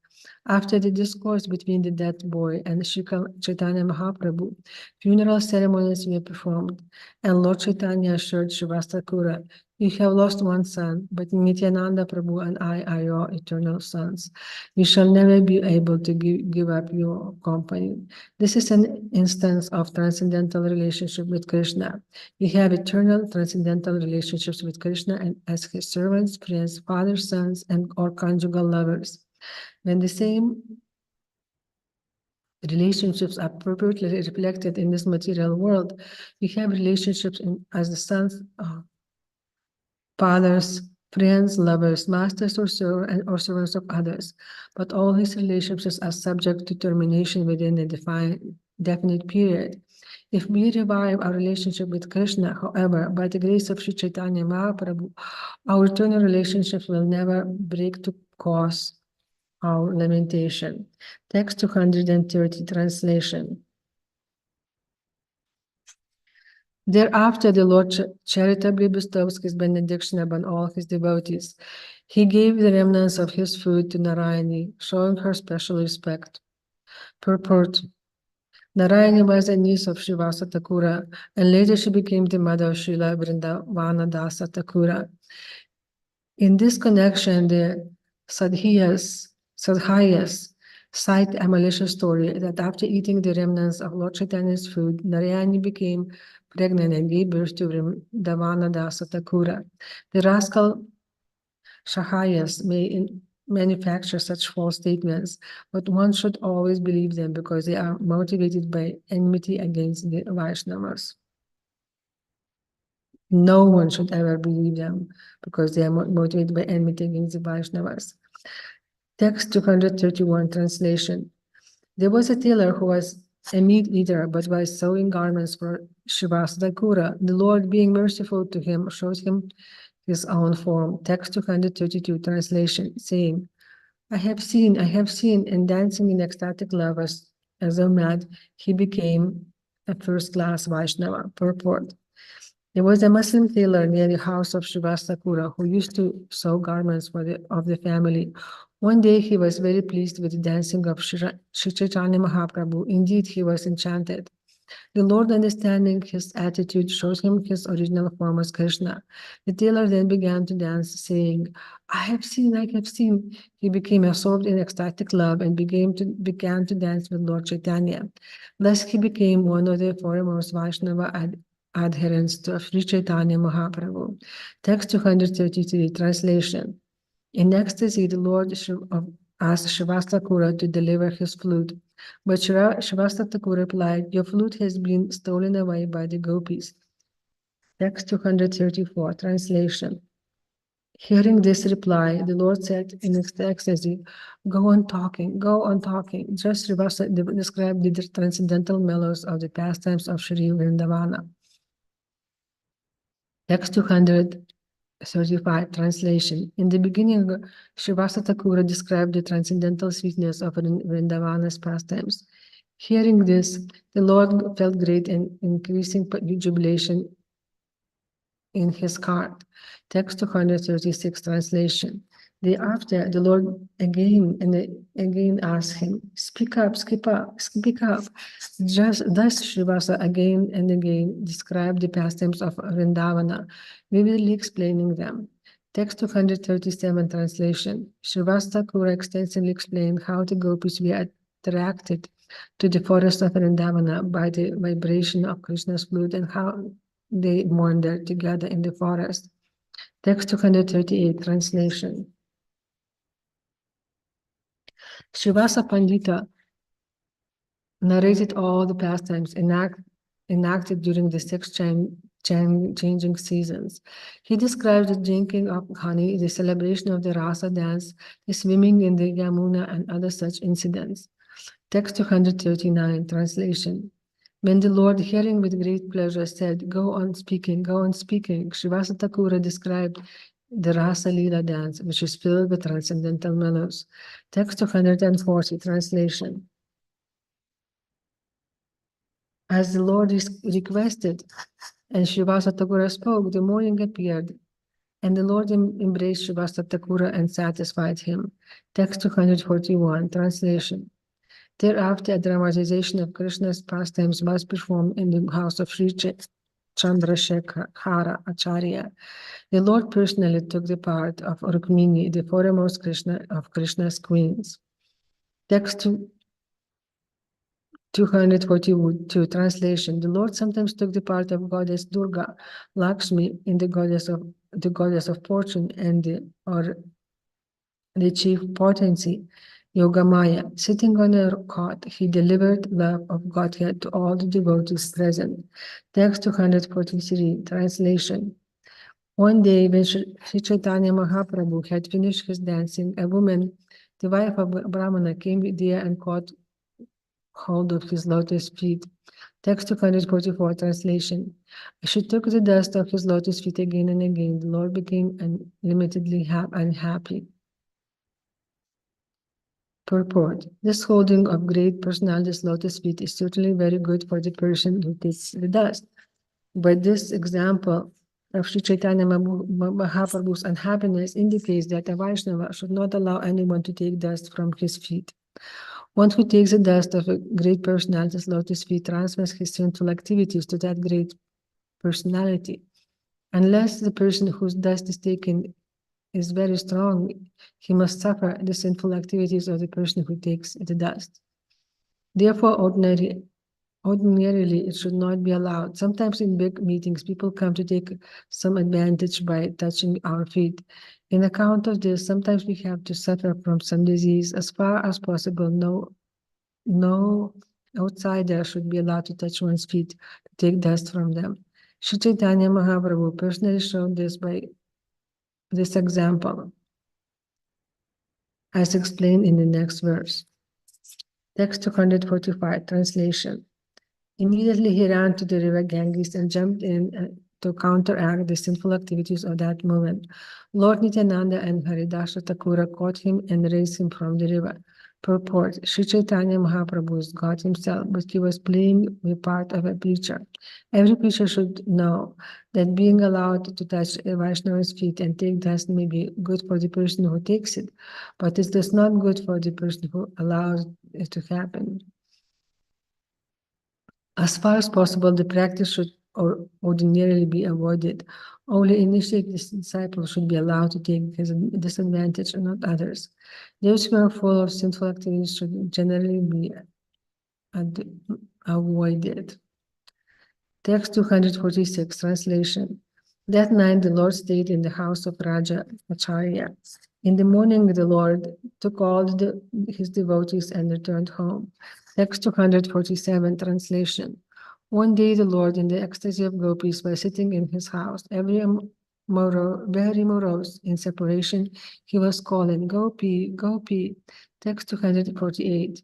After the discourse between the dead boy and Sri Caitanya Mahāprabhu, funeral ceremonies were performed, and Lord Caitanya assured Srivasa Thakura, "You have lost one son, but Nityananda Prabhu and I are your eternal sons. You shall never be able to give up your company." This is an instance of transcendental relationship with Krishna. We have eternal transcendental relationships with Krishna and as his servants, friends, fathers, sons, and or conjugal lovers. When the same relationships are appropriately reflected in this material world, we have relationships as the sons, fathers, friends, lovers, masters, or servants of others. But all these relationships are subject to termination within a definite period. If we revive our relationship with Krishna, however, by the grace of Sri Caitanya Mahāprabhu, our eternal relationships will never break to cause our lamentation. Text 230, translation. Thereafter, the Lord charitably bestows his benediction upon all his devotees. He gave the remnants of his food to Narayani, showing her special respect. Purport. Narayani was a niece of Srivasa Thakura, and later she became the mother of Srila Vrindavana Dasa Thakura. In this connection, the Sadhyas cite a malicious story that after eating the remnants of Lord Chaitanya's food, Narayani became pregnant and gave birth to Vrindavana Dasa Thakura. The rascal Shahayas may manufacture such false statements, but one should always believe them because they are motivated by enmity against the Vaishnavas. No one should ever believe them because they are motivated by enmity against the Vaishnavas. Text 231, translation. There was a tailor who was a meat eater but was sewing garments for Srivasa Thakura. The Lord, being merciful to him, shows him his own form. Text 232, translation, saying, I have seen, and dancing in ecstatic love as though mad, he became a first-class Vaishnava. Purport. There was a Muslim tailor near the house of Srivasa Thakura who used to sew garments of the family. One day he was very pleased with the dancing of Sri Caitanya Mahāprabhu. Indeed, he was enchanted. The Lord, understanding his attitude, shows him his original form as Krishna. The tailor then began to dance, saying, I have seen. He became absorbed in ecstatic love and began to dance with Lord Caitanya. Thus he became one of the foremost Vaishnava adherents to Sri Caitanya Mahāprabhu. Text 233, translation. In ecstasy, the Lord asked Srivasa Thakura to deliver his flute. But Srivasa Thakura replied, your flute has been stolen away by the gopis. Text 234, translation. Hearing this reply, the Lord said in ecstasy, go on talking. Just Srivasa described the transcendental mellows of the pastimes of Shri Vrindavana. Text 235, translation. In the beginning, Srivasa Thakura described the transcendental sweetness of Vrindavana's pastimes. Hearing this, the Lord felt great and increasing jubilation in his heart. Text 236, translation. Thereafter, the Lord again asked him, speak up. Just thus Srivasa again and again described the pastimes of Vrindavana, vividly explaining them. Text 237, translation. Srivasa Thakura extensively explained how the gopis were attracted to the forest of Vrindavana by the vibration of Krishna's flute and how they wandered together in the forest. Text 238, translation. Srivasa Pandita narrated all the pastimes enacted during the 6th changing seasons. He describes the drinking of honey, the celebration of the Rasa dance, the swimming in the Yamuna, and other such incidents. Text 239, translation. When the Lord, hearing with great pleasure, said, "Go on speaking, go on speaking," Srivasa Thakura described the Rasa Lila dance, which is filled with transcendental mellows. Text 240, translation. As the Lord requested, and Srivasa Thakura spoke, the morning appeared, and the Lord embraced Srivasa Thakura and satisfied him. Text 241, translation. Thereafter, a dramatization of Krishna's pastimes was performed in the house of Sri Chandrasekhara Acharya. The Lord personally took the part of Rukmini, the foremost of Krishna's queens. Text 242, translation. The Lord sometimes took the part of goddess Durga, Lakshmi, in the goddess of fortune, and the chief potency, Yogamaya. Sitting on a cot, he delivered love of Godhead to all the devotees present. Text 243, translation. One day, when Sri Caitanya Mahāprabhu had finished his dancing, a woman, the wife of a Brahmana, came there and caught hold of his lotus feet. Text 244, translation. As she took the dust of his lotus feet again and again, the Lord became unlimitedly unhappy. Purport. This holding of great personality's lotus feet is certainly very good for the person who takes the dust. But this example of Sri Caitanya Mahaprabhu's unhappiness indicates that a Vaishnava should not allow anyone to take dust from his feet. One who takes the dust of a great personality's lotus feet transfers his sinful activities to that great personality. Unless the person whose dust is taken is very strong, he must suffer the sinful activities of the person who takes the dust. Therefore, ordinarily, it should not be allowed. Sometimes in big meetings, people come to take some advantage by touching our feet. In account of this, sometimes we have to suffer from some disease. As far as possible, no outsider should be allowed to touch one's feet to take dust from them. Sri Caitanya Mahaprabhu personally showed this by this example, as explained in the next verse. Text 245, translation. Immediately he ran to the river Ganges and jumped in to counteract the sinful activities of that moment. Lord Nityananda and Haridasa Thakura caught him and raised him from the river. Purport. Sri Caitanya Mahaprabhu is God himself, but he was playing the part of a preacher. Every preacher should know that being allowed to touch a Vaishnava's feet and take dust may be good for the person who takes it, but it is not good for the person who allows it to happen. As far as possible, the practice should ordinarily be avoided. Only initiated disciples should be allowed to take this advantage and not others. Those who are full of sinful activities should generally be avoided. Text 246, translation. That night the Lord stayed in the house of Raja Acharya. In the morning the Lord took all his devotees and returned home. Text 247, translation. One day the Lord, in the ecstasy of gopis, was sitting in his house. Very morose in separation, he was calling, "Gopi, Gopi." Text 248.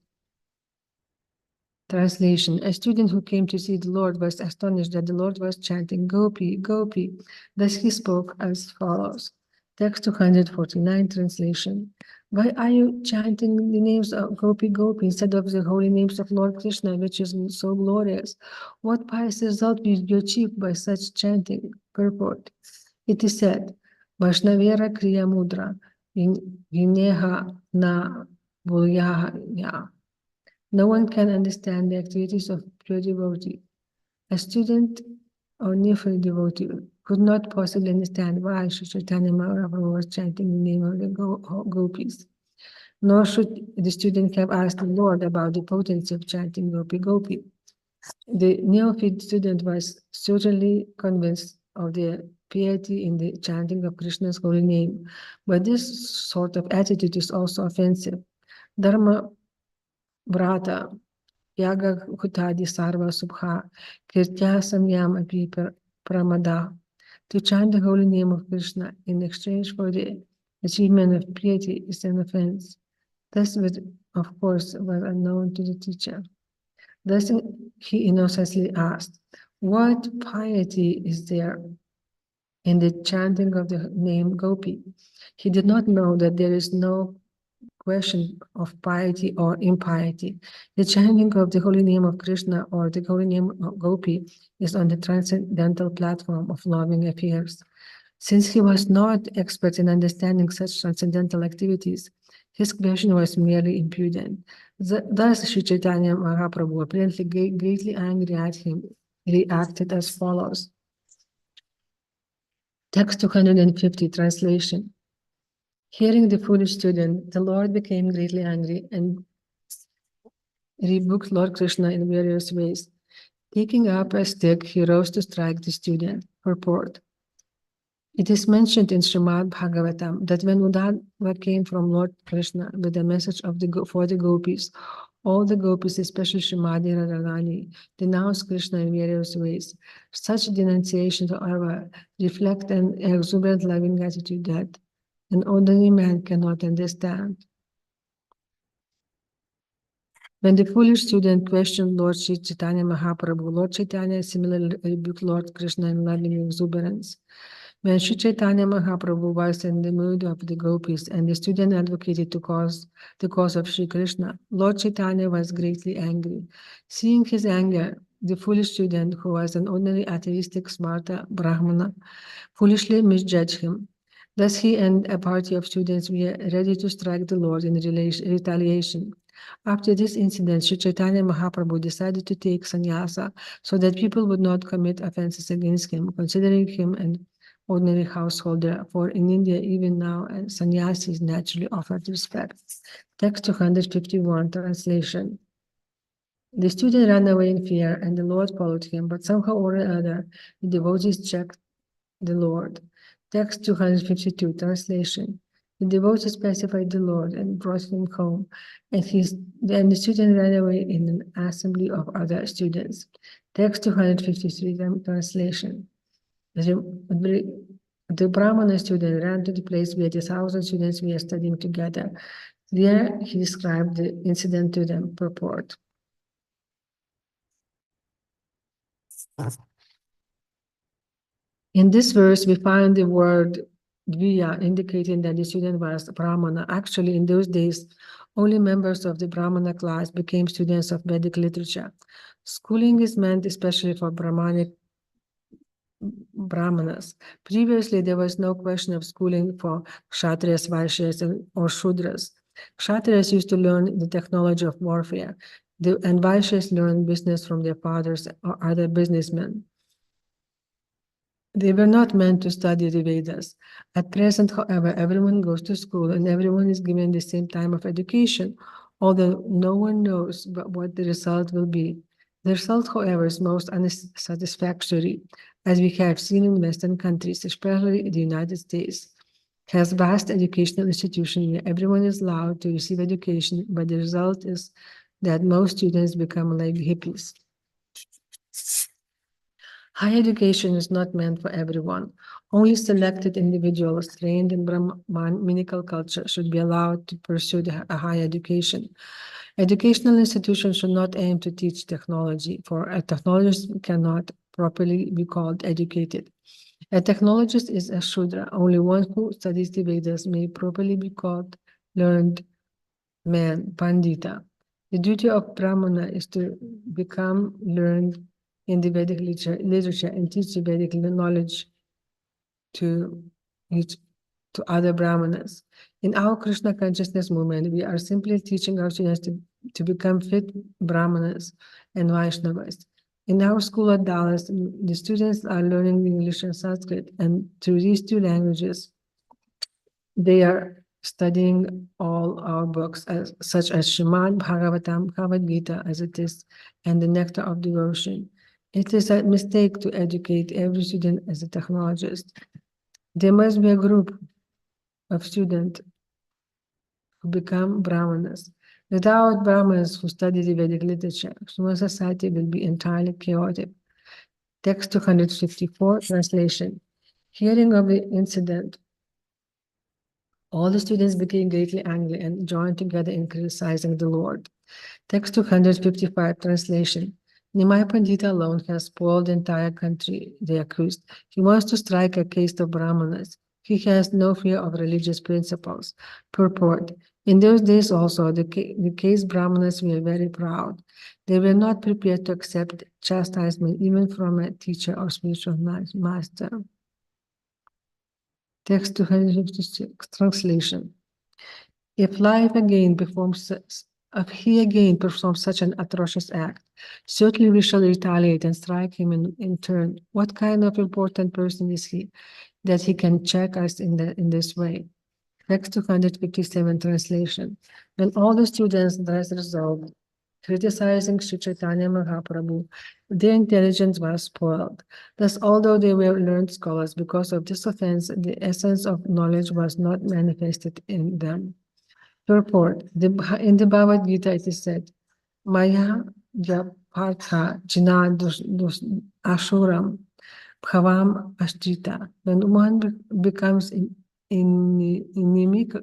Translation. A student who came to see the Lord was astonished that the Lord was chanting, "Gopi, Gopi." Thus he spoke as follows. Text 249, translation. Why are you chanting the names of Gopi, Gopi instead of the holy names of Lord Krishna, which is so glorious? What pious result will you achieve by such chanting? Purport. It is said, Vaishnavera Kriya Mudra, Vineha na Vulyaya. No one can understand the activities of pure devotee. A student or neophyte devotee could not possibly understand why Sri Caitanya Mahaprabhu was chanting the name of the gopis. Nor should the student have asked the Lord about the potency of chanting Gopi Gopi. The neophyte student was certainly convinced of the piety in the chanting of Krishna's holy name, but this sort of attitude is also offensive. Dharma Vrata Yaga Hutadi Sarva Subha Kirtya Samyam Api pramada. To chant the holy name of Krishna in exchange for the achievement of piety is an offense. This was, of course, was unknown to the teacher. Thus he innocently asked, "What piety is there in the chanting of the name Gopi?" He did not know that there is no question of piety or impiety. The chanting of the holy name of Krishna or the holy name of Gopi is on the transcendental platform of loving affairs. Since he was not expert in understanding such transcendental activities, his question was merely impudent. Thus, Sri Caitanya Mahāprabhu, apparently greatly angry at him, reacted as follows. Text 250, translation. Hearing the foolish student, the Lord became greatly angry and rebuked Lord Krishna in various ways. Taking up a stick, he rose to strike the student. Purport. It is mentioned in Srimad Bhagavatam that when Uddhava came from Lord Krishna with a message for the gopis, all the gopis, especially Srimati Radharani, denounced Krishna in various ways. Such denunciations, however, reflect an exuberant loving attitude that an ordinary man cannot understand. When the foolish student questioned Lord Sri Caitanya Mahāprabhu, Lord Chaitanya similarly rebuked Lord Krishna in loving exuberance. When Sri Caitanya Mahāprabhu was in the mood of the gopis and the student advocated the cause of Sri Krishna, Lord Chaitanya was greatly angry. Seeing his anger, the foolish student, who was an ordinary atheistic Smarta Brahmana, foolishly misjudged him. Thus he and a party of students were ready to strike the Lord in retaliation. After this incident, Sri Caitanya Mahāprabhu decided to take sannyasa so that people would not commit offenses against him, considering him an ordinary householder. For in India, even now, a sannyasi is naturally offered respect. Text 251, translation. The student ran away in fear, and the Lord followed him, but somehow or other, the devotees checked the Lord. Text 252, translation. The devotees pacified the Lord and brought him home, and the student ran away in an assembly of other students. Text 253, translation. The Brahmana student ran to the place where the 1,000 students were studying together. There he described the incident to them. Purport. In this verse, we find the word Dviya indicating that the student was Brahmana. Actually, in those days, only members of the Brahmana class became students of Vedic literature. Schooling is meant especially for Brahmanic Brahmanas. Previously, there was no question of schooling for Kshatriyas, Vaishyas, or Shudras. Kshatriyas used to learn the technology of warfare, and Vaishyas learned business from their fathers or other businessmen. They were not meant to study the Vedas. At present, however, everyone goes to school and everyone is given the same time of education, although no one knows what the result will be. The result, however, is most unsatisfactory, as we have seen in Western countries, especially the United States, has vast educational institutions where everyone is allowed to receive education, but the result is that most students become like hippies. Higher education is not meant for everyone. Only selected individuals trained in Brahmanical culture should be allowed to pursue a higher education. Educational institutions should not aim to teach technology, for a technologist cannot properly be called educated. A technologist is a Shudra. Only one who studies the Vedas may properly be called learned man, Pandita. The duty of Brahmana is to become learned in the Vedic literature and teach the Vedic knowledge to other Brahmanas. In our Krishna consciousness movement, we are simply teaching our students to become fit Brahmanas and Vaishnavas. In our school at Dallas, the students are learning English and Sanskrit, and through these two languages, they are studying all our books, such as Srimad Bhagavatam, Bhagavad Gita, as it is, and the Nectar of Devotion. It is a mistake to educate every student as a technologist. There must be a group of students who become Brahmanas. Without Brahmanas who study the Vedic literature, human society will be entirely chaotic. Text 254, translation. Hearing of the incident, all the students became greatly angry and joined together in criticizing the Lord. Text 255, translation. Nimai Pandita alone has spoiled the entire country, they accused. He wants to strike a caste of Brahmanas. He has no fear of religious principles. Purport. In those days also, the caste Brahmanas were very proud. They were not prepared to accept chastisement even from a teacher or spiritual master. Text 256, translation. If he again performs such an atrocious act, certainly we shall retaliate and strike him in turn. What kind of important person is he that he can check us in this way? Text 257, translation. When all the students thus resolved, criticizing Sri Caitanya Mahāprabhu, their intelligence was spoiled. Thus, although they were learned scholars, because of this offense, the essence of knowledge was not manifested in them. Purport. In the Bhagavad Gita, it is said, Maya Japartha Jina Ashuram Bhavam Ashtita. When one becomes inimical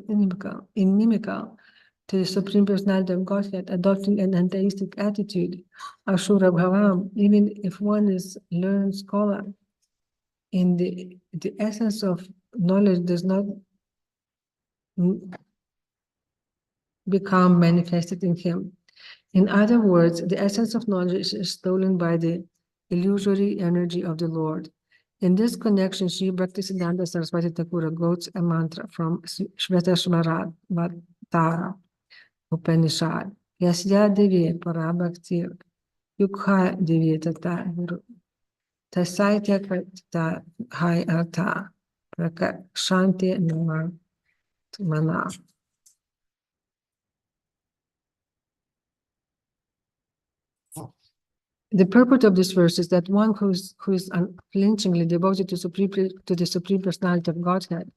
to the Supreme Personality of Godhead, adopting an antaistic attitude, Ashura Bhavam, even if one is learned scholar, in the essence of knowledge does not become manifested in him. In other words, the essence of knowledge is stolen by the illusory energy of the Lord. In this connection, Sri Bhaktisiddhanta Saraswati Thakura quotes a mantra from Shvetashvara Upanishad. Yasya Devi Parabhakti Yukha Devi Tata Guru. Tasaitya Kata Hai Artha Prakashanti Nama Mana. The purport of this verse is that one who is unflinchingly devoted to the Supreme Personality of Godhead,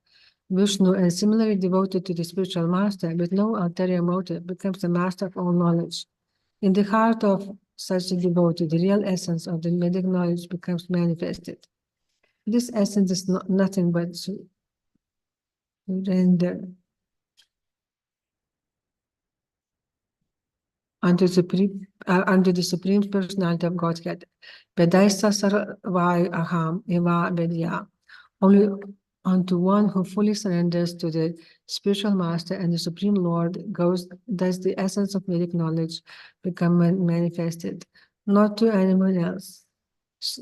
Vishnu, and similarly devoted to the spiritual master with no ulterior motive, becomes the master of all knowledge. In the heart of such a devotee, the real essence of the Vedic knowledge becomes manifested. This essence is nothing but surrender unto the Supreme Personality of Godhead. Vedaisa sarvai aham eva vedya. Only unto one who fully surrenders to the spiritual master and the Supreme Lord does the essence of Vedic knowledge become manifested, not to anyone else.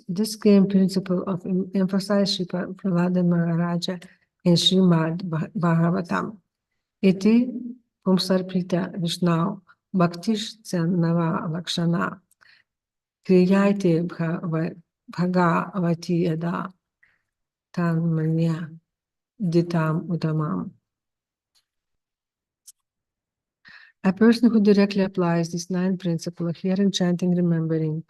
This same principle of emphasized Sri Prahlada Maharaja in Srimad Bhagavatam. Iti pumsarpita Vishnu Bhaktish Nava Lakshana Kriyate Bhagavati Yada Tanmanya Ditam Utamam. A person who directly applies this 9th principle of hearing, chanting, remembering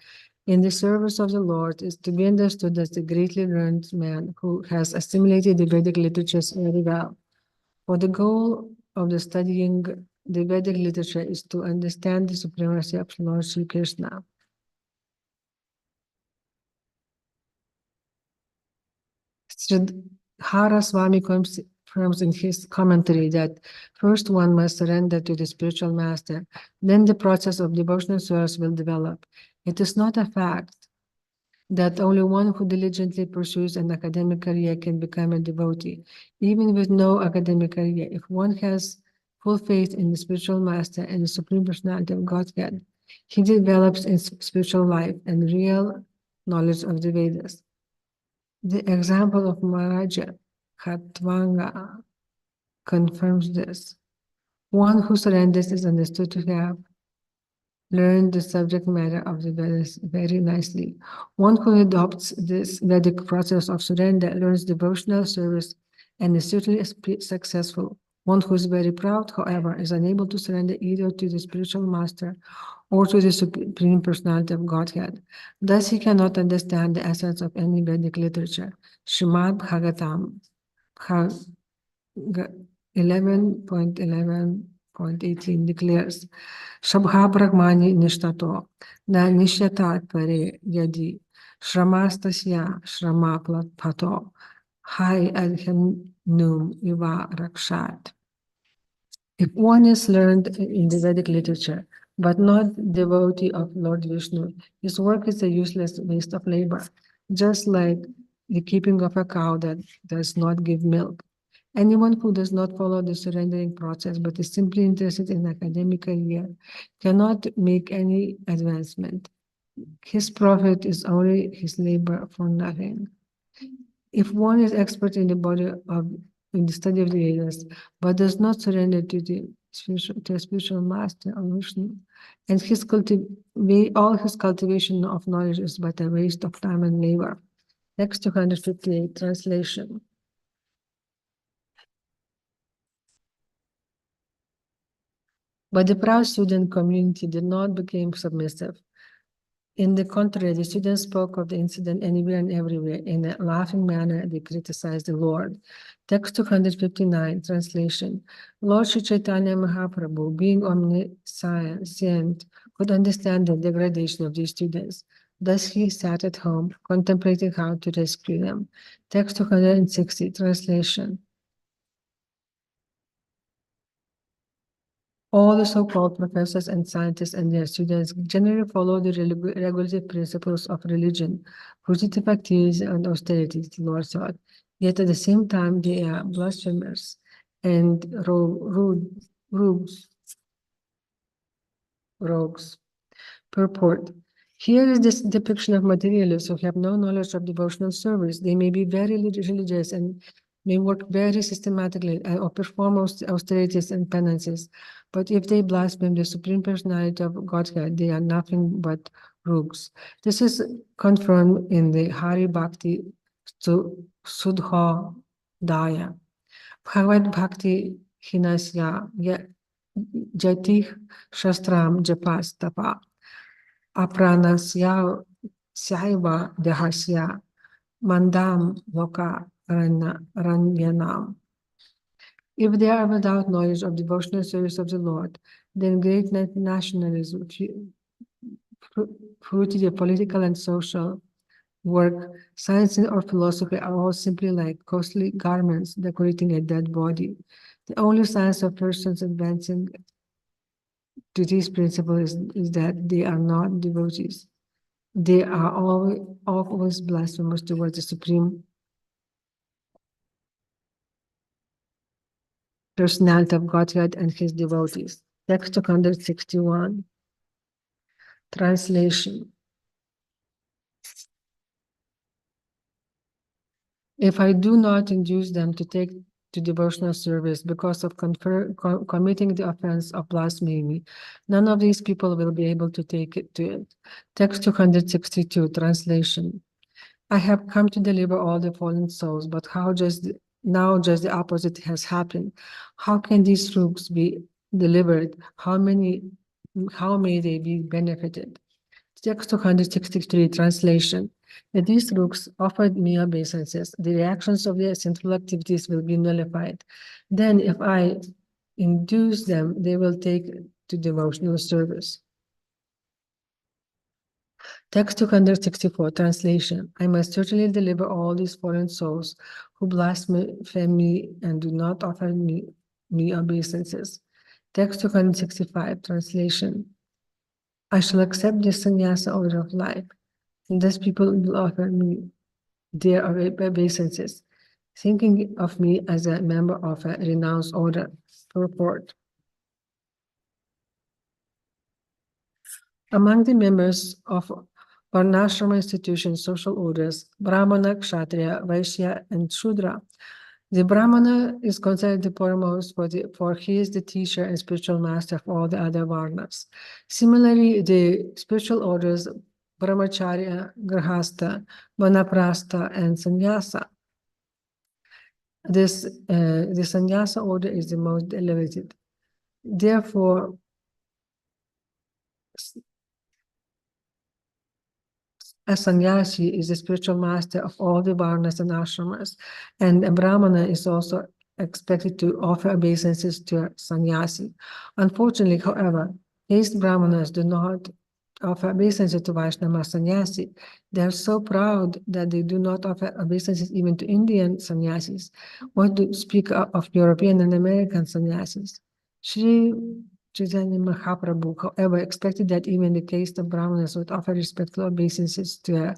in the service of the Lord is to be understood as the greatly learned man who has assimilated the Vedic literatures very well. For the goal of the studying the Vedic literature is to understand the supremacy of Lord Sri Krishna. Sridhara Swami confirms in his commentary that first one must surrender to the spiritual master, then the process of devotional service will develop. It is not a fact that only one who diligently pursues an academic career can become a devotee. Even with no academic career, if one has full faith in the spiritual master and the Supreme Personality of Godhead, he develops in spiritual life and real knowledge of the Vedas. The example of Maharaja Khatvanga confirms this. One who surrenders is understood to have learned the subject matter of the Vedas very nicely. One who adopts this Vedic process of surrender learns devotional service and is certainly successful. One who is very proud, however, is unable to surrender either to the spiritual master or to the Supreme Personality of Godhead. Thus, he cannot understand the essence of any Vedic literature. Srimad Bhagavatam 11.11 point 18 declares, Shabha Brahmani Nishtato, Na Nishyata Pare Yadi, Shramastasya Shrama Pato, Hai Adhenum Iva Rakshat. If one is learned in the Vedic literature, but not devotee of Lord Vishnu, his work is a useless waste of labor, just like the keeping of a cow that does not give milk. Anyone who does not follow the surrendering process but is simply interested in academic career cannot make any advancement. His profit is only his labor for nothing. If one is expert in the body of in the study of the Vedas, but does not surrender to a spiritual master or Vishnu, and all his cultivation of knowledge is but a waste of time and labor. Text 258, translation. But the proud student community did not become submissive. In the contrary, the students spoke of the incident anywhere and everywhere. In a laughing manner, they criticized the Lord. Text 259, translation. Lord Sri Caitanya Mahāprabhu, being omniscient, could understand the degradation of these students. Thus he sat at home, contemplating how to rescue them. Text 260, translation. All the so-called professors and scientists and their students generally follow the regulative principles of religion, positive activities and austerities, the Lord thought. Yet at the same time, they are blasphemers and rogues. Purport. Here is this depiction of materialists who have no knowledge of devotional service. They may be very religious and may work very systematically or perform austerities and penances. But if they blaspheme the Supreme Personality of Godhead, they are nothing but rogues. This is confirmed in the Hari Bhakti Sudho Daya. Bhagavad Bhakti Hinasya Jatih Shastram Japas Tapa. Apranasya Saiva Dehasya Mandam Loka Ranyanam. If they are without knowledge of devotional service of the Lord, then great nationalism, fruity political and social work, science or philosophy are all simply like costly garments decorating a dead body. The only signs of persons advancing to these principles is that they are not devotees. They are always blasphemous towards the Supreme Personality of Godhead and his devotees. Text 261. Translation. If I do not induce them to take to devotional service because of committing the offense of blasphemy, none of these people will be able to take it to it. Text 262, translation. I have come to deliver all the fallen souls, but now just the opposite has happened. How can these rogues be delivered? How may they be benefited? Text 263, translation. If these rogues offered me obeisances, the reactions of their sinful activities will be nullified. Then if I induce them, they will take to devotional service. Text 264, translation. I must certainly deliver all these fallen souls who blaspheme me and do not offer me obeisances. Text 265, translation. I shall accept the sannyasa order of life, and thus people will offer me their obeisances, thinking of me as a member of a renounced order. Purport. Among the members of Varnashrama institutions, social orders, Brahmana, Kshatriya, Vaishya, and Shudra. The Brahmana is considered the foremost for he is the teacher and spiritual master of all the other Varnas. Similarly, the spiritual orders, Brahmacharya, Grahastha, Vanaprastha, and Sannyasa. The Sannyasa order is the most elevated. Therefore, a sannyasi is the spiritual master of all the varnas and ashramas, and a brahmana is also expected to offer obeisances to a sannyasi. Unfortunately, however, caste brahmanas do not offer obeisances to Vaishnava sannyasi. They are so proud that they do not offer obeisances even to Indian sannyasis, or to speak of European and American sannyasis. Sri Caitanya Mahāprabhu, however, expected that even the caste of brahmanas would offer respectful obeisances to a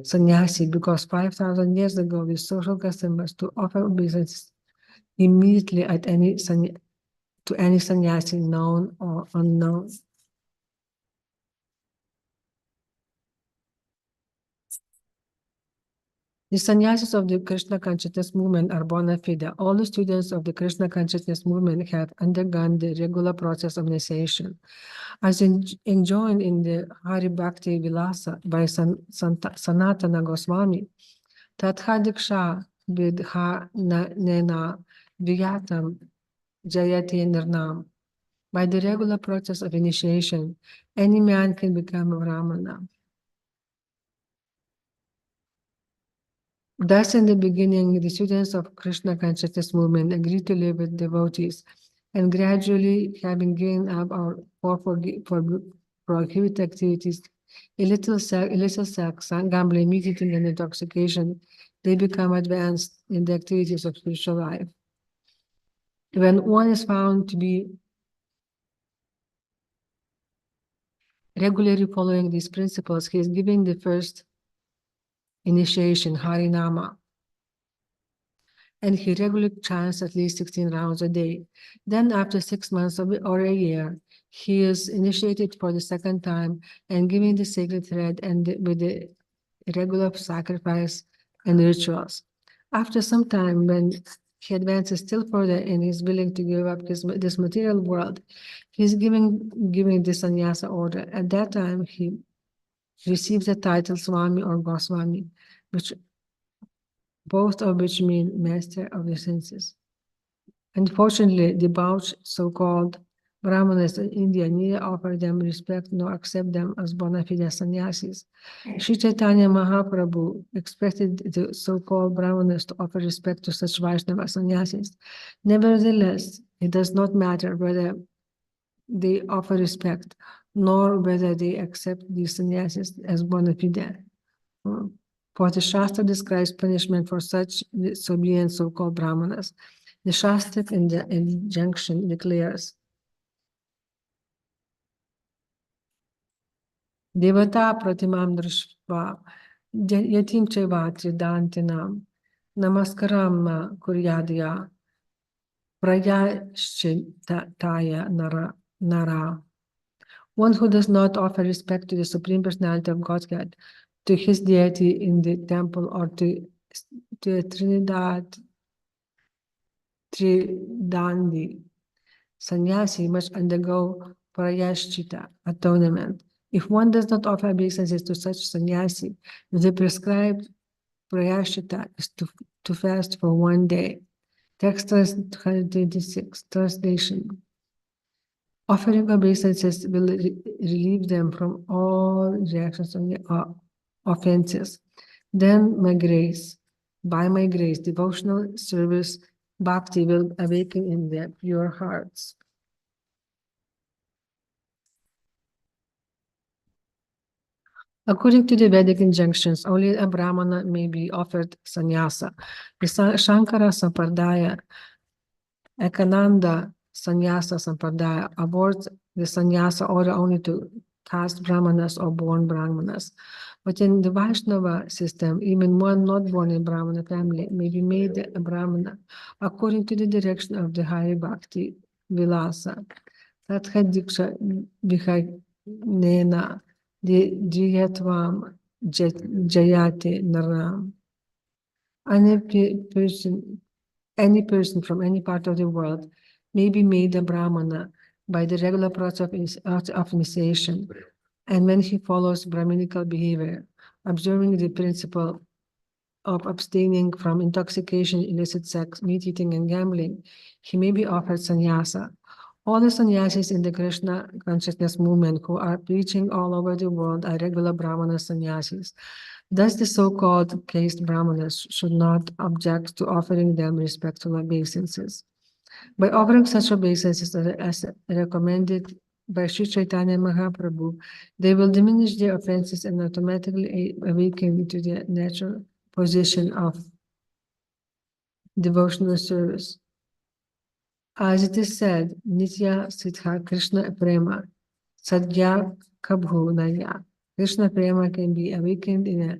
sannyasi, because 5,000 years ago, the social custom was to offer obeisances immediately at to any sannyasi, known or unknown. The sannyasis of the Krishna consciousness movement are bona fide. All the students of the Krishna consciousness movement have undergone the regular process of initiation. As enjoined in the Hari Bhakti Vilasa by Sanatana Goswami, Tatha Diksha Vidha Nena Viyatam Jayati Nirnam. By the regular process of initiation, any man can become a Brahmana. Thus, in the beginning, the students of Krishna consciousness movement agreed to live with devotees, and gradually, having given up for prohibited activities, illicit sex, gambling, meat eating, and intoxication, they become advanced in the activities of spiritual life. When one is found to be regularly following these principles, he is giving the first initiation, Harinama, and he regularly chants at least 16 rounds a day. Then after 6 months or a year, he is initiated for the second time and given the sacred thread and with the regular sacrifice and rituals. After some time, when he advances still further and is willing to give up this material world, he is giving the sannyasa order. At that time, he receives the title Swami or Goswami, both of which mean master of the senses. Unfortunately, the debauched so-called Brahmanas in India neither offer them respect nor accept them as bona fide sannyasis. Sri Caitanya Mahāprabhu expected the so-called Brahmanas to offer respect to such Vaishnava sannyasis. Nevertheless, it does not matter whether they offer respect, nor whether they accept these sannyasis as bona fide. For the Shastra describes punishment for such disobedient so-called Brahmanas. The Shastra in the injunction declares, Devata pratimam drishva yatim chevatri dantinam namaskaram kuryadya prayashchitaya nara. One who does not offer respect to the Supreme Personality of Godhead, to his deity in the temple, or to a Tridandi sannyasi must undergo prayashchita, atonement. If one does not offer obeisances to such sannyasi, the prescribed prayashchita is to fast for 1 day. Text 226, translation. Offering obeisances will relieve them from all reactions on the offenses. Then by my grace, devotional service, bhakti will awaken in their pure hearts. According to the Vedic injunctions, only a Brahmana may be offered sannyasa. The Shankara Sampradaya, Ekananda Sannyasa Sampradaya awards the sannyasa order only to caste Brahmanas or born Brahmanas. But in the Vaishnava system, even one not born in Brahmana family may be made a Brahmana according to the direction of the Hari Bhakti Vilasa. Tatha Diksha Vihanena Diyatvam Jayate Naram. Any person from any part of the world may be made a Brahmana by the regular process of initiation, and when he follows Brahminical behavior, observing the principle of abstaining from intoxication, illicit sex, meat eating, and gambling, he may be offered sannyasa. All the sannyasis in the Krishna consciousness movement who are preaching all over the world are regular Brahmana sannyasis. Thus, the so-called caste brahmanas should not object to offering them respectful obeisances. By offering such obeisances as recommended by Sri Chaitanya Mahaprabhu, they will diminish their offenses and automatically awaken to the natural position of devotional service. As it is said, Nitya Siddha Krishna Prema, Sadhya Kabhu Naya. Krishna Prema can be awakened in a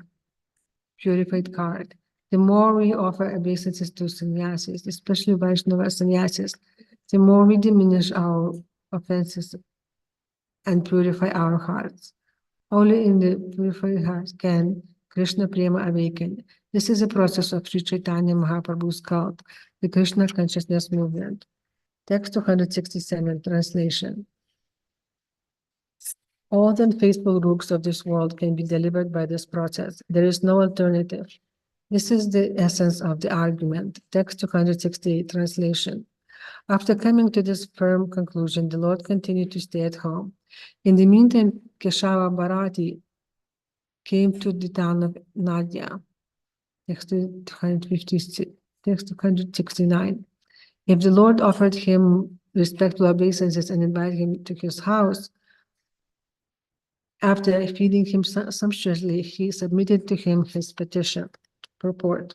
purified heart. The more we offer obeisances to sannyasis, especially Vaishnava sannyasis, the more we diminish our offenses and purify our hearts. Only in the purified heart can Krishna Prema awaken. This is a process of Sri Chaitanya Mahaprabhu's cult, the Krishna consciousness movement. Text 267, translation. All the unfaithful rooks of this world can be delivered by this process. There is no alternative. This is the essence of the argument. Text 268, translation. After coming to this firm conclusion, the Lord continued to stay at home. In the meantime, Keshava Bharati came to the town of Madhya. Text 256, text 269. If the Lord offered him respectful obeisances and invited him to his house, after feeding him sumptuously, he submitted to him his petition. Purport.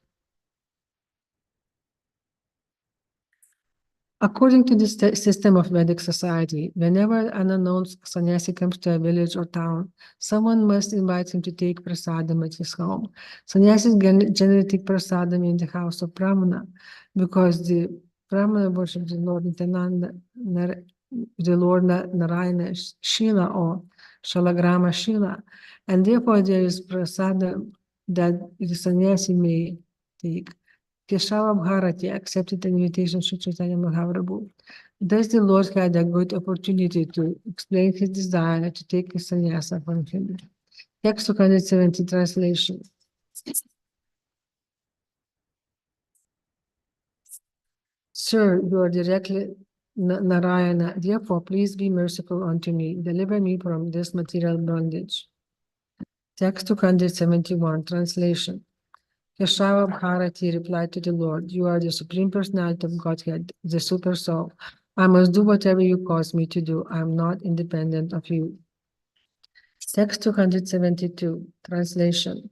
According to the system of Vedic society, whenever an unknown sannyasi comes to a village or town, someone must invite him to take prasadam at his home. Sannyasis generally take prasadam in the house of Brahmana because the Brahmana worships the Lord Nityananda, the Lord Narayana Shila or Shalagrama Shila, and therefore there is prasadam that the sannyasi may take. Keshava Bharati accepted the invitation of Sri Chaitanya Mahaprabhu. Thus the Lord had a good opportunity to explain his desire to take his sannyasa from him. Text 270, translation. Sir, you are directly Narayana, therefore please be merciful unto me. Deliver me from this material bondage. Text 271, translation. Keshava Bharati replied to the Lord, you are the Supreme Personality of Godhead, the Super Soul. I must do whatever you cause me to do. I am not independent of you. Text 272, translation.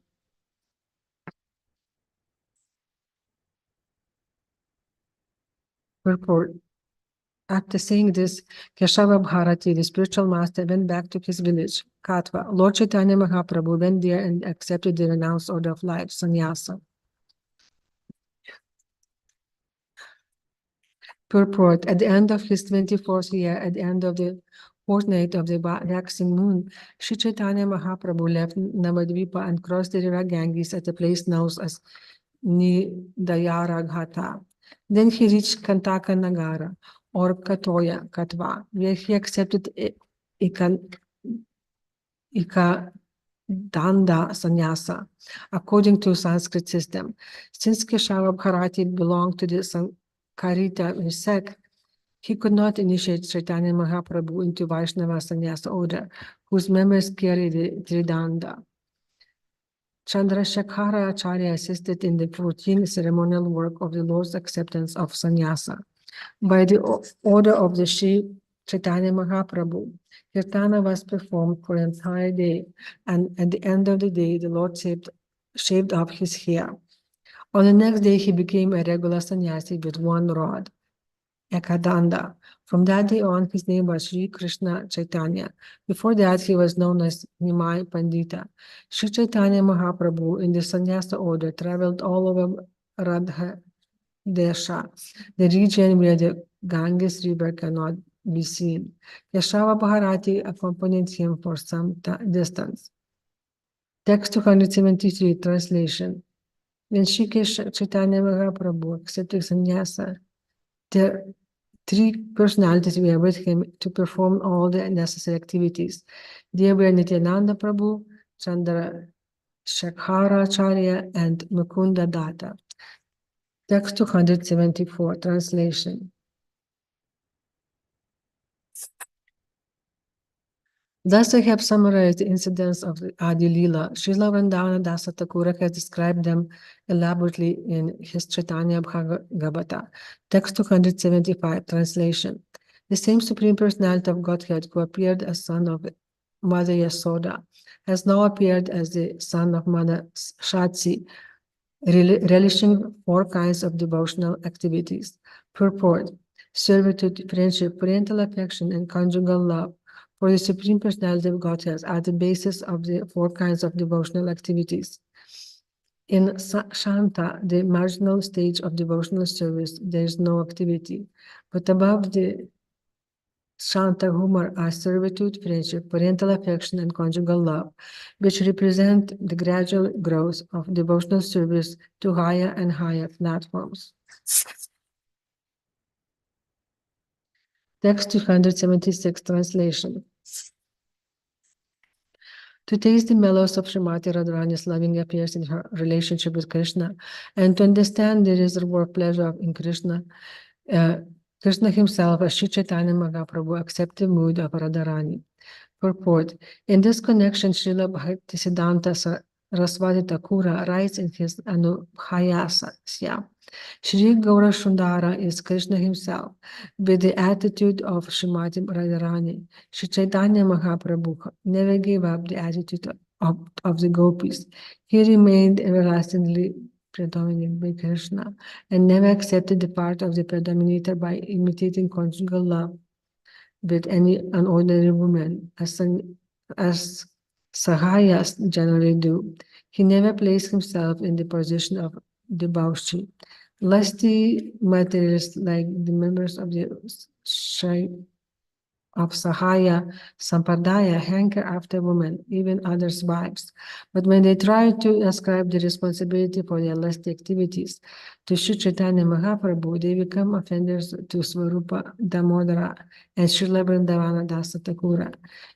Purport. After saying this, Keshava Bharati, the spiritual master, went back to his village, Katva. Lord Chaitanya Mahaprabhu went there and accepted the renounced order of life, sannyasa. Purport. At the end of his 24th year, at the end of the fortnight of the waxing moon, Sri Chaitanya Mahaprabhu left Navadvipa and crossed the river Ganges at a place known as Nidayara Ghata. Then he reached Kantaka Nagara or Katoya, Katva, where he accepted Ikadanda Sannyasa, according to Sanskrit system. Since Keshava Bharati belonged to the Caritamrta sect, he could not initiate Chaitanya Mahaprabhu into Vaishnava Sannyasa order, whose members carry the Tridanda. Chandrasekhara Acharya assisted in the routine ceremonial work of the Lord's acceptance of sannyasa. By the order of the Sri Chaitanya Mahaprabhu, Kirtana was performed for an entire day, and at the end of the day, the Lord shaved off his hair. On the next day, he became a regular sannyasi with one rod, Ekadanda. From that day on, his name was Sri Krishna Chaitanya. Before that, he was known as Nimai Pandita. Sri Chaitanya Mahaprabhu in the sannyasa order traveled all over Radha Desha, the region where the Ganges River cannot be seen. Keshava Bharati accompanied him for some distance. Text 273, translation. When Sri Chaitanya Mahaprabhu accepted sannyasa, the three personalities were with him to perform all the necessary activities. They were Nityananda Prabhu, Chandra Shekharacharya, and Mukunda Datta. Text 274, translation. Thus, I have summarized the incidents of the Adi Lila. Srila Vrindavana Dasa Thakura has described them elaborately in his Caitanya Bhagavata, text 275, translation. The same Supreme Personality of Godhead who appeared as son of Mother Yasoda has now appeared as the son of Mother Shatsi, relishing 4 kinds of devotional activities. Purport: servitude, friendship, parental affection, and conjugal love for the Supreme Personality of Godhead are the basis of the 4 kinds of devotional activities. In Shanta, the marginal stage of devotional service, there is no activity, but above the Shanta humor are servitude, friendship, parental affection, and conjugal love, which represent the gradual growth of devotional service to higher and higher platforms. Text 276, translation. To taste the mellows of Srimati Radharani's loving affairs in her relationship with Krishna, and to understand the reservoir pleasure in Krishna, Krishna himself, as Sri Caitanya Mahāprabhu, accepted the mood of Radharani. Purport: in this connection, Srila Bhaktisiddhanta Saraswati Thakura writes in his Anubhayasya, Shri Gaura Sundara is Krishna himself, with the attitude of Srimati Radharani. Sri Chaitanya Mahāprabhu never gave up the attitude of the gopis. He remained everlastingly predominant by Krishna and never accepted the part of the predominator by imitating conjugal love with any unordinary woman, as Sahayas generally do. He never placed himself in the position of debauchee. Lusty materialists, like the members of the Sahaya Sampradaya, hanker after women, even others' wives. But when they try to ascribe the responsibility for their lusty activities to Sri Chaitanya Mahāprabhu, they become offenders to Swarupa Damodara and Srila Vrindavana Dasa Thakura.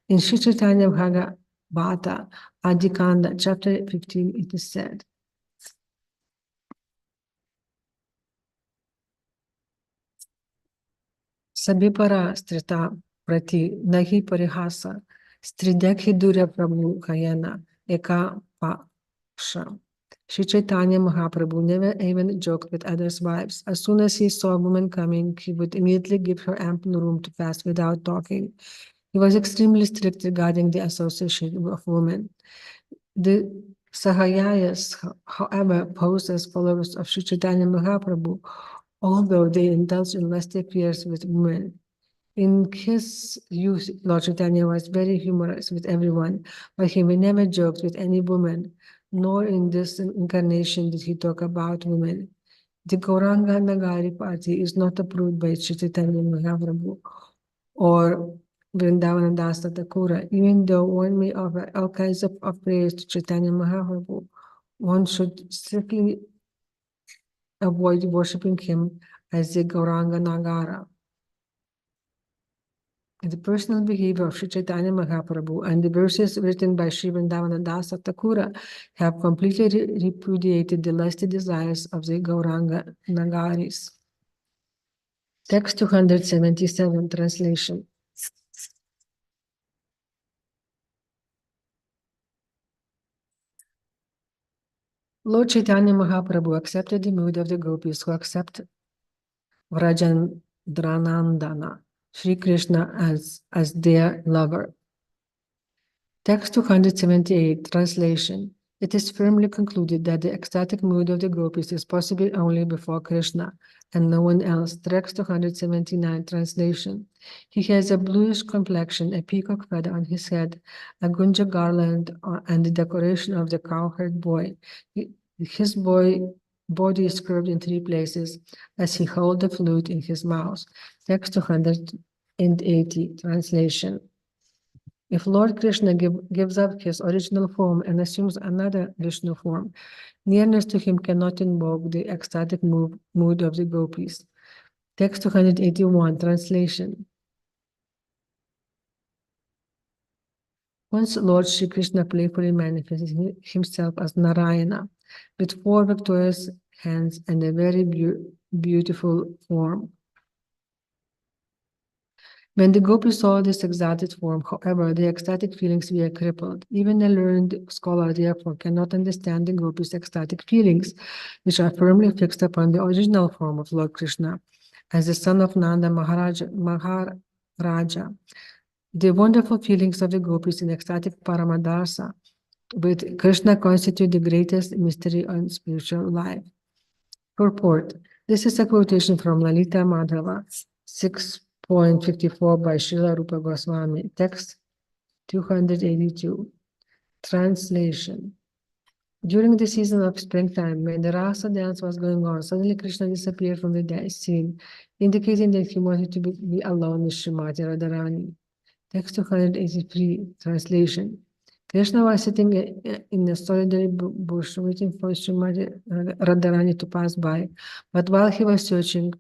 In Sri Chaitanya Bhagavata, Adikanda, chapter 15, it is said, Sabipara strita prati nahi parihasa stridekhi durya prabhu kayana eka pasha. Sri Chaitanya Mahāprabhu never even joked with others' wives. As soon as he saw a woman coming, he would immediately give her ample room to pass without talking. He was extremely strict regarding the association of women. The Sahayas, however, posed as followers of Sri Chaitanya Mahāprabhu, although they indulged in lusty affairs with women. In his youth, Lord Chaitanya was very humorous with everyone, but he never joked with any woman, nor in this incarnation did he talk about women. The Gauranga Nagari party is not approved by Sri Chaitanya Mahāprabhu or Vrindavana Dasa Thakura. Even though one may offer all kinds of praise to Chaitanya Mahāprabhu, one should strictly avoid worshipping him as the Gauranga Nagara. The personal behavior of Sri Chaitanya Mahāprabhu and the verses written by Sri Vrindavana Dasa Thakura have completely repudiated the lusty desires of the Gauranga Nagaris. Text 277, translation. Lord Chaitanya Mahāprabhu accepted the mood of the gopis who accept Vrajendranandana, Sri Krishna, as their lover. Text 278, translation. It is firmly concluded that the ecstatic mood of the gopis is possible only before Krishna and no one else. Text 279, translation. He has a bluish complexion, a peacock feather on his head, a gunja garland, and the decoration of the cowherd boy. His body is curved in 3 places as he holds the flute in his mouth. Text 280, translation. If Lord Krishna gives up his original form and assumes another Vishnu form, nearness to him cannot invoke the ecstatic mood of the gopis. Text 281, translation. Once Lord Sri Krishna playfully manifested himself as Narayana, with 4 victorious hands and a very beautiful form. When the gopis saw this exalted form, however, their ecstatic feelings were crippled. Even a learned scholar, therefore, cannot understand the gopis' ecstatic feelings, which are firmly fixed upon the original form of Lord Krishna, as the son of Nanda Maharaja. The wonderful feelings of the gopis in ecstatic Paramadasa with Krishna constitute the greatest mystery on spiritual life. Purport. This is a quotation from Lalita Madhava, 6.54 by Srila Rupa Goswami. Text 282. Translation. During the season of springtime, when the Rasa dance was going on, suddenly Krishna disappeared from the scene, indicating that he wanted to be alone with Srimati Radharani. Text 283. Translation. Krishna was sitting in a solitary bush waiting for Srimati Radharani to pass by, but while he was searching,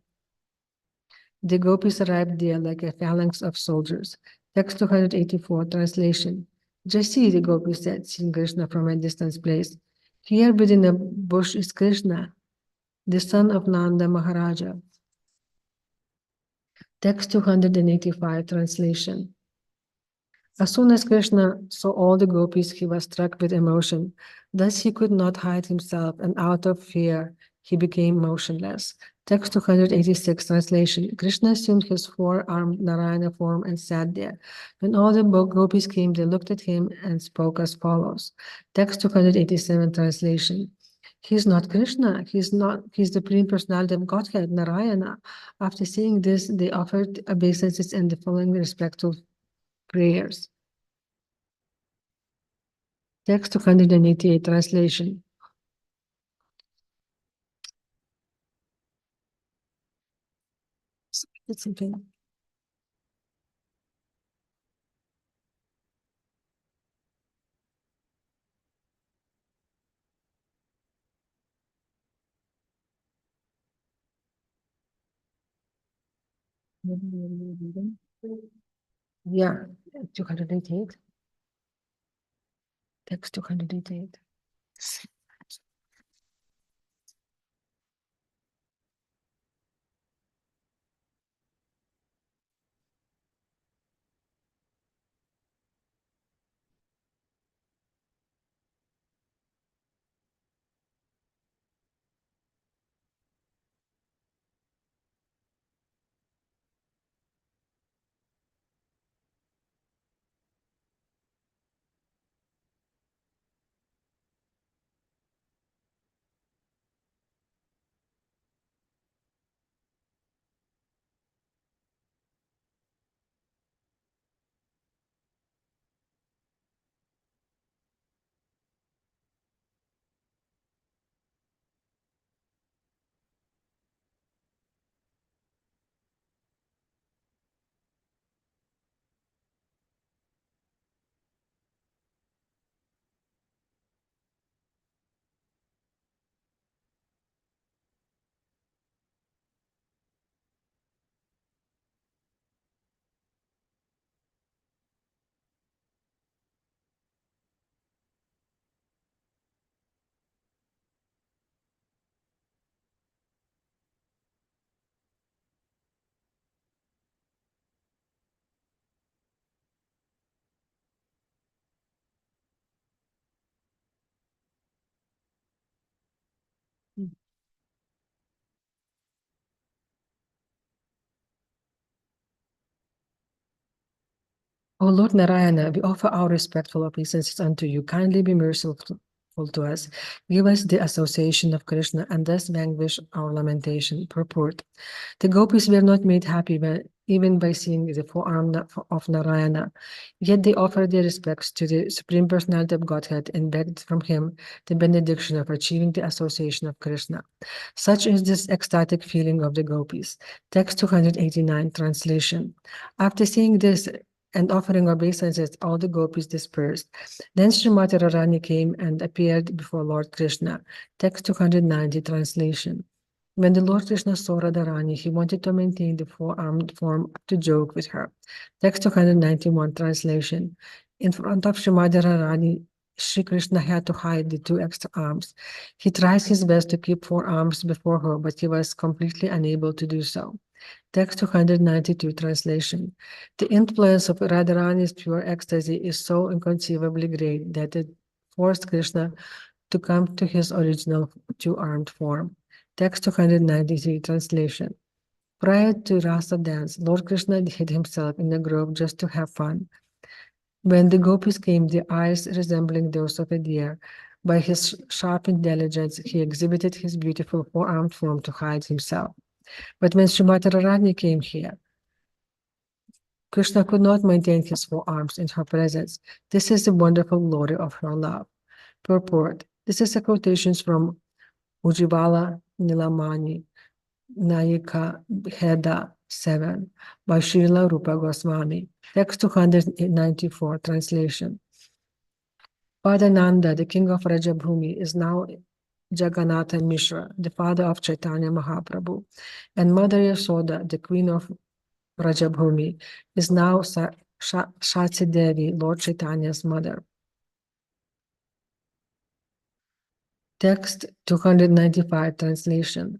the gopis arrived there like a phalanx of soldiers. Text 284. Translation. Just see, the gopis said, seeing Krishna from a distant place. Here within a bush is Krishna, the son of Nanda Maharaja. Text 285. Translation. As soon as Krishna saw all the gopis, he was struck with emotion. Thus he could not hide himself, and out of fear, he became motionless. Text 286. Translation. Krishna assumed his four-armed Narayana form and sat there. When all the gopis came, they looked at him and spoke as follows. Text 287. Translation. He's not Krishna. He's the Supreme Personality of Godhead, Narayana. After seeing this, they offered obeisances and the following respectful prayers. Text 288. Translation. It's okay. Yeah, 288. Text 288. O Lord Narayana, we offer our respectful obeisances unto you. Kindly be merciful to us. Give us the association of Krishna and thus vanquish our lamentation. Purport. The gopis were not made happy even by seeing the forearm of Narayana. Yet they offered their respects to the Supreme Personality of Godhead and begged from him the benediction of achieving the association of Krishna. Such is this ecstatic feeling of the gopis. Text 289. Translation. After seeing this, and offering obeisances, all the gopis dispersed. Then Srimati Radharani came and appeared before Lord Krishna. Text 290. Translation. When the Lord Krishna saw Radharani, he wanted to maintain the four-armed form to joke with her. Text 291. Translation. In front of Srimati Radharani, Sri Krishna had to hide the two extra arms. He tried his best to keep four arms before her, but he was completely unable to do so. Text 292 translation. The influence of Radharani's pure ecstasy is so inconceivably great that it forced Krishna to come to his original two-armed form. Text 293 translation. Prior to Rasa dance, Lord Krishna hid himself in a grove just to have fun. When the gopis came, their eyes resembling those of a deer, by his sharp intelligence, he exhibited his beautiful four-armed form to hide himself. But when Srimati Radharani came here, Krishna could not maintain his four arms in her presence. This is the wonderful glory of her love. Purport. This is a quotation from Ujjivala Nilamani, Nayika Heda 7 by Srila Rupa Goswami. Text 294 translation. Father Nanda, the king of Rajabhumi, is now Jagannatha Mishra, the father of Caitanya Mahāprabhu, and Mother Yasoda, the queen of Rajabhumi, is now Shatsi Devi, Lord Chaitanya's mother. Text 295 translation.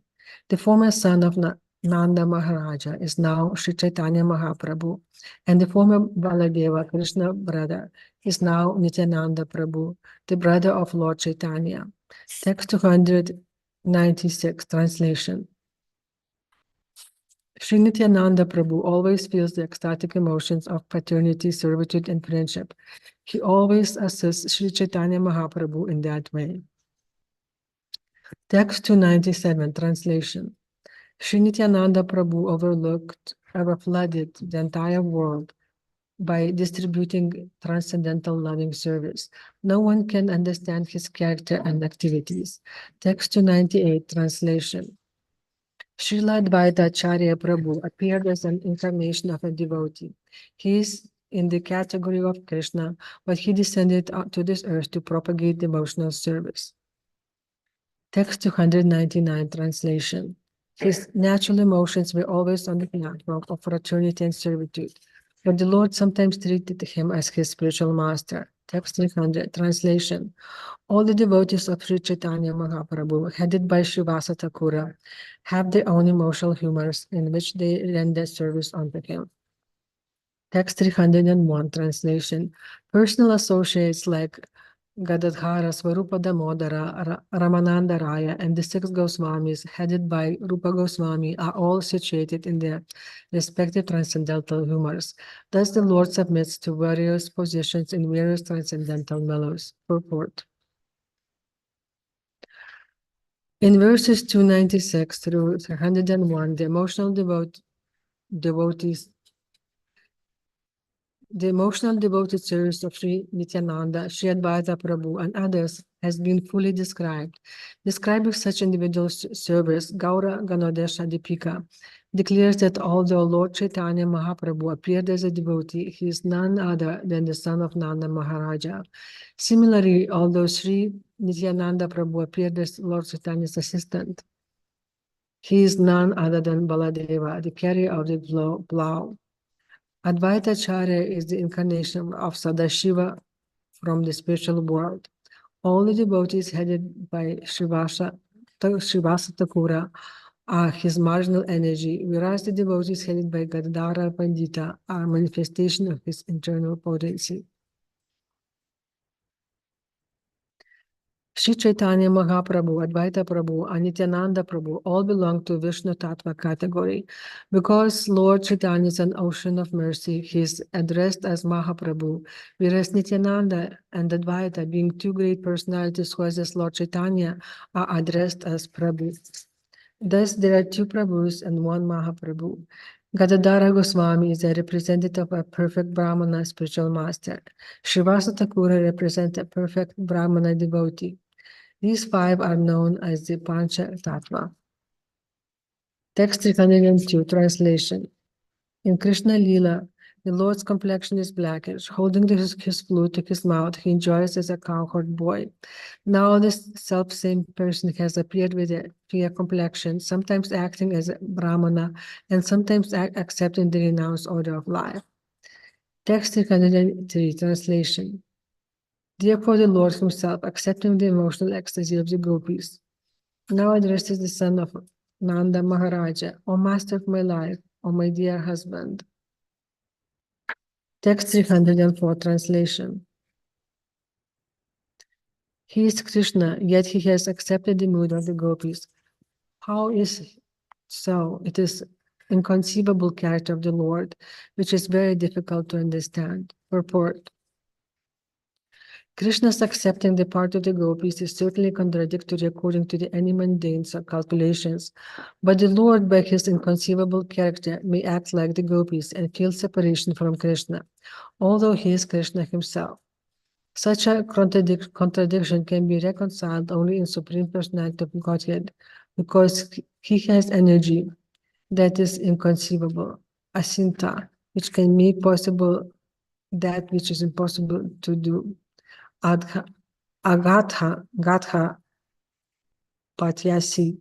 The former son of Nanda Maharaja is now Sri Caitanya Mahaprabhu, and the former Baladeva Krishna brother is now Nityananda Prabhu, the brother of Lord Chaitanya. Text 296 translation. Sri Nityananda Prabhu always feels the ecstatic emotions of paternity, servitude, and friendship. He always assists Sri Chaitanya Mahaprabhu in that way. Text 297 translation. Sri Nityananda Prabhu overflooded the entire world by distributing transcendental loving service. No one can understand his character and activities. Text 298 translation. Srila Advaita Acharya Prabhu appeared as an incarnation of a devotee. He is in the category of Krishna, but he descended to this earth to propagate devotional service. Text 299 translation. His natural emotions were always on the platform of fraternity and servitude, but the Lord sometimes treated him as his spiritual master. Text 300 translation. All the devotees of Sri Caitanya Mahaprabhu, headed by Srivasa Thakura, have their own emotional humors in which they render service unto him. Text 301 translation. Personal associates like Gadadhara, Swarupa Damodara, Ramananda Raya, and the six Goswamis, headed by Rupa Goswami, are all situated in their respective transcendental humors. Thus, the Lord submits to various positions in various transcendental mellows. Purport. In verses 296 through 301, the emotional devoted service of Sri Nityananda, Sri Advaita Prabhu, and others has been fully described. Describing such individual service, Gaura Ganodesha Dipika declares that although Lord Chaitanya Mahaprabhu appeared as a devotee, he is none other than the son of Nanda Maharaja. Similarly, although Sri Nityananda Prabhu appeared as Lord Chaitanya's assistant, he is none other than Baladeva, the carrier of the plow. Advaita Acharya is the incarnation of Sadashiva from the spiritual world. All the devotees headed by Srivasa Thakura are his marginal energy, whereas the devotees headed by Gadadhara Pandita are manifestation of his internal potency. Sri Chaitanya Mahaprabhu, Advaita Prabhu, and Nityananda Prabhu all belong to Vishnu Tattva category. Because Lord Chaitanya is an ocean of mercy, he is addressed as Mahaprabhu, whereas Nityananda and Advaita, being two great personalities who as Lord Chaitanya, are addressed as Prabhu. Thus, there are two Prabhus and one Mahaprabhu. Gadadhara Goswami is a representative of a perfect Brahmana spiritual master. Srivasa Thakura represents a perfect Brahmana devotee. These five are known as the Pancha Tattva. Text 302 translation. In Krishna Lila, the Lord's complexion is blackish. Holding his flute to his mouth, he enjoys as a cowherd boy. Now this self-same person has appeared with a fair complexion, sometimes acting as a Brahmana and sometimes accepting the renounced order of life. Text 303 translation. Therefore, the Lord himself, accepting the emotional ecstasy of the gopis, now addresses the son of Nanda Maharaja, O master of my life, O my dear husband. Text 304 translation. He is Krishna, yet he has accepted the mood of the gopis. How is so? It is inconceivable character of the Lord, which is very difficult to understand. Purport. Krishna's accepting the part of the gopis is certainly contradictory according to any mundane calculations, but the Lord, by his inconceivable character, may act like the gopis and feel separation from Krishna, although he is Krishna himself. Such a contradiction can be reconciled only in Supreme Personality of Godhead, because he has energy that is inconceivable, asinta, which can make possible that which is impossible to do. Agatha, Patyasi.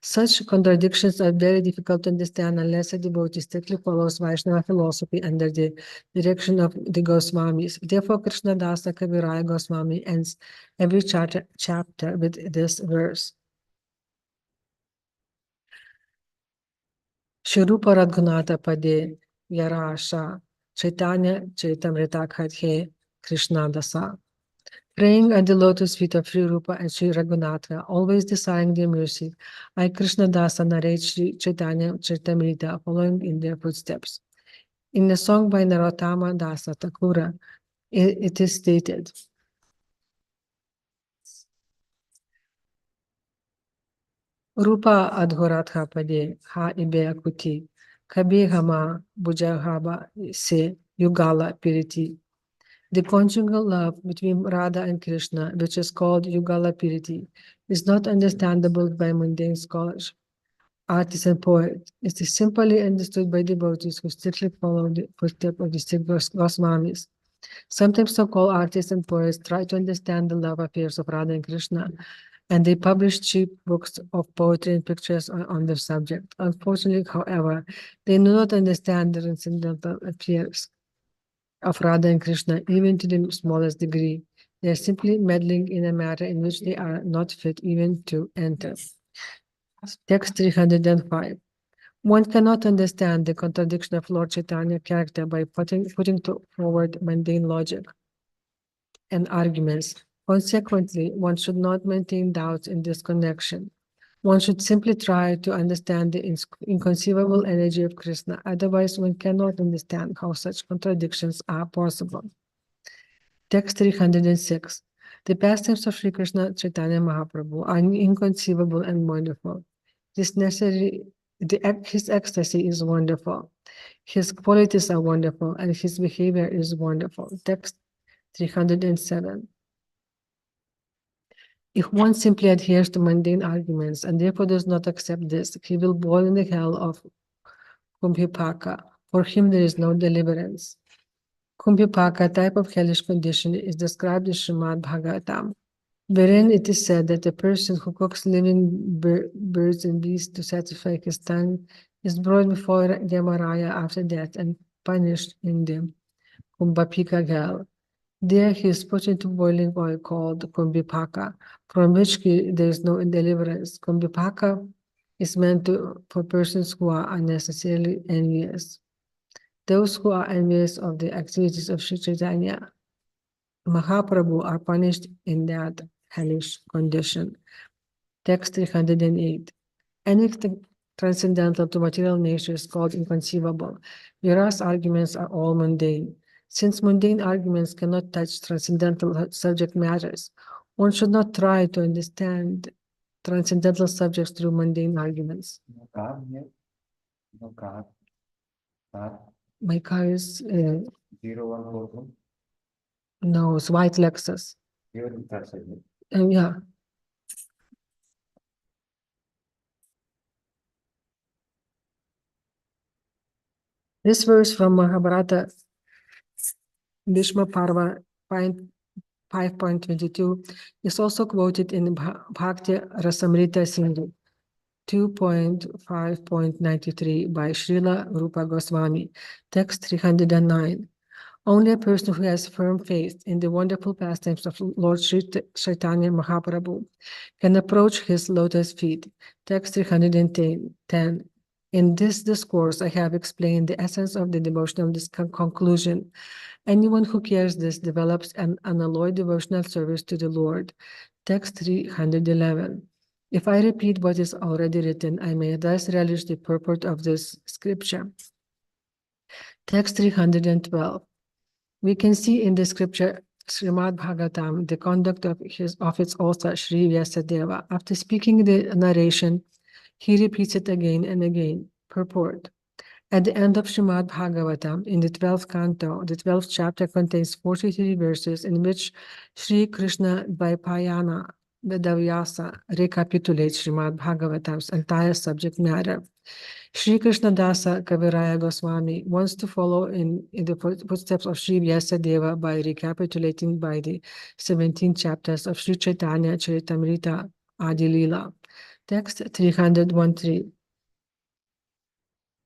Such contradictions are very difficult to understand unless a devotee strictly follows Vaishnava philosophy under the direction of the Goswamis. Therefore, Krishnadasa Kaviraya Goswami ends every chapter with this verse. Shirupa Radgunata Pade Yarasha Caitanya Caritamrta Khathe Krishnadasa. Praying at the lotus feet of Sri Rupa and Sri Raghunatha, always desiring their mercy, I Krishnadasa narrate Sri Caitanya Caritamrta, following in their footsteps. In a song by Narottama Dasa Thakura, it is stated, Rupa Adhoratha Pade Ha Ibe Akuti, Kabe Hama Bujahaba Se Yugala Piriti. The conjugal love between Radha and Krishna, which is called Yugala Piriti, is not understandable by mundane scholars, artists, and poets. It is simply understood by devotees who strictly follow the footsteps of the strict Goswamis. Sometimes so-called artists and poets try to understand the love affairs of Radha and Krishna, and they publish cheap books of poetry and pictures on the subject. Unfortunately, however, they do not understand the transcendental affairs of Radha and Krishna, even to the smallest degree. They are simply meddling in a matter in which they are not fit even to enter. Text 305. One cannot understand the contradiction of Lord Chaitanya character by putting forward mundane logic and arguments. Consequently, one should not maintain doubts in this connection. One should simply try to understand the inconceivable energy of Krishna. Otherwise, one cannot understand how such contradictions are possible. Text 306. The pastimes of Sri Krishna Chaitanya Mahāprabhu are inconceivable and wonderful. His ecstasy is wonderful. His qualities are wonderful, and his behavior is wonderful. Text 307. If one simply adheres to mundane arguments and therefore does not accept this, he will boil in the hell of Kumbhipaka. For him there is no deliverance. Kumbhipaka, type of hellish condition, is described in Srimad Bhagavatam, wherein it is said that a person who cooks living birds and beasts to satisfy his tongue is brought before Yamaraya after death and punished in the Kumbhapika hell. There he is put into boiling oil called Kumbhipaka, from which there is no deliverance. Kumbhipaka is meant for persons who are unnecessarily envious. Those who are envious of the activities of Sri Caitanya Mahāprabhu are punished in that hellish condition. Text 308. Anything transcendental to material nature is called inconceivable, whereas arguments are all mundane. Since mundane arguments cannot touch transcendental subject matters, one should not try to understand transcendental subjects through mundane arguments. No car here. No car. Car My car is, 0142. no, it's white Lexus. Here in that side. Yeah. This verse from Mahabharata, Bhishma Parva 5.22, is also quoted in Bhakti Rasamrita Sindhu 2.5.93 by Srila Rupa Goswami, text 309. Only a person who has firm faith in the wonderful pastimes of Lord Sri Caitanya Mahāprabhu can approach his lotus feet. Text 310. In this discourse, I have explained the essence of the devotional conclusion. Anyone who cares this develops an unalloyed devotional service to the Lord. Text 311. If I repeat what is already written, I may thus relish the purport of this scripture. Text 312. We can see in the scripture Srimad Bhagavatam the conduct of its author Sri Vyasadeva. After speaking the narration, he repeats it again and again. Purport. At the end of Srimad Bhagavatam, in the 12th canto, the 12th chapter contains 43 verses in which Sri Krishna Dvaipayana Vedavyasa recapitulates Srimad Bhagavatam's entire subject matter. Sri Krishna Dasa Kaviraya Goswami wants to follow in the footsteps of Sri Vyasadeva by recapitulating by the 17 chapters of Sri Caitanya Caritamrta Adi Lila. Text 313.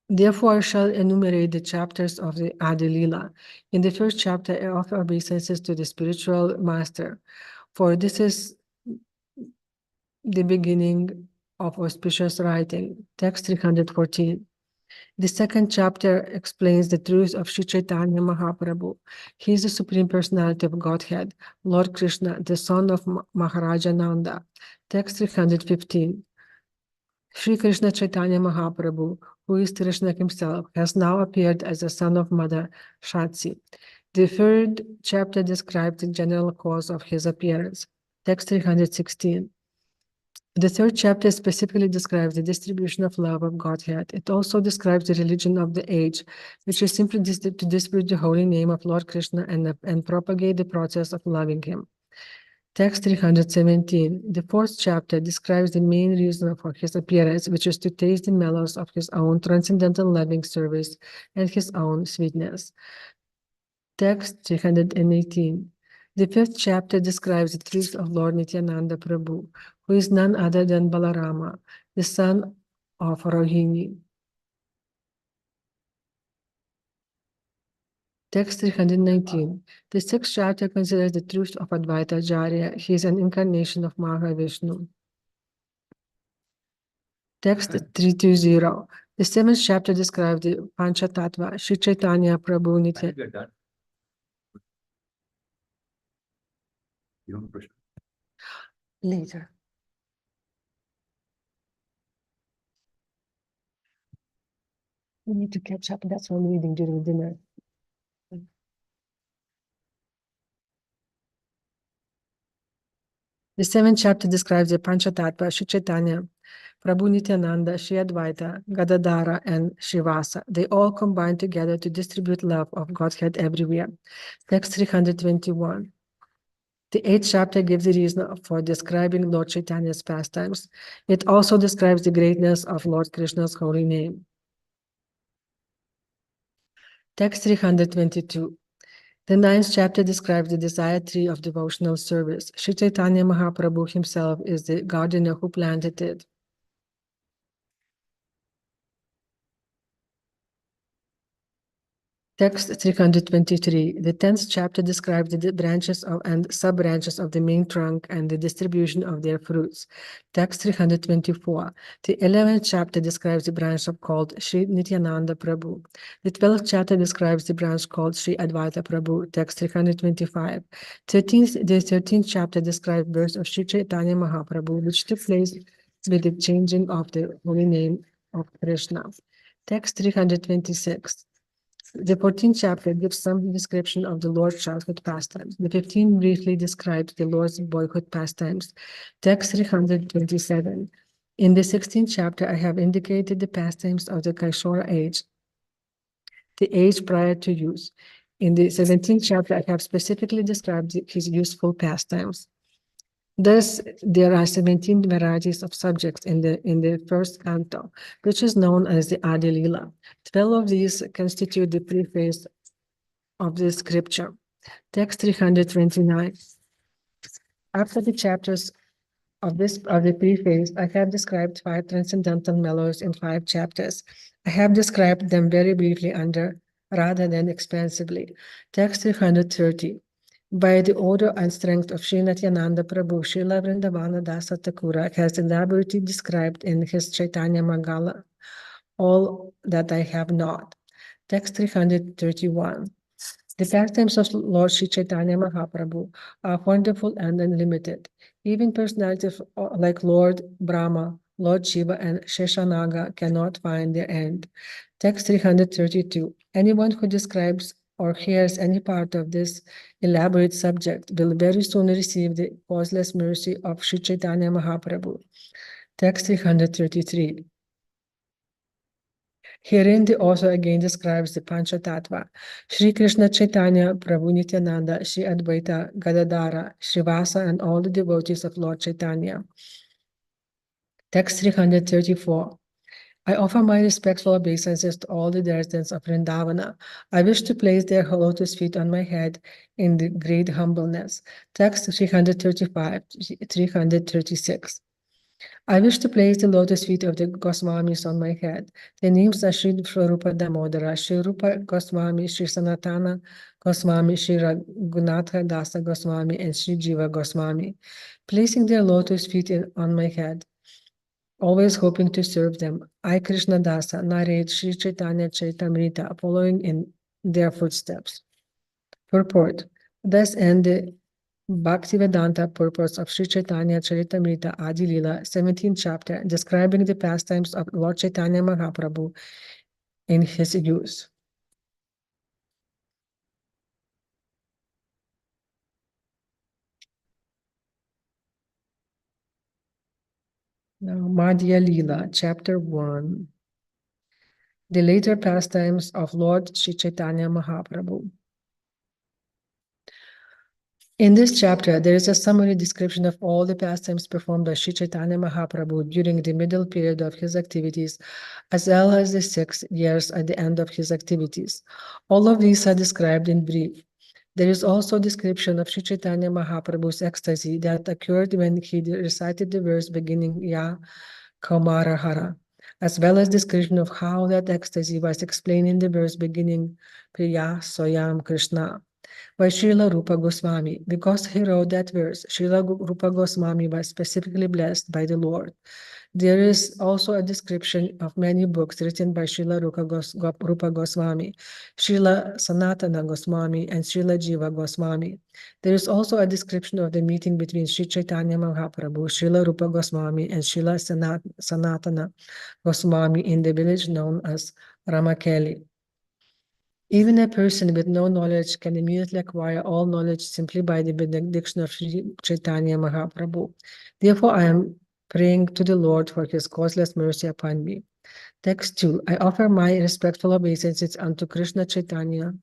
Therefore, I shall enumerate the chapters of the Adi Lila. In the first chapter, I offer obeisances to the spiritual master, for this is the beginning of auspicious writing. Text 314. The second chapter explains the truth of Sri Caitanya Mahāprabhu. He is the Supreme Personality of Godhead, Lord Krishna, the son of Maharaja Nanda. Text 315. Sri Krishna Caitanya Mahāprabhu, who is Krishna himself, has now appeared as the son of Mother Shatsi. The third chapter describes the general cause of his appearance. Text 316. The third chapter specifically describes the distribution of love of Godhead. It also describes the religion of the age, which is simply to distribute the holy name of Lord Krishna and propagate the process of loving him. Text 317. The fourth chapter describes the main reason for his appearance, which is to taste the mellows of his own transcendental loving service and his own sweetness. Text 318. The fifth chapter describes the truth of Lord Nityananda Prabhu, who is none other than Balarama, the son of Rohini. Text 319. The sixth chapter considers the truth of Advaita Acharya. He is an incarnation of Mahavishnu. Text 320. The seventh chapter describes the Panchatattva, Sri Caitanya Prabhu Nitya. Later. We need to catch up. That's what I'm reading during dinner. The seventh chapter describes the Panchatattva, Sri Caitanya, Prabhu Nityananda, Sri Advaita, Gadadhara, and Srivasa. They all combine together to distribute love of Godhead everywhere. Text 321. The eighth chapter gives the reason for describing Lord Chaitanya's pastimes. It also describes the greatness of Lord Krishna's holy name. Text 322. The ninth chapter describes the desire tree of devotional service. Sri Caitanya Mahāprabhu himself is the gardener who planted it. Text 323. The 10th chapter describes the branches and sub-branches of the main trunk and the distribution of their fruits. Text 324. The 11th chapter describes the branch called Sri Nityananda Prabhu. The 12th chapter describes the branch called Sri Advaita Prabhu. Text 325. The 13th chapter describes the birth of Sri Caitanya Mahāprabhu, which took place with the changing of the holy name of Krishna. Text 326. The 14th chapter gives some description of the Lord's childhood pastimes. The 15th briefly describes the Lord's boyhood pastimes. Text 327. In the 16th chapter, I have indicated the pastimes of the Kaishora age, the age prior to use. In the 17th chapter, I have specifically described his useful pastimes. Thus, there are 17 varieties of subjects in the first canto, which is known as the Adi Lila. 12 of these constitute the preface of the scripture. Text 329. After the chapters of the preface, I have described 5 transcendental mellows in 5 chapters. I have described them very briefly under rather than expensively. Text 330. By the order and strength of Sri Nityananda Prabhu, Srila Vrindavana Dasa Thakura has elaborately described in his Caitanya Mangala all that I have not. Text 331. The pastimes of Lord Sri Chaitanya Mahaprabhu are wonderful and unlimited. Even personalities like Lord Brahma, Lord Shiva, and Sheshanaga cannot find their end. Text 332. Anyone who describes or hears any part of this elaborate subject will very soon receive the causeless mercy of Sri Chaitanya Mahaprabhu. Text 333. Herein the author again describes the Panchatattva, Sri Krishna Chaitanya, Prabhu Nityananda, Sri Advaita, Gadadhara, Srivasa, and all the devotees of Lord Chaitanya. Text 334. I offer my respectful obeisances to all the residents of Vrindavana. I wish to place their lotus feet on my head in the great humbleness. Text 335, 336. I wish to place the lotus feet of the Goswamis on my head. The names are Sri Swarupa Damodara, Sri Rupa Goswami, Sri Sanatana Goswami, Sri Raghunatha Dasa Goswami, and Sri Jiva Goswami. Placing their lotus feet on my head, always hoping to serve them, I, Krishna Dasa, narrate Sri Chaitanya Caritamrta, following in their footsteps. Purport. Thus end the Bhaktivedanta purpose of Sri Chaitanya Caritamrta Adi Lila, 17th chapter, describing the pastimes of Lord Chaitanya Mahaprabhu in his youth. Now, Madhya Lila, chapter 1. The later pastimes of Lord Sri Chaitanya Mahaprabhu. In this chapter, there is a summary description of all the pastimes performed by Sri Chaitanya Mahaprabhu during the middle period of his activities, as well as the 6 years at the end of his activities. All of these are described in brief. There is also a description of Sri Chaitanya Mahaprabhu's ecstasy that occurred when he recited the verse beginning Ya Kaumara Hara, as well as description of how that ecstasy was explained in the verse beginning Priya Soyam Krishna by Srila Rupa Goswami. Because he wrote that verse, Srila Rupa Goswami was specifically blessed by the Lord. There is also a description of many books written by Srila Rupa Goswami, Srila Sanatana Goswami, and Srila Jiva Goswami. There is also a description of the meeting between Sri Chaitanya Mahaprabhu, Srila Rupa Goswami, and Srila Sanatana Goswami in the village known as Ramakeli. Even a person with no knowledge can immediately acquire all knowledge simply by the benediction of Sri Chaitanya Mahaprabhu. Therefore, I am praying to the Lord for his causeless mercy upon me. Text 2. I offer my respectful obeisances unto Krishna Chaitanya.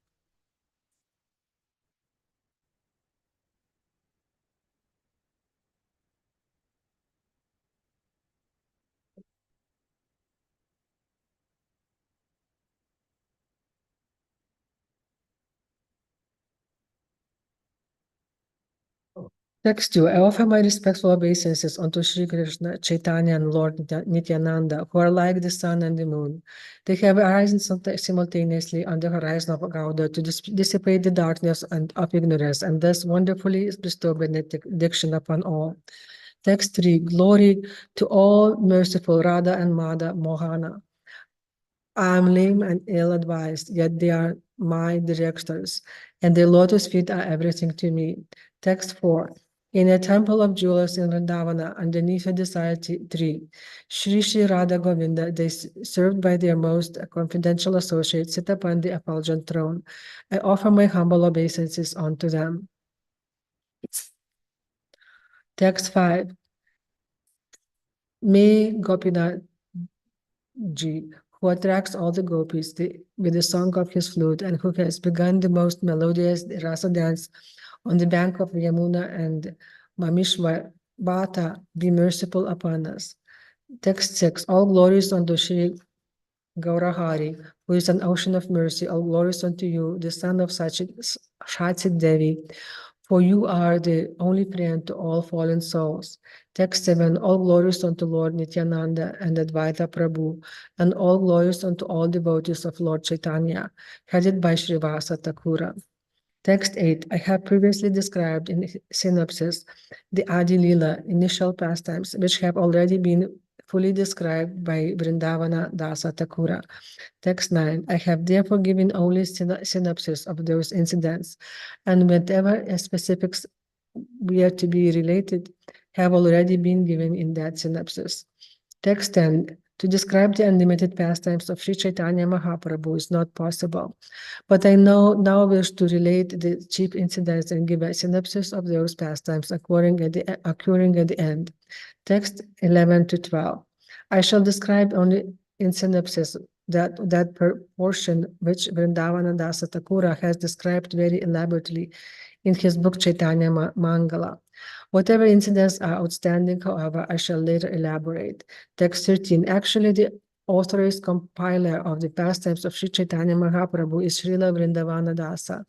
Text 2. I offer my respectful obeisances unto Sri Krishna, Chaitanya, and Lord Nityananda, who are like the sun and the moon. They have arisen simultaneously on the horizon of Gauda to dissipate the darkness of ignorance, and thus wonderfully bestow benediction upon all. Text 3. Glory to all merciful Radha and Madha Mohana. I am lame and ill-advised, yet they are my directors, and their lotus feet are everything to me. Text 4. In a temple of jewels in Vrindavana, underneath a desire tree, Sri Radha Govinda, they served by their most confidential associates, sit upon the effulgent throne. I offer my humble obeisances unto them. Text 5. May Gopinath Ji, who attracts all the gopis with the song of his flute, and who has begun the most melodious rasa dance on the bank of Yamuna and Mamishvata, be merciful upon us. Text 6. All glories unto Sri Gaurahari, who is an ocean of mercy. All glories unto you, the son of Sachit Devi, For you are the only friend to all fallen souls. Text 7, all glories unto Lord Nityananda and Advaita Prabhu, and all glories unto all devotees of Lord Caitanya, headed by Srivasa Thakura. Text 8, I have previously described in synopsis the Adi Lila, initial pastimes, which have already been fully described by Vrindavana Dasa Thakura. Text 9, I have therefore given only synopsis of those incidents, and whatever specifics were to be related have already been given in that synopsis. Text 10, to describe the unlimited pastimes of Sri Chaitanya Mahaprabhu is not possible, but I now wish to relate the chief incidents and give a synopsis of those pastimes occurring at the end. Text 11 to 12. I shall describe only in synopsis that portion which Vrindavana Dasa Thakura has described very elaborately in his book Chaitanya Mangala. Whatever incidents are outstanding, however, I shall later elaborate. Text 13. Actually, the authorized compiler of the pastimes of Sri Chaitanya Mahaprabhu is Srila Vrindavana Dasa,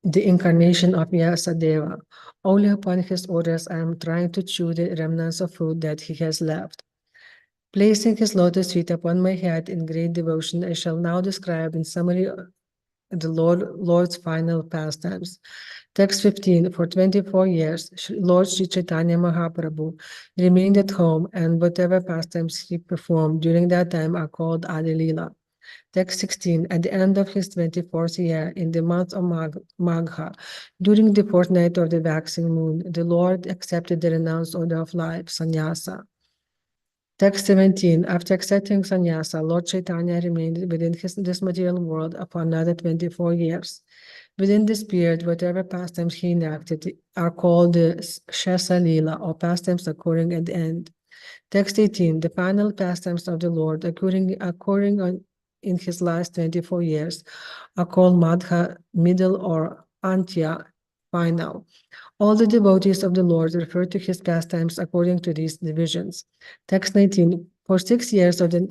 the incarnation of Vyasadeva. Only upon his orders I am trying to chew the remnants of food that he has left. Placing his lotus feet upon my head in great devotion, I shall now describe in summary the Lord's final pastimes. Text 15, for 24 years, Lord Sri Chaitanya Mahaprabhu remained at home, and whatever pastimes he performed during that time are called Adi Lila. Text 16, at the end of his 24th year, in the month of Magha, during the fortnight of the waxing moon, the Lord accepted the renounced order of life, sannyasa. Text 17, after accepting sannyasa, Lord Chaitanya remained within this material world for another 24 years. Within this period, whatever pastimes he enacted are called the Shesa Lila, or pastimes occurring at the end. Text 18, the final pastimes of the Lord occurring in his last 24 years are called Madhya, middle, or Antya, final. All the devotees of the Lord refer to his pastimes according to these divisions. Text 19, for 6 years of the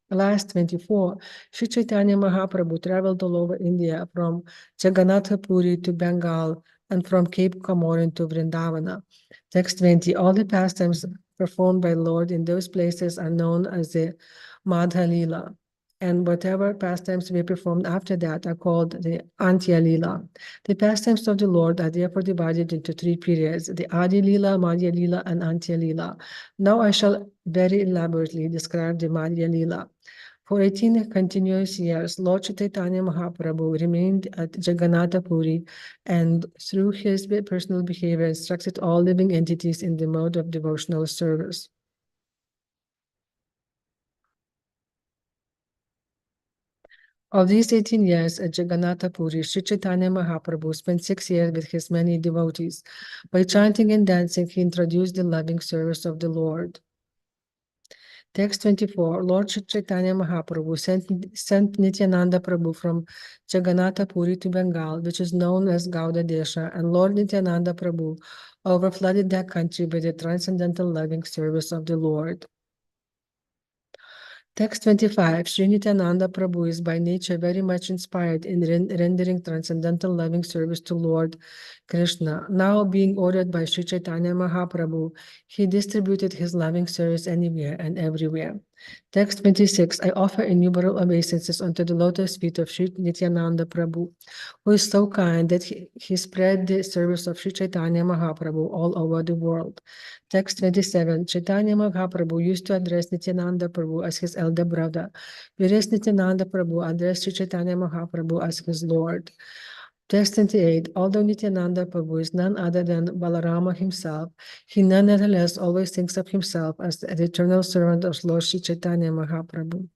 last 24, Sri Chaitanya Mahaprabhu traveled all over India from Jagannath Puri to Bengal and from Cape Comorin to Vrindavana. Text 20, all the pastimes performed by Lord in those places are known as the Madhya Lila, and whatever pastimes were performed after that are called the Antya Lila. The pastimes of the Lord are therefore divided into 3 periods, the Adi Lila, Madhya Lila, and Antya Lila. Now I shall very elaborately describe the Madhya Lila. For 18 continuous years, Lord Chaitanya Mahaprabhu remained at Jagannath Puri and through his personal behavior instructed all living entities in the mode of devotional service. Of these 18 years at Jagannath Puri, Sri Chaitanya Mahaprabhu spent 6 years with his many devotees. By chanting and dancing, he introduced the loving service of the Lord. Text 24, Lord Chaitanya Mahaprabhu sent Nityananda Prabhu from Jagannath Puri to Bengal, which is known as Gauda Desha, and Lord Nityananda Prabhu overflooded that country by the transcendental loving service of the Lord. Text 25, Sri Nityananda Prabhu is by nature very much inspired in rendering transcendental loving service to Lord Krishna. Now being ordered by Sri Chaitanya Mahaprabhu, he distributed his loving service anywhere and everywhere. Text 26, I offer innumerable obeisances unto the lotus feet of Sri Nityananda Prabhu, who is so kind that he spread the service of Sri Chaitanya Mahaprabhu all over the world. Text 27, Chaitanya Mahaprabhu used to address Nityananda Prabhu as his elder brother, whereas Nityananda Prabhu addressed Sri Chaitanya Mahaprabhu as his Lord. Text 28, although Nityananda Prabhu is none other than Balarama himself, he nonetheless always thinks of himself as the eternal servant of Lord Sri Chaitanya Mahaprabhu.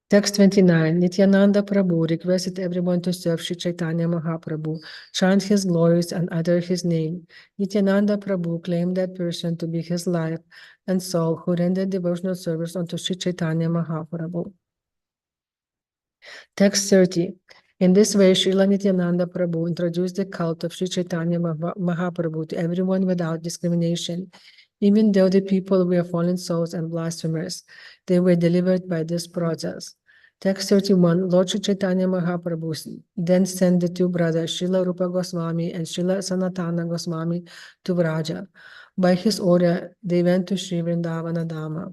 Text 29, Nityananda Prabhu requested everyone to serve Sri Chaitanya Mahaprabhu, chant his glories and utter his name. Nityananda Prabhu claimed that person to be his life and soul who rendered devotional service unto Sri Chaitanya Mahaprabhu. Text 30. In this way, Srila Nityananda Prabhu introduced the cult of Sri Chaitanya Mahaprabhu to everyone without discrimination. Even though the people were fallen souls and blasphemers, they were delivered by this process. Text 31, Lord Sri Chaitanya Mahaprabhu then sent the two brothers, Srila Rupa Goswami and Srila Sanatana Goswami, to Vraja. By his order, they went to Sri Vrindavana Dhama.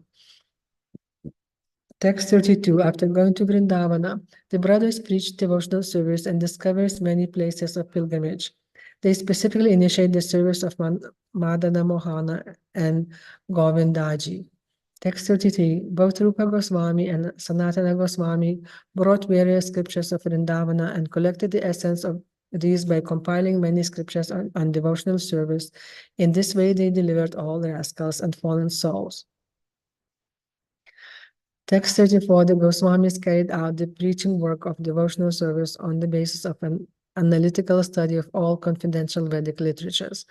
Text 32, after going to Vrindavana, the brothers preached devotional service and discovers many places of pilgrimage. They specifically initiate the service of Madana Mohana and Govindaji. Text 33, both Rupa Goswami and Sanatana Goswami brought various scriptures of Vrindavana and collected the essence of these by compiling many scriptures on devotional service. In this way, they delivered all the rascals and fallen souls. Text 34, the Goswamis carried out the preaching work of devotional service on the basis of an analytical study of all confidential Vedic literatures.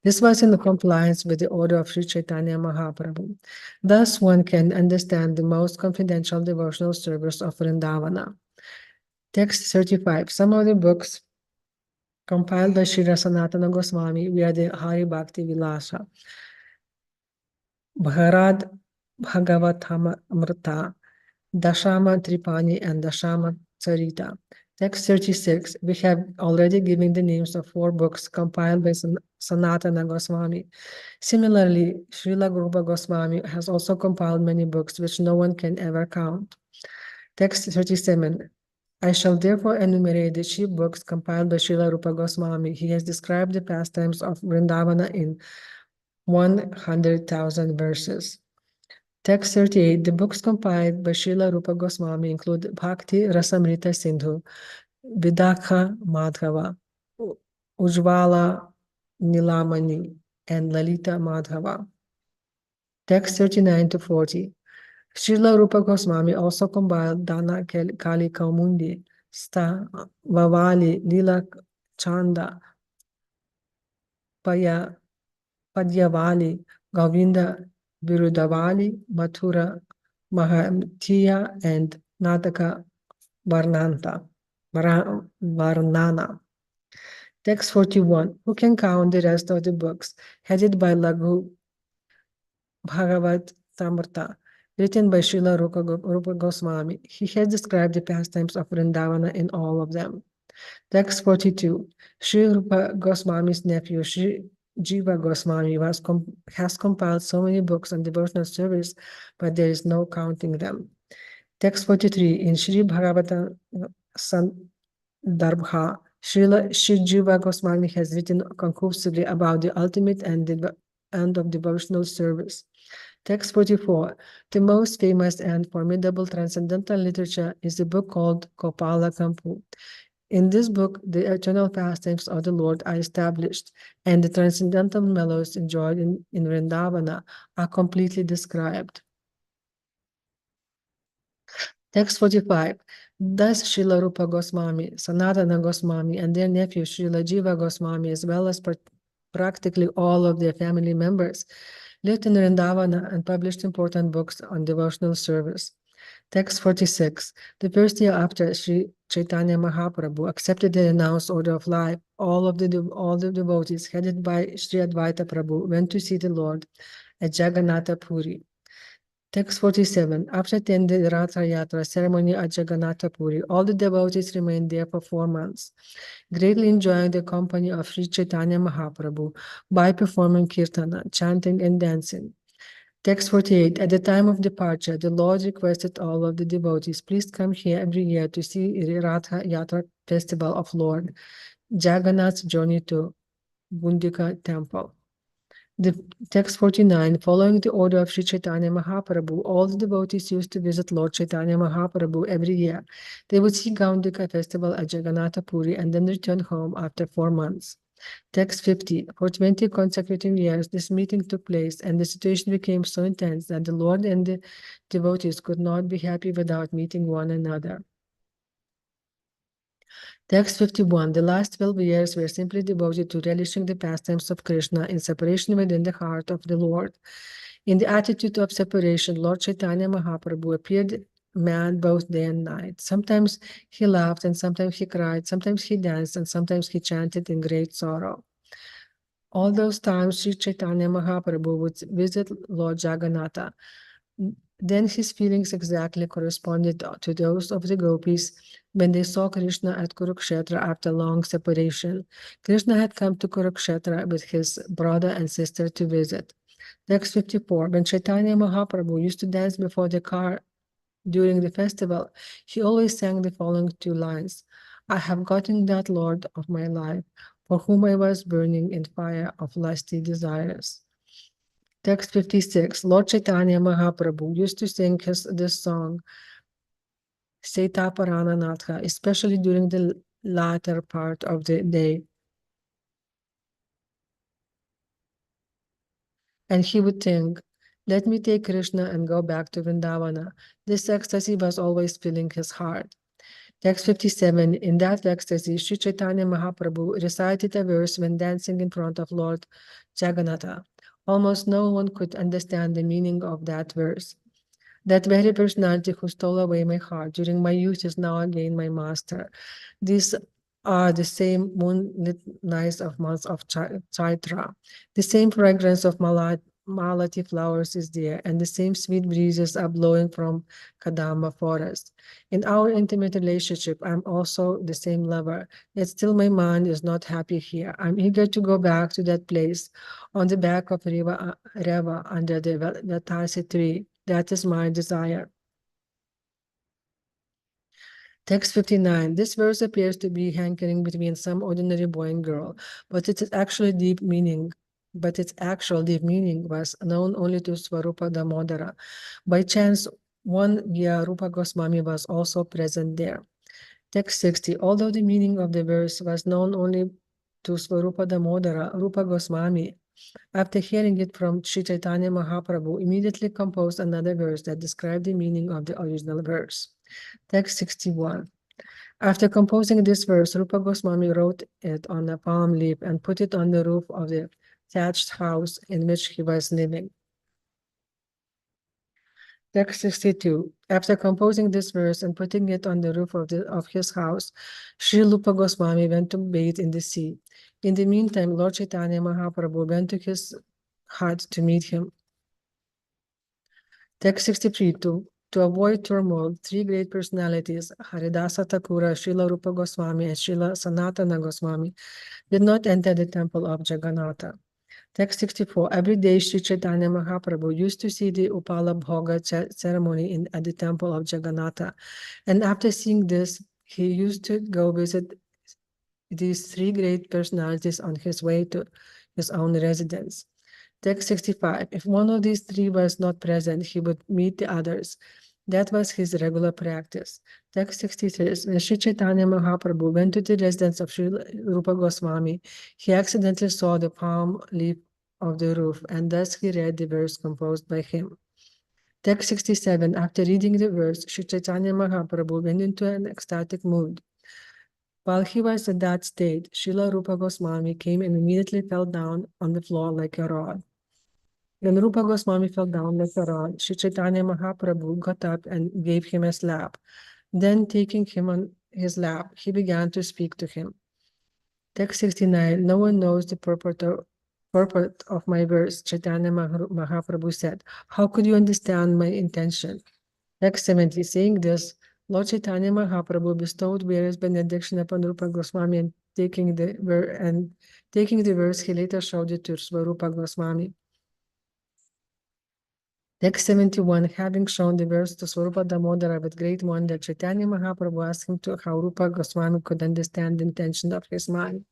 This was in compliance with the order of Sri Chaitanya Mahaprabhu. Thus, one can understand the most confidential devotional service of Vrindavana. Text 35, some of the books compiled by Sri Sanatana Goswami via the Hari Bhakti Vilasa, Bharad Bhagavatamrta, Dashama Tripani, and Dashama Charita. Text 36, we have already given the names of 4 books compiled by Sanatana Goswami. Similarly, Srila Rupa Goswami has also compiled many books which no one can ever count. Text 37, I shall therefore enumerate the chief books compiled by Srila Rupa Goswami. He has described the pastimes of Vrindavana in 100,000 verses. Text 38, the books compiled by Srila Rupa Goswami include Bhakti Rasamrita Sindhu, Vidakha Madhava, Ujvala Nilamani, and Lalita Madhava. Text 39 to 40. Srila Rupa Goswami also compiled Dana Kali Kaumundi, Sta Vavali, Lila Chanda, Padyavali, Govinda Virudavali, Mathura Mahāprabhu, and Nataka Varnana. Text 41. Who can count the rest of the books headed by Laghu Bhagavatamrta, written by Srila Rupa Goswami? He has described the pastimes of Vrindavana in all of them. Text 42. Sri Rupa Goswami's nephew, Sri Jiva Goswami, has compiled so many books on devotional service, but there is no counting them. Text 43. In Sri Bhagavata Sandarbha, Sri Jiva Goswami has written conclusively about the ultimate end of devotional service. Text 44. The most famous and formidable transcendental literature is the book called Gopala Kampu. In this book, the eternal pastimes of the Lord are established, and the transcendental mellows enjoyed in Vrindavana are completely described. Text 45. Thus, Srila Rupa Goswami, Sanatana Goswami, and their nephew Srila Jiva Goswami, as well as practically all of their family members, lived in Vrindavana and published important books on devotional service. Text 46. The first year after Sri Chaitanya Mahaprabhu accepted the announced order of life, all the devotees headed by Sri Advaita Prabhu went to see the Lord at Jagannatha Puri. Text 47. After attending the Ratha Yatra ceremony at Jagannatha Puri, all the devotees remained there for 4 months, greatly enjoying the company of Sri Chaitanya Mahaprabhu by performing kirtana, chanting and dancing. Text 48. At the time of departure, the Lord requested all of the devotees, please come here every year to see the Ratha Yatra festival of Lord Jagannath's journey to Gundika temple. The text 49, following the order of Sri Chaitanya Mahaprabhu, all the devotees used to visit Lord Chaitanya Mahaprabhu every year. They would see Gundika festival at Jagannatha Puri and then return home after 4 months. Text 50. For 20 consecutive years, this meeting took place, and the situation became so intense that the Lord and the devotees could not be happy without meeting one another. Text 51. The last 12 years were simply devoted to relishing the pastimes of Krishna in separation within the heart of the Lord. In the attitude of separation, Lord Chaitanya Mahaprabhu appeared mad both day and night. Sometimes he laughed, and sometimes he cried, sometimes he danced, and sometimes he chanted in great sorrow. All those times, Sri Chaitanya Mahaprabhu would visit Lord Jagannatha. Then his feelings exactly corresponded to those of the gopis when they saw Krishna at Kurukshetra after long separation. Krishna had come to Kurukshetra with his brother and sister to visit. Text 54. When Caitanya Mahāprabhu used to dance before the car during the festival, he always sang the following two lines. I have gotten that Lord of my life, for whom I was burning in fire of lusty desires. Text 56. Lord Caitanya Mahāprabhu used to sing this song, Seta Parananatha, especially during the latter part of the day. And he would think, let me take Krishna and go back to Vrindavana. This ecstasy was always filling his heart. Text 57. In that ecstasy, Sri Chaitanya Mahaprabhu recited a verse when dancing in front of Lord Jagannatha. Almost no one could understand the meaning of that verse. That very personality who stole away my heart during my youth is now again my master. These are the same moonlit nights of months of Chaitra. The same fragrance of malati flowers is there, and the same sweet breezes are blowing from Kadamba forest. In our intimate relationship, I'm also the same lover, yet still my mind is not happy here. I'm eager to go back to that place on the back of Reva under the Vatasi tree. That is my desire. Text 59. This verse appears to be hankering between some ordinary boy and girl, but its actual deep meaning was known only to Swarupa Damodara. By chance, one year Rupa Goswami was also present there. Text 60. Although the meaning of the verse was known only to Swarupa Damodara, Rupa Goswami, after hearing it from Sri Chaitanya Mahaprabhu, immediately composed another verse that described the meaning of the original verse. Text 61. After composing this verse, Rupa Goswami wrote it on a palm leaf and put it on the roof of the thatched house in which he was living. Text 62. After composing this verse and putting it on the roof of his house, Sri Rupa Goswami went to bathe in the sea. In the meantime, Lord Chaitanya Mahaprabhu went to his hut to meet him. Text 63. To avoid turmoil, three great personalities, Haridasa Thakura, Srila Rupa Goswami, and Srila Sanatana Goswami, did not enter the temple of Jagannatha. Text 64. Every day, Sri Chaitanya Mahaprabhu used to see the Upala Bhoga ceremony at the temple of Jagannatha. And after seeing this, he used to go visit these three great personalities on his way to his own residence. Text 65. If one of these three was not present, he would meet the others. That was his regular practice. Text 63. When Sri Chaitanya Mahaprabhu went to the residence of Sri Rupa Goswami, he accidentally saw the palm leaf of the roof, and thus he read the verse composed by him. Text 67. After reading the verse, Sri Chaitanya Mahaprabhu went into an ecstatic mood. While he was in that state, Srila Rupa Goswami came and immediately fell down on the floor like a rod. When Rupa Goswami fell down like a rod, Sri Chaitanya Mahaprabhu got up and gave him a slap. Then, taking him on his lap, he began to speak to him. Text 69. No one knows the purport of my verse, Chaitanya Mahaprabhu said. How could you understand my intention? Text 70. Saying this, Lord Chaitanya Mahaprabhu bestowed various benediction upon Rupa Goswami, and taking the verse, he later showed it to Swarupa Goswami. Text 71. Having shown the verse to Swarupa Damodara with great wonder, Chaitanya Mahaprabhu asked him how Rupa Goswami could understand the intention of his mind.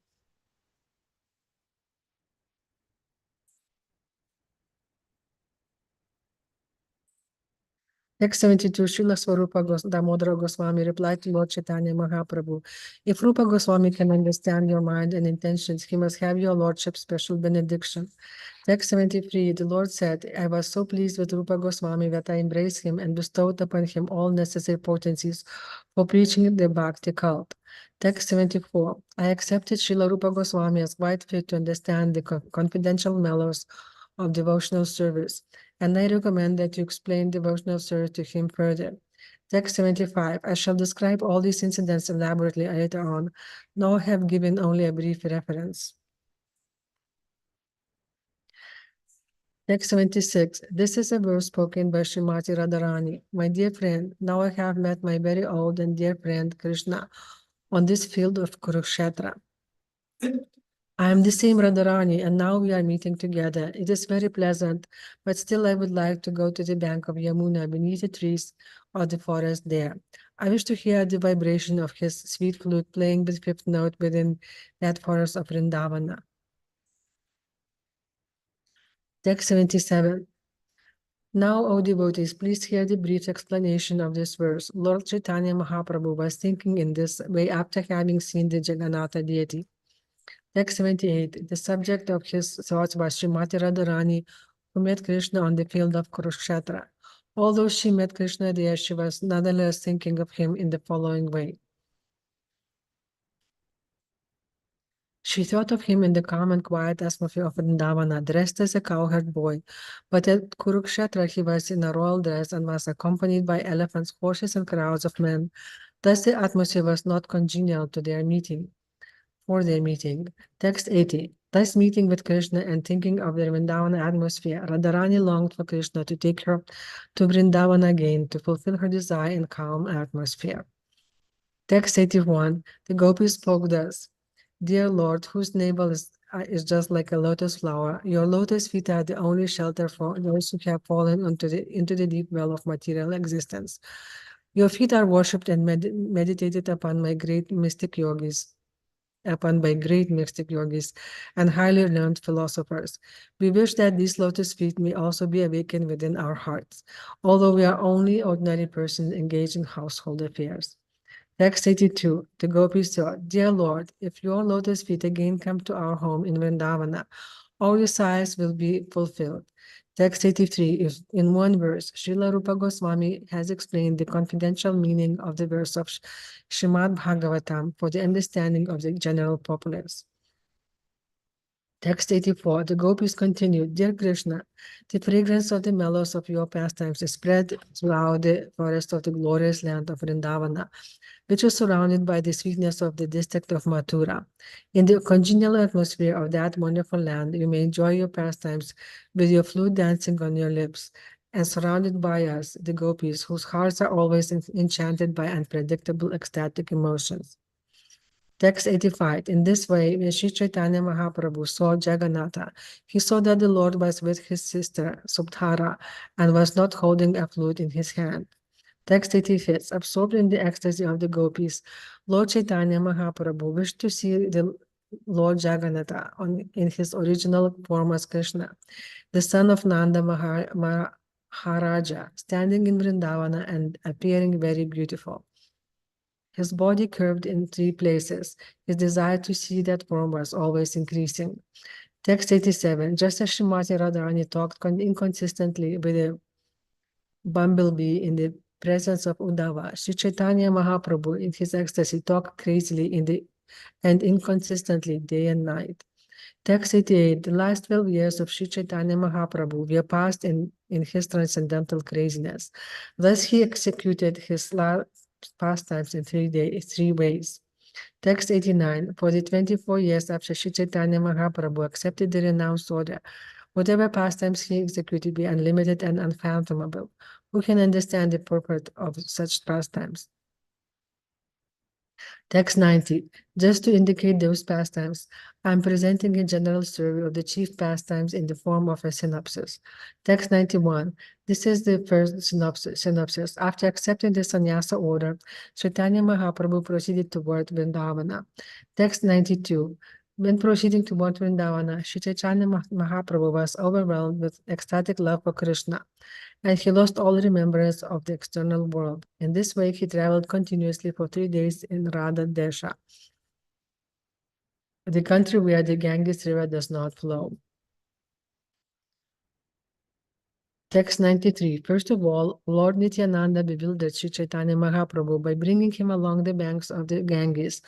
Text 72. Srila Swarupa Damodara Goswami replied to Lord Chaitanya Mahaprabhu, if Rupa Goswami can understand your mind and intentions, he must have your lordship's special benediction. Text 73. The Lord said, I was so pleased with Rupa Goswami that I embraced him and bestowed upon him all necessary potencies for preaching the Bhakti cult. Text 74. I accepted Srila Rupa Goswami as quite fit to understand the confidential mellows of devotional service, and I recommend that you explain devotional service to him further. Text 75. I shall describe all these incidents elaborately later on, now have given only a brief reference. Text 76. This is a verse spoken by Srimati Radharani. My dear friend, now I have met my very old and dear friend Krishna on this field of Kurukshetra. I am the same Radharani, and now we are meeting together. It is very pleasant, but still I would like to go to the bank of Yamuna beneath the trees of the forest there. I wish to hear the vibration of his sweet flute playing the fifth note within that forest of Vrindavana. Text 77. Now, O devotees, please hear the brief explanation of this verse. Lord Caitanya Mahāprabhu was thinking in this way after having seen the Jagannatha deity. Text 78. The subject of his thoughts was Srimati Radharani, who met Krishna on the field of Kurukshetra. Although she met Krishna there, she was nonetheless thinking of him in the following way. She thought of him in the calm and quiet atmosphere of Vrindavana, dressed as a cowherd boy. But at Kurukshetra, he was in a royal dress and was accompanied by elephants, horses, and crowds of men. Thus, the atmosphere was not congenial to their meeting. For their meeting. Text 80. Thus, meeting with Krishna and thinking of the Vrindavana atmosphere, Radharani longed for Krishna to take her to Vrindavana again to fulfill her desire in calm atmosphere. Text 81. The gopis spoke thus. Dear Lord, whose navel is just like a lotus flower, your lotus feet are the only shelter for those who have fallen into the deep well of material existence. Your feet are worshipped and meditated upon by great mystic yogis and highly learned philosophers. We wish that these lotus feet may also be awakened within our hearts, although we are only ordinary persons engaged in household affairs. Text 82. The gopis thought, Dear Lord, if your lotus feet again come to our home in Vrindavana, all desires will be fulfilled. Text 83 is in one verse. Srila Rupa Goswami has explained the confidential meaning of the verse of Srimad Bhagavatam for the understanding of the general populace. Text 84. The gopis continued, Dear Krishna, the fragrance of the mellows of your pastimes is spread throughout the forest of the glorious land of Vrindavana, which is surrounded by the sweetness of the district of Mathura. In the congenial atmosphere of that wonderful land, you may enjoy your pastimes with your flute dancing on your lips, and surrounded by us, the gopis, whose hearts are always enchanted by unpredictable ecstatic emotions. Text 85. In this way, when Sri Caitanya Mahāprabhu saw Jagannatha, he saw that the Lord was with his sister Subhadra and was not holding a flute in his hand. Text 86. Absorbed in the ecstasy of the gopis, Lord Caitanya Mahāprabhu wished to see the Lord Jagannatha in his original form as Krishna, the son of Nanda Maharaja, standing in Vrindavana and appearing very beautiful. His body curved in 3 places. His desire to see that form was always increasing. Text 87. Just as Srimati Radharani talked inconsistently with a bumblebee in the presence of Uddhava, Sri Caitanya Mahāprabhu in his ecstasy talked crazily and inconsistently day and night. Text 88. The last 12 years of Sri Caitanya Mahāprabhu were passed in his transcendental craziness. Thus he executed his last pastimes in 3 ways. Text 89. For the 24 years after Sri Caitanya Mahāprabhu accepted the renounced order, whatever pastimes he executed were unlimited and unfathomable. Who can understand the purport of such pastimes? Text 90. Just to indicate those pastimes, I am presenting a general survey of the chief pastimes in the form of a synopsis. Text 91. This is the first synopsis. After accepting the sannyasa order, Caitanya Mahāprabhu proceeded toward Vrindavana. Text 92. When proceeding toward Vrindavana, Sri Caitanya Mahāprabhu was overwhelmed with ecstatic love for Krishna, and he lost all remembrance of the external world. In this way, he traveled continuously for 3 days in Radha Desha, the country where the Ganges River does not flow. Text 93. First of all, Lord Nityananda bewildered Sri Caitanya Mahāprabhu by bringing him along the banks of the Ganges,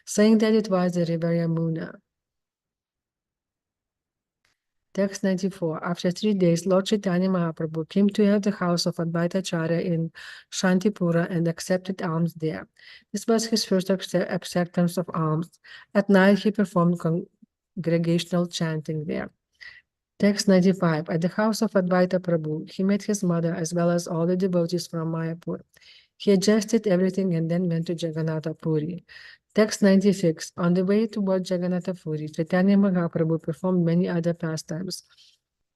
saying that it was the river Yamuna. Text 94. After 3 days, Lord Caitanya Mahāprabhu came to the house of Advaitacharya in Shantipura and accepted alms there. This was his first acceptance of alms. At night, he performed congregational chanting there. Text 95. At the house of Advaita Prabhu, he met his mother as well as all the devotees from Mayapur. He adjusted everything and then went to Jagannatha Puri. Text 96. On the way toward Jagannatha Puri, Caitanya Mahāprabhu performed many other pastimes.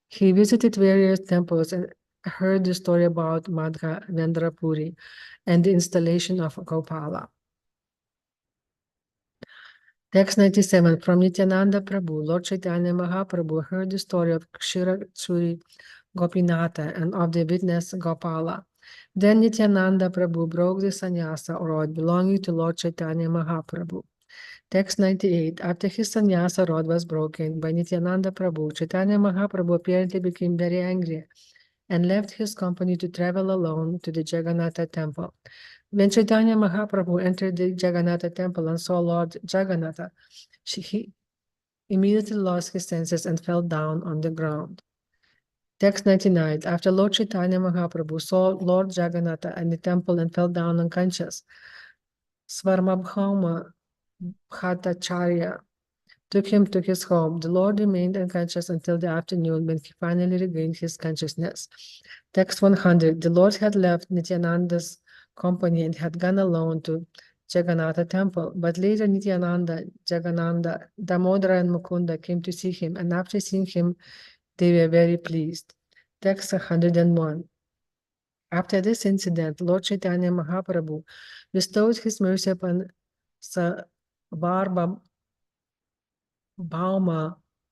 He visited various temples and heard the story about Madhya, Vendra Puri, and the installation of Gopala. Text 97. From Nityananda Prabhu, Lord Chaitanya Mahaprabhu heard the story of Kshira Churi Gopinatha and of the witness Gopala. Then Nityananda Prabhu broke the sannyasa rod belonging to Lord Chaitanya Mahaprabhu. Text 98. After his sannyasa rod was broken by Nityananda Prabhu, Chaitanya Mahaprabhu apparently became very angry and left his company to travel alone to the Jagannatha temple. When Chaitanya Mahaprabhu entered the Jagannatha temple and saw Lord Jagannatha, he immediately lost his senses and fell down on the ground. Text 99. After Lord Chaitanya Mahaprabhu saw Lord Jagannatha in the temple and fell down unconscious, Svarmabhauma Bhattacharya took him to his home. The Lord remained unconscious until the afternoon when he finally regained his consciousness. Text 100. The Lord had left Nityananda's company and had gone alone to Jagannatha temple. But later Nityananda, Jagannanda, Damodara and Mukunda came to see him, and after seeing him, they were very pleased. Text 101. After this incident, Lord Chaitanya Mahaprabhu bestowed his mercy upon Sarvabhauma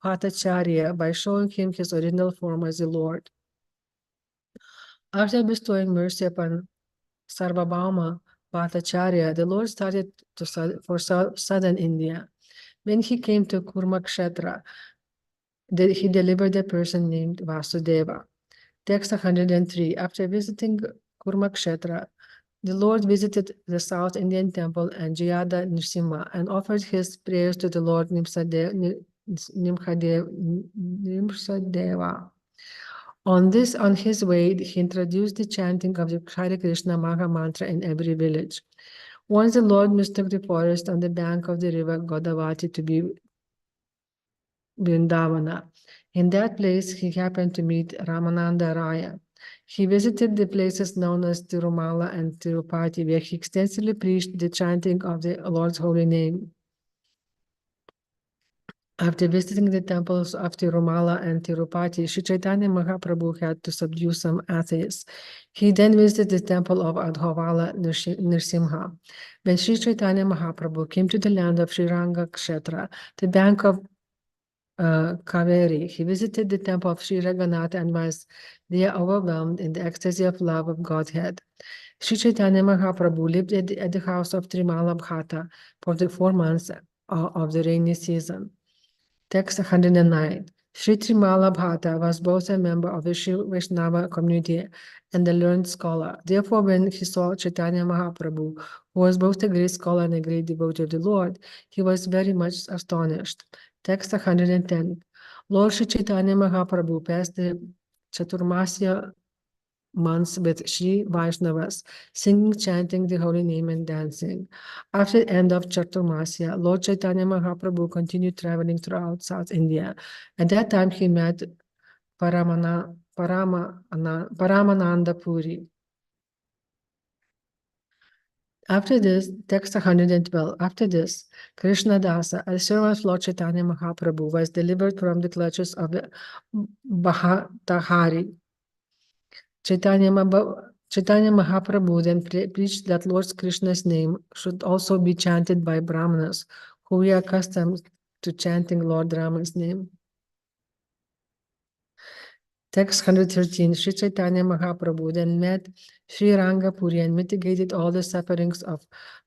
Bhattacharya by showing him his original form as the Lord. After bestowing mercy upon Sarvabhauma Bhattacharya, the Lord started for southern India. When he came to Kurmakshetra, he delivered a person named Vasudeva. Text 103. After visiting Kurmakshetra, the Lord visited the South Indian temple and Jayada Nrsimha and offered his prayers to the Lord Nimsadeva. On his way, he introduced the chanting of the Hare Krishna Maha Mantra in every village. Once the Lord mistook the forest on the bank of the river Godavati to be Vrindavana. In that place, he happened to meet Ramananda Raya. He visited the places known as Tirumala and Tirupati, where he extensively preached the chanting of the Lord's holy name. After visiting the temples of Tirumala and Tirupati, Sri Chaitanya Mahaprabhu had to subdue some atheists. He then visited the temple of Adhovala Nrsimha. When Sri Chaitanya Mahaprabhu came to the land of Sriranga Kshetra, the bank of Kaveri, he visited the temple of Sri Raghunatha and was there overwhelmed in the ecstasy of love of Godhead. Sri Chaitanya Mahaprabhu lived at the house of Trimala Bhatta for the 4 months of the rainy season. Text 109. Sri Trimala Bhatta was both a member of the Shiv Vaishnava community and a learned scholar. Therefore, when he saw Chaitanya Mahaprabhu, who was both a great scholar and a great devotee of the Lord, he was very much astonished. Text 110. Lord Sri Chaitanya Mahaprabhu passed the Chaturmasya months with Sri Vaishnavas, singing, chanting the holy name and dancing. After the end of Chaturmasya, Lord Chaitanya Mahaprabhu continued traveling throughout South India. At that time, he met Paramananda Puri. After this, text 112, after this, Krishna Dasa, a servant of Lord Chaitanya Mahaprabhu, was delivered from the clutches of the Bhattahari. Chaitanya Mahaprabhu then preached that Lord Krishna's name should also be chanted by Brahmanas, who were accustomed to chanting Lord Rama's name. Text 113, Sri Chaitanya Mahaprabhu then met Sri Rangapuri and mitigated all the sufferings of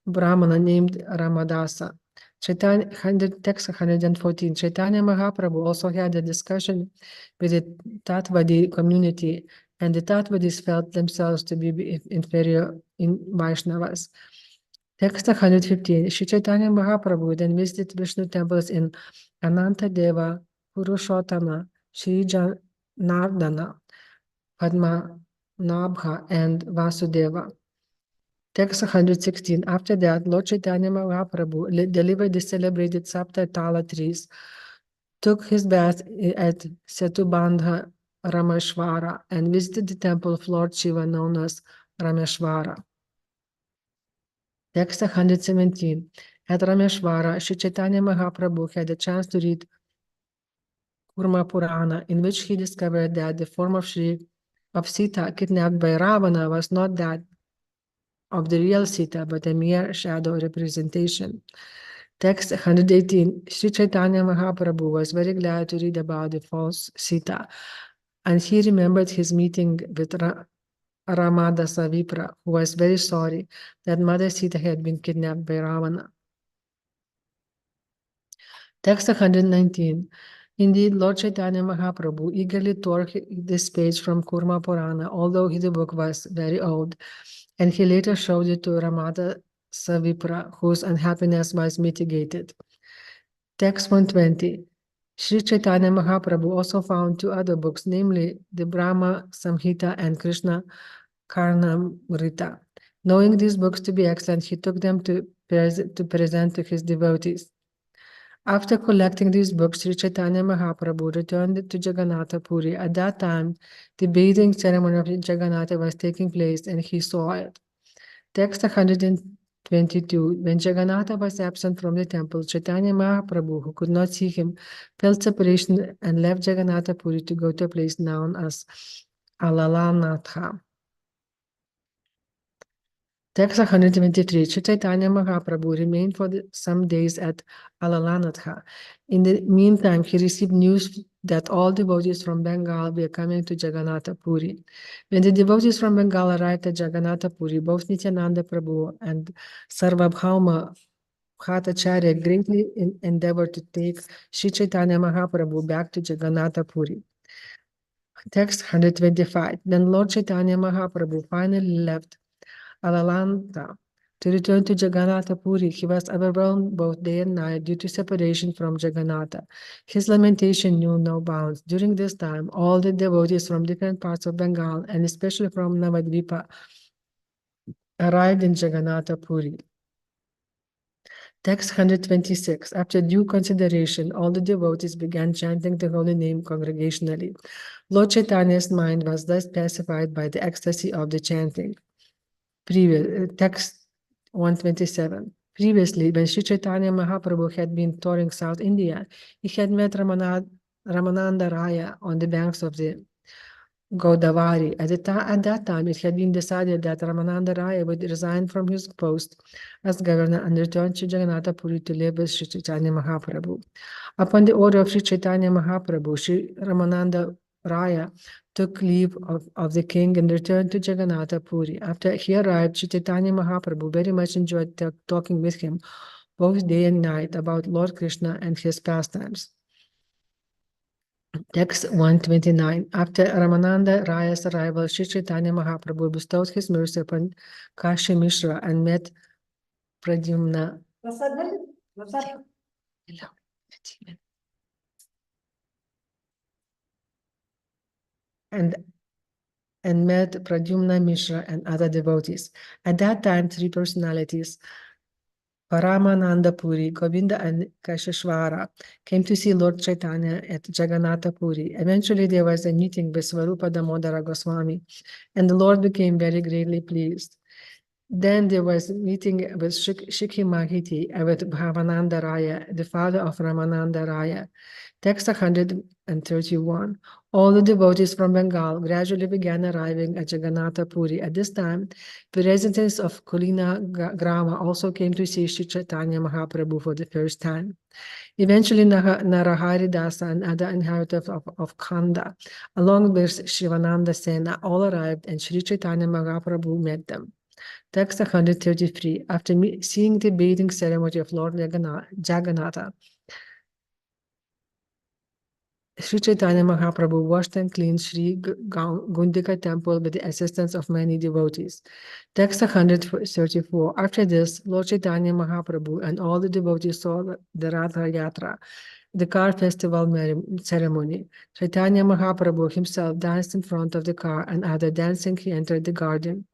Brahmana named Ramadasa. Text 114, Chaitanya Mahaprabhu also had a discussion with the Tatvadi community, and the Tatvadis felt themselves to be inferior in Vaishnavas. Text 115, Sri Chaitanya Mahaprabhu then visited Vishnu temples in Anantadeva, Purushottama, Sri Nardana, Padmanabha, and Vasudeva. Text 116. After that, Lord Chaitanya Mahaprabhu delivered the celebrated Sapta Tala trees took his bath at Setubandha Rameshwara, and visited the temple of Lord Shiva known as Rameshwara. Text 117. At Rameshwara, Sri Caitanya Mahāprabhu had a chance to read Kurma Purana, in which he discovered that the form of Sita kidnapped by Ravana was not that of the real Sita, but a mere shadow representation. Text 118. Sri Caitanya Mahāprabhu was very glad to read about the false Sita, and he remembered his meeting with Ramadasa Vipra, who was very sorry that Mother Sita had been kidnapped by Ravana. Text 119. Indeed, Lord Chaitanya Mahaprabhu eagerly tore this page from Kurma Purana, although the book was very old, and he later showed it to Ramada Savipra, whose unhappiness was mitigated. Text 120. Sri Chaitanya Mahaprabhu also found two other books, namely the Brahma Samhita and Krishna Caritamrta. Knowing these books to be excellent, he took them to present to his devotees. After collecting these books, Sri Chaitanya Mahaprabhu returned to Jagannatha Puri. At that time, the bathing ceremony of Jagannatha was taking place, and he saw it. Text 122. When Jagannatha was absent from the temple, Chaitanya Mahaprabhu, who could not see him, felt separation and left Jagannatha Puri to go to a place known as Alalanatha. Text 123. Sri Chaitanya Mahaprabhu remained for some days at Alalanatha. In the meantime, he received news that all devotees from Bengal were coming to Jagannatha Puri. When the devotees from Bengal arrived at Jagannatha Puri, both Nityananda Prabhu and Sarvabhauma Bhattacharya greatly endeavored to take Sri Chaitanya Mahaprabhu back to Jagannatha Puri. Text 125. Then Lord Chaitanya Mahaprabhu finally left Alalanta to return to Jagannatha Puri. He was overwhelmed both day and night due to separation from Jagannatha. His lamentation knew no bounds. During this time, all the devotees from different parts of Bengal, and especially from Navadvipa, arrived in Jagannatha Puri. Text 126. After due consideration, all the devotees began chanting the holy name congregationally. Lord Chaitanya's mind was thus pacified by the ecstasy of the chanting. Text 127. Previously, when Sri Chaitanya Mahaprabhu had been touring South India, he had met Ramananda Raya on the banks of the Godavari. At that time, it had been decided that Ramananda Raya would resign from his post as governor and return to Jagannatha Puri to live with Sri Chaitanya Mahaprabhu. Upon the order of Sri Chaitanya Mahaprabhu, Sri Ramananda Raya took leave of the king and returned to Jagannatha Puri. After he arrived, Sri Chaitanya Mahaprabhu very much enjoyed talking with him both day and night about Lord Krishna and his pastimes. Text 129. After Ramananda Raya's arrival, Sri Chaitanya Mahaprabhu bestowed his mercy upon Kashi Mishra and met Pradyumna. And met Pradyumna Mishra and other devotees. At that time, three personalities, Paramananda Puri, Govinda, and Kashishvara, came to see Lord Chaitanya at Jagannatha Puri. Eventually, there was a meeting with Svarupa Damodara Goswami, and the Lord became very greatly pleased. Then there was a meeting with Shikhi Mahiti with Bhavananda Raya, the father of Ramananda Raya. Text 131. All the devotees from Bengal gradually began arriving at Jagannatha Puri. At this time, the residents of Kulina Grama also came to see Sri Chaitanya Mahaprabhu for the first time. Eventually, Narahari Dasa and other inhabitants of Khanda, along with Shivananda Sena, all arrived, and Sri Chaitanya Mahaprabhu met them. Text 133. After seeing the bathing ceremony of Lord Jagannatha, Sri Chaitanya Mahaprabhu washed and cleaned Sri Gundika temple with the assistance of many devotees. Text 134. After this, Lord Chaitanya Mahaprabhu and all the devotees saw the Ratha Yatra, the car festival ceremony. Chaitanya Mahaprabhu himself danced in front of the car, and after dancing, he entered a garden.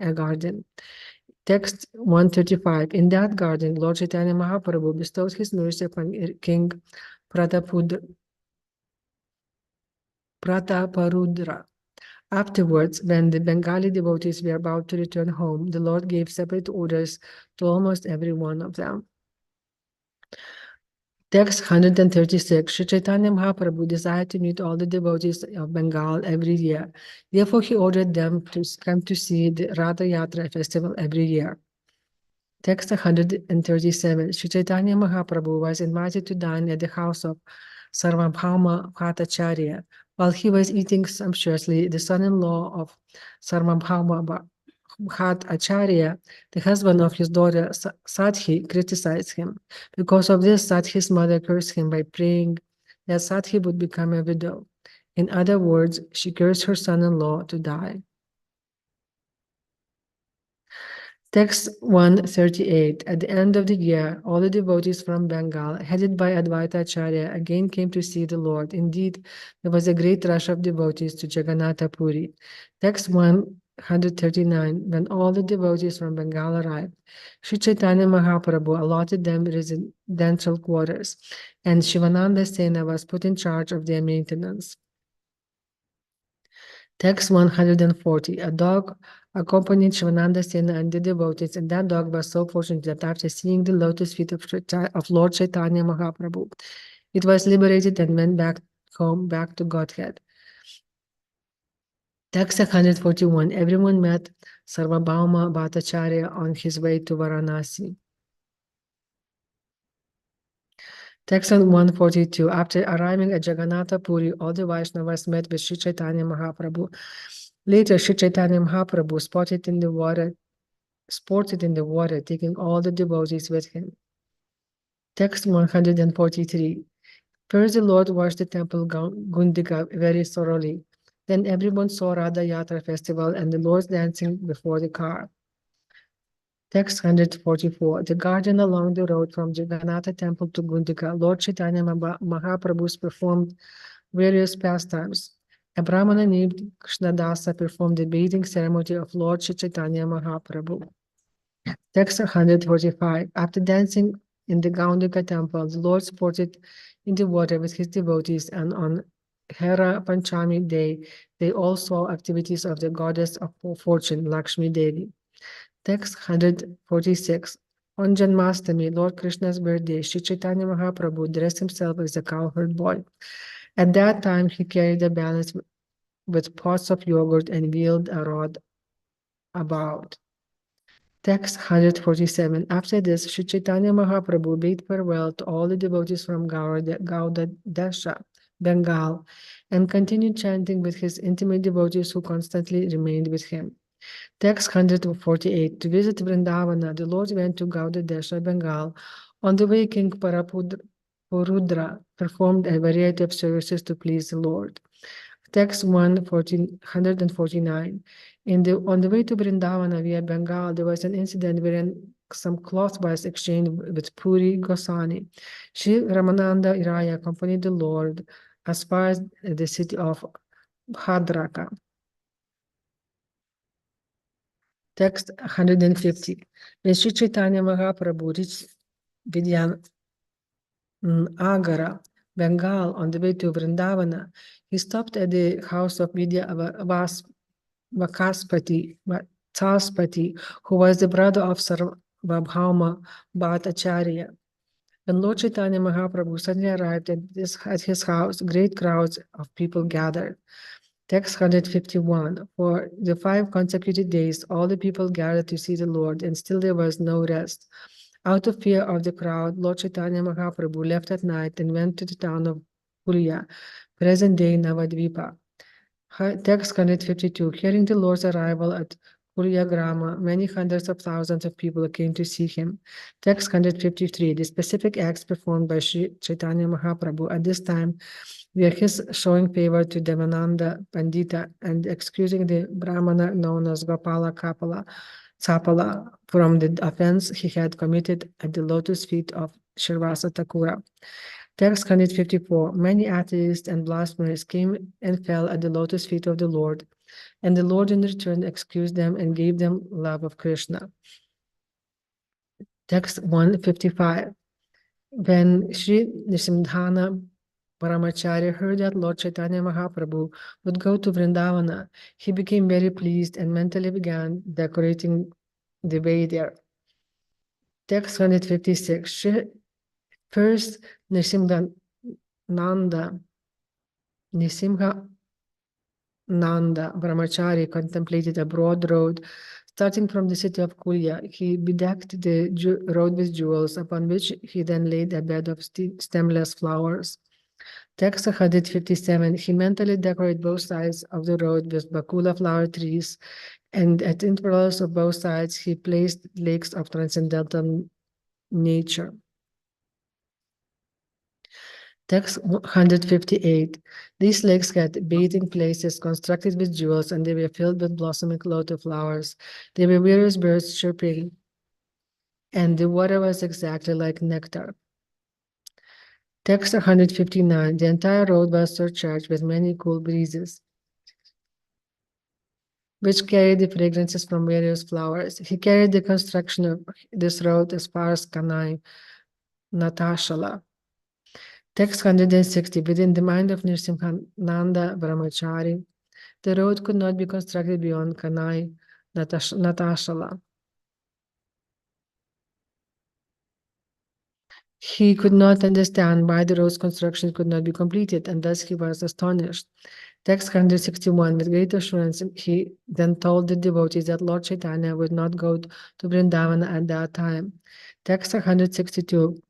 Text 135. In that garden, Lord Chaitanya Mahaprabhu bestowed his mercy upon King Pratapudra Prataparudra. Afterwards, when the Bengali devotees were about to return home, the Lord gave separate orders to almost every one of them. Text 136. Sri Caitanya Mahāprabhu desired to meet all the devotees of Bengal every year. Therefore, he ordered them to come to see the Ratha Yatra festival every year. Text 137. Sri Caitanya Mahāprabhu was invited to dine at the house of Sarvabhauma Bhattacharya. While he was eating sumptuously, the son-in-law of Sarvabhauma Bhattacharya, the husband of his daughter Sadhi, criticized him. Because of this, Sadhi's mother cursed him by praying that Sadhi would become a widow. In other words, she cursed her son-in-law to die. Text 138. At the end of the year, all the devotees from Bengal, headed by Advaita Acharya, again came to see the Lord. Indeed, there was a great rush of devotees to Jagannatha Puri. Text 139. When all the devotees from Bengal arrived, Sri Caitanya Mahāprabhu allotted them residential quarters, and Shivananda Sena was put in charge of their maintenance. Text 140. A dog accompanied Shivananda Sena and the devotees, and that dog was so fortunate that after seeing the lotus feet of Lord Caitanya Mahāprabhu, it was liberated and went back home, back to Godhead. Text 141. Everyone met Sarvabhauma Bhattacharya on his way to Varanasi. Text 142. After arriving at Jagannatha Puri, all the Vaishnavas met with Sri Caitanya Mahāprabhu. Later, Sri Caitanya Mahāprabhu sported in the water, taking all the devotees with him. Text 143. First, the Lord washed the temple Gundika very thoroughly. Then everyone saw Radha Yatra festival and the Lord's dancing before the car. Text 144. The garden along the road from Jagannatha temple to Gundika, Lord Caitanya Mahāprabhu performed various pastimes. A Brahmana named Krishnadasa performed the bathing ceremony of Lord Caitanya Mahāprabhu. Text 145. After dancing in the Gundika temple, the Lord sported in the water with his devotees, and on Hera Panchami day, they all saw activities of the goddess of fortune, Lakshmi Devi. Text 146. On Janmashtami, Lord Krishna's birthday, Sri Caitanya Mahāprabhu dressed himself as a cowherd boy. At that time, he carried a balance with pots of yogurt and wheeled a rod about. Text 147. After this, Sri Caitanya Mahāprabhu bade farewell to all the devotees from Gauda Desha, Bengal, and continued chanting with his intimate devotees who constantly remained with him. Text 148. To visit Vrindavana, the Lord went to Gauda Desha, Bengal. On the way, King Parapurudra performed a variety of services to please the Lord. Text 149. On the way to Vrindavana via Bengal, there was an incident wherein some cloth was exchanged with Puri Goswami. Shri Ramananda Iraya accompanied the Lord as far as the city of Bhadraka. Text 150. When Sri Caitanya Mahāprabhu reached Vidyanagar, Bengal, on the way to Vrindavana, he stopped at the house of Vidya Vakaspati, who was the brother of Sarvabhauma Bhattacharya. When Lord Caitanya Mahāprabhu suddenly arrived at his house, great crowds of people gathered. Text 151. For the 5 consecutive days, all the people gathered to see the Lord, and still there was no rest. Out of fear of the crowd, Lord Caitanya Mahāprabhu left at night and went to the town of Puriya, present-day Navadvipa. Text 152. Hearing the Lord's arrival at Puriya Grama, many hundreds of thousands of people came to see him. Text 153. The specific acts performed by Sri Caitanya Mahāprabhu at this time were his showing favor to Devananda Pandita and excusing the Brahmana known as Gopala Chapala from the offense he had committed at the lotus feet of Shrivasa Thakura. Text 154. Many atheists and blasphemers came and fell at the lotus feet of the Lord, and the Lord in return excused them and gave them love of Krishna. Text 155. When Sri Nisimdhana Brahmachari heard that Lord Chaitanya Mahaprabhu would go to Vrindavana. He became very pleased and mentally began decorating the way there. Text 156. First, Nisimha Nanda Brahmachari contemplated a broad road starting from the city of Kulya. He bedecked the road with jewels, upon which he then laid a bed of stemless flowers. Text 157. He mentally decorated both sides of the road with bakula flower trees, and at intervals of both sides, he placed lakes of transcendental nature. Text 158. These lakes had bathing places constructed with jewels, and they were filled with blossoming lotus flowers. There were various birds chirping, and the water was exactly like nectar. Text 159. The entire road was surcharged with many cool breezes, which carried the fragrances from various flowers. He carried the construction of this road as far as Kanai, Natashala. Text 160. Within the mind of Nrsimhananda Brahmachari, the road could not be constructed beyond Kanai, Natashala. He could not understand why the road's construction could not be completed, and thus he was astonished. Text 161. With great assurance, he then told the devotees that Lord Chaitanya would not go to Vrindavana at that time. Text 162.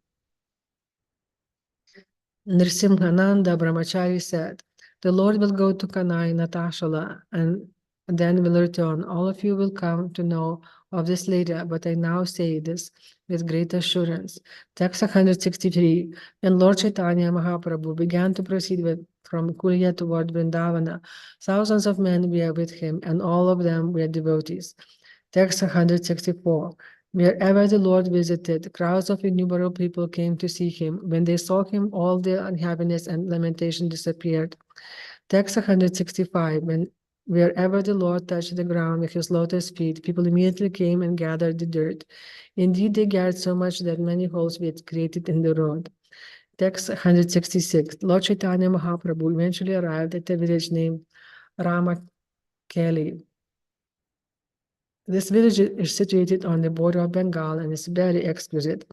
Nrsimhananda Brahmachari said, "The Lord will go to Kanai, Natashala, and then will return. All of you will come to know of this later, but I now say this with great assurance." Text 163. When Lord Chaitanya Mahaprabhu began to proceed from Kulya toward Vrindavana, thousands of men were with him, and all of them were devotees. Text 164. Wherever the Lord visited, crowds of innumerable people came to see him. When they saw him, all their unhappiness and lamentation disappeared. Text 165. Wherever the Lord touched the ground with his lotus feet, people immediately came and gathered the dirt. Indeed, they gathered so much that many holes were created in the road. Text 166. Lord Chaitanya Mahaprabhu eventually arrived at a village named Ramakeli. This village is situated on the border of Bengal and is very exquisite.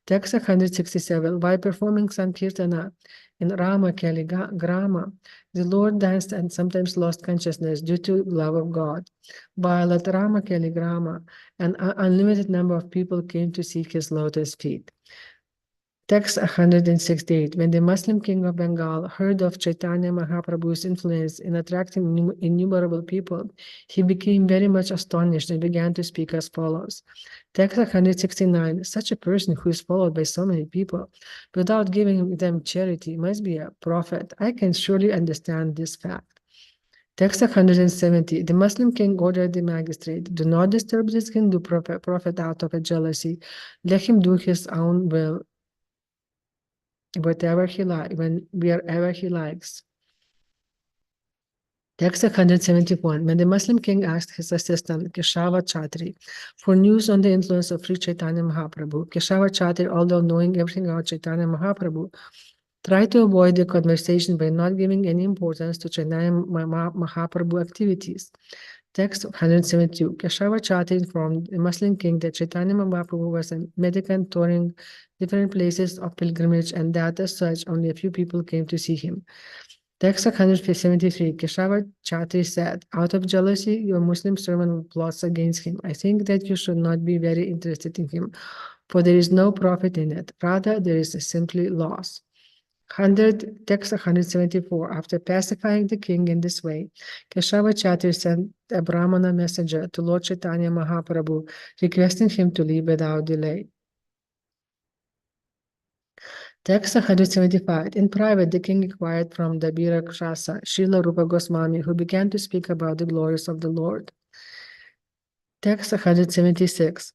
Text 167. While performing Sankirtana in Ramakeli Grama, the Lord danced and sometimes lost consciousness due to love of God. While at Ramakeli Grama, an unlimited number of people came to seek his lotus feet. Text 168. When the Muslim king of Bengal heard of Chaitanya Mahaprabhu's influence in attracting innumerable people, he became very much astonished and began to speak as follows. Text 169. Such a person who is followed by so many people without giving them charity must be a prophet. I can surely understand this fact. Text 170. The Muslim king ordered the magistrate, "Do not disturb this Hindu prophet out of a jealousy. Let him do his own will wherever he likes." Text 171. When the Muslim king asked his assistant, Keshava Chatri, for news on the influence of Sri Chaitanya Mahaprabhu, Keshava Chatri, although knowing everything about Chaitanya Mahaprabhu, tried to avoid the conversation by not giving any importance to Chaitanya Mahaprabhu activities. Text 172. Keshava Chatri informed the Muslim king that Chaitanya Mahaprabhu was a mendicant touring different places of pilgrimage, and that as such only a few people came to see him. Text 173. Keshava Chatri said, "Out of jealousy, your Muslim servant plots against him. I think that you should not be very interested in him, for there is no profit in it. Rather, there is simply loss." Text 174. After pacifying the king in this way, Keshava Chatri sent a Brahmana messenger to Lord Chaitanya Mahaprabhu, requesting him to leave without delay. Text 175. In private, the king inquired from the Rakshasa, Srila Rupa Goswami, who began to speak about the glories of the Lord. Text 176.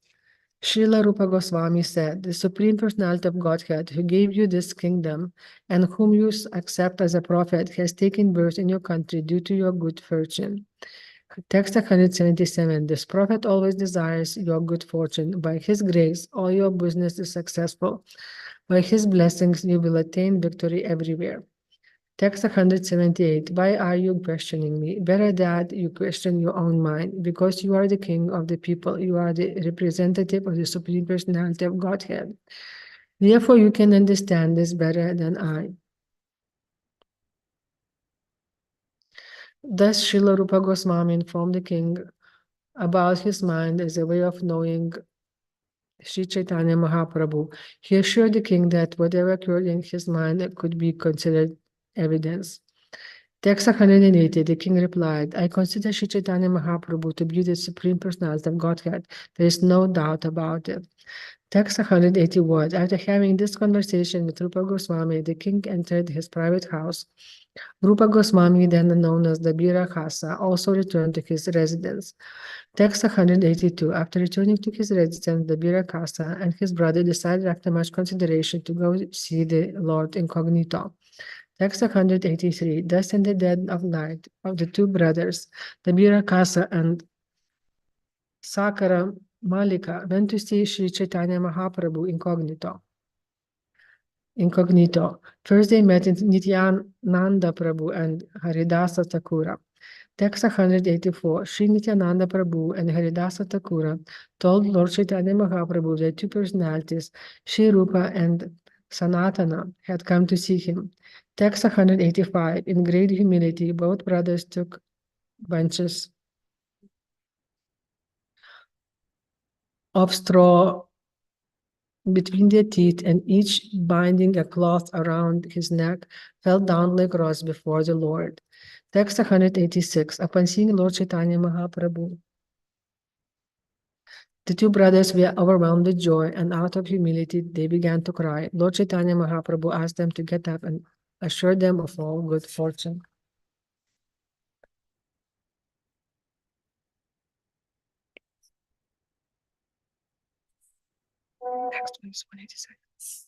Srila Rupa Goswami said, "The Supreme Personality of Godhead, who gave you this kingdom and whom you accept as a prophet, has taken birth in your country due to your good fortune." Text 177. This prophet always desires your good fortune. By his grace, all your business is successful. By his blessings, you will attain victory everywhere. Text 178. Why are you questioning me? Better that you question your own mind, because you are the king of the people. You are the representative of the Supreme Personality of Godhead. Therefore, you can understand this better than I. Thus, Srila Rupa Goswami informed the king about his mind as a way of knowing Sri Chaitanya Mahaprabhu. He assured the king that whatever occurred in his mind could be considered evidence. Text 180, the king replied, I consider Sri Chaitanya Mahaprabhu to be the Supreme Personality of Godhead. There is no doubt about it. Text 181, after having this conversation with Rupa Goswami, the king entered his private house. Rupa Goswami, then known as the Birakasa, also returned to his residence. Text 182, after returning to his residence, the Birakasa and his brother decided after much consideration to go see the Lord incognito. Text 183, thus in the dead of night of the two brothers, the Birakasa and Sakara Malika went to see Sri Chaitanya Mahaprabhu incognito. First they met Nityananda Prabhu and Haridasa Thakura. Text 184, Sri Nityananda Prabhu and Haridasa Thakura told Lord Chaitanya Mahaprabhu that two personalities, Sri Rupa and Sanatana, had come to see him. Text 185, in great humility, both brothers took bunches of straw between their teeth, and each binding a cloth around his neck fell down like rose before the Lord. Text 186, upon seeing Lord Chaitanya Mahaprabhu, the two brothers were overwhelmed with joy, and out of humility they began to cry. Lord Chaitanya Mahaprabhu asked them to get up and assured them of all good fortune. Next one is 186.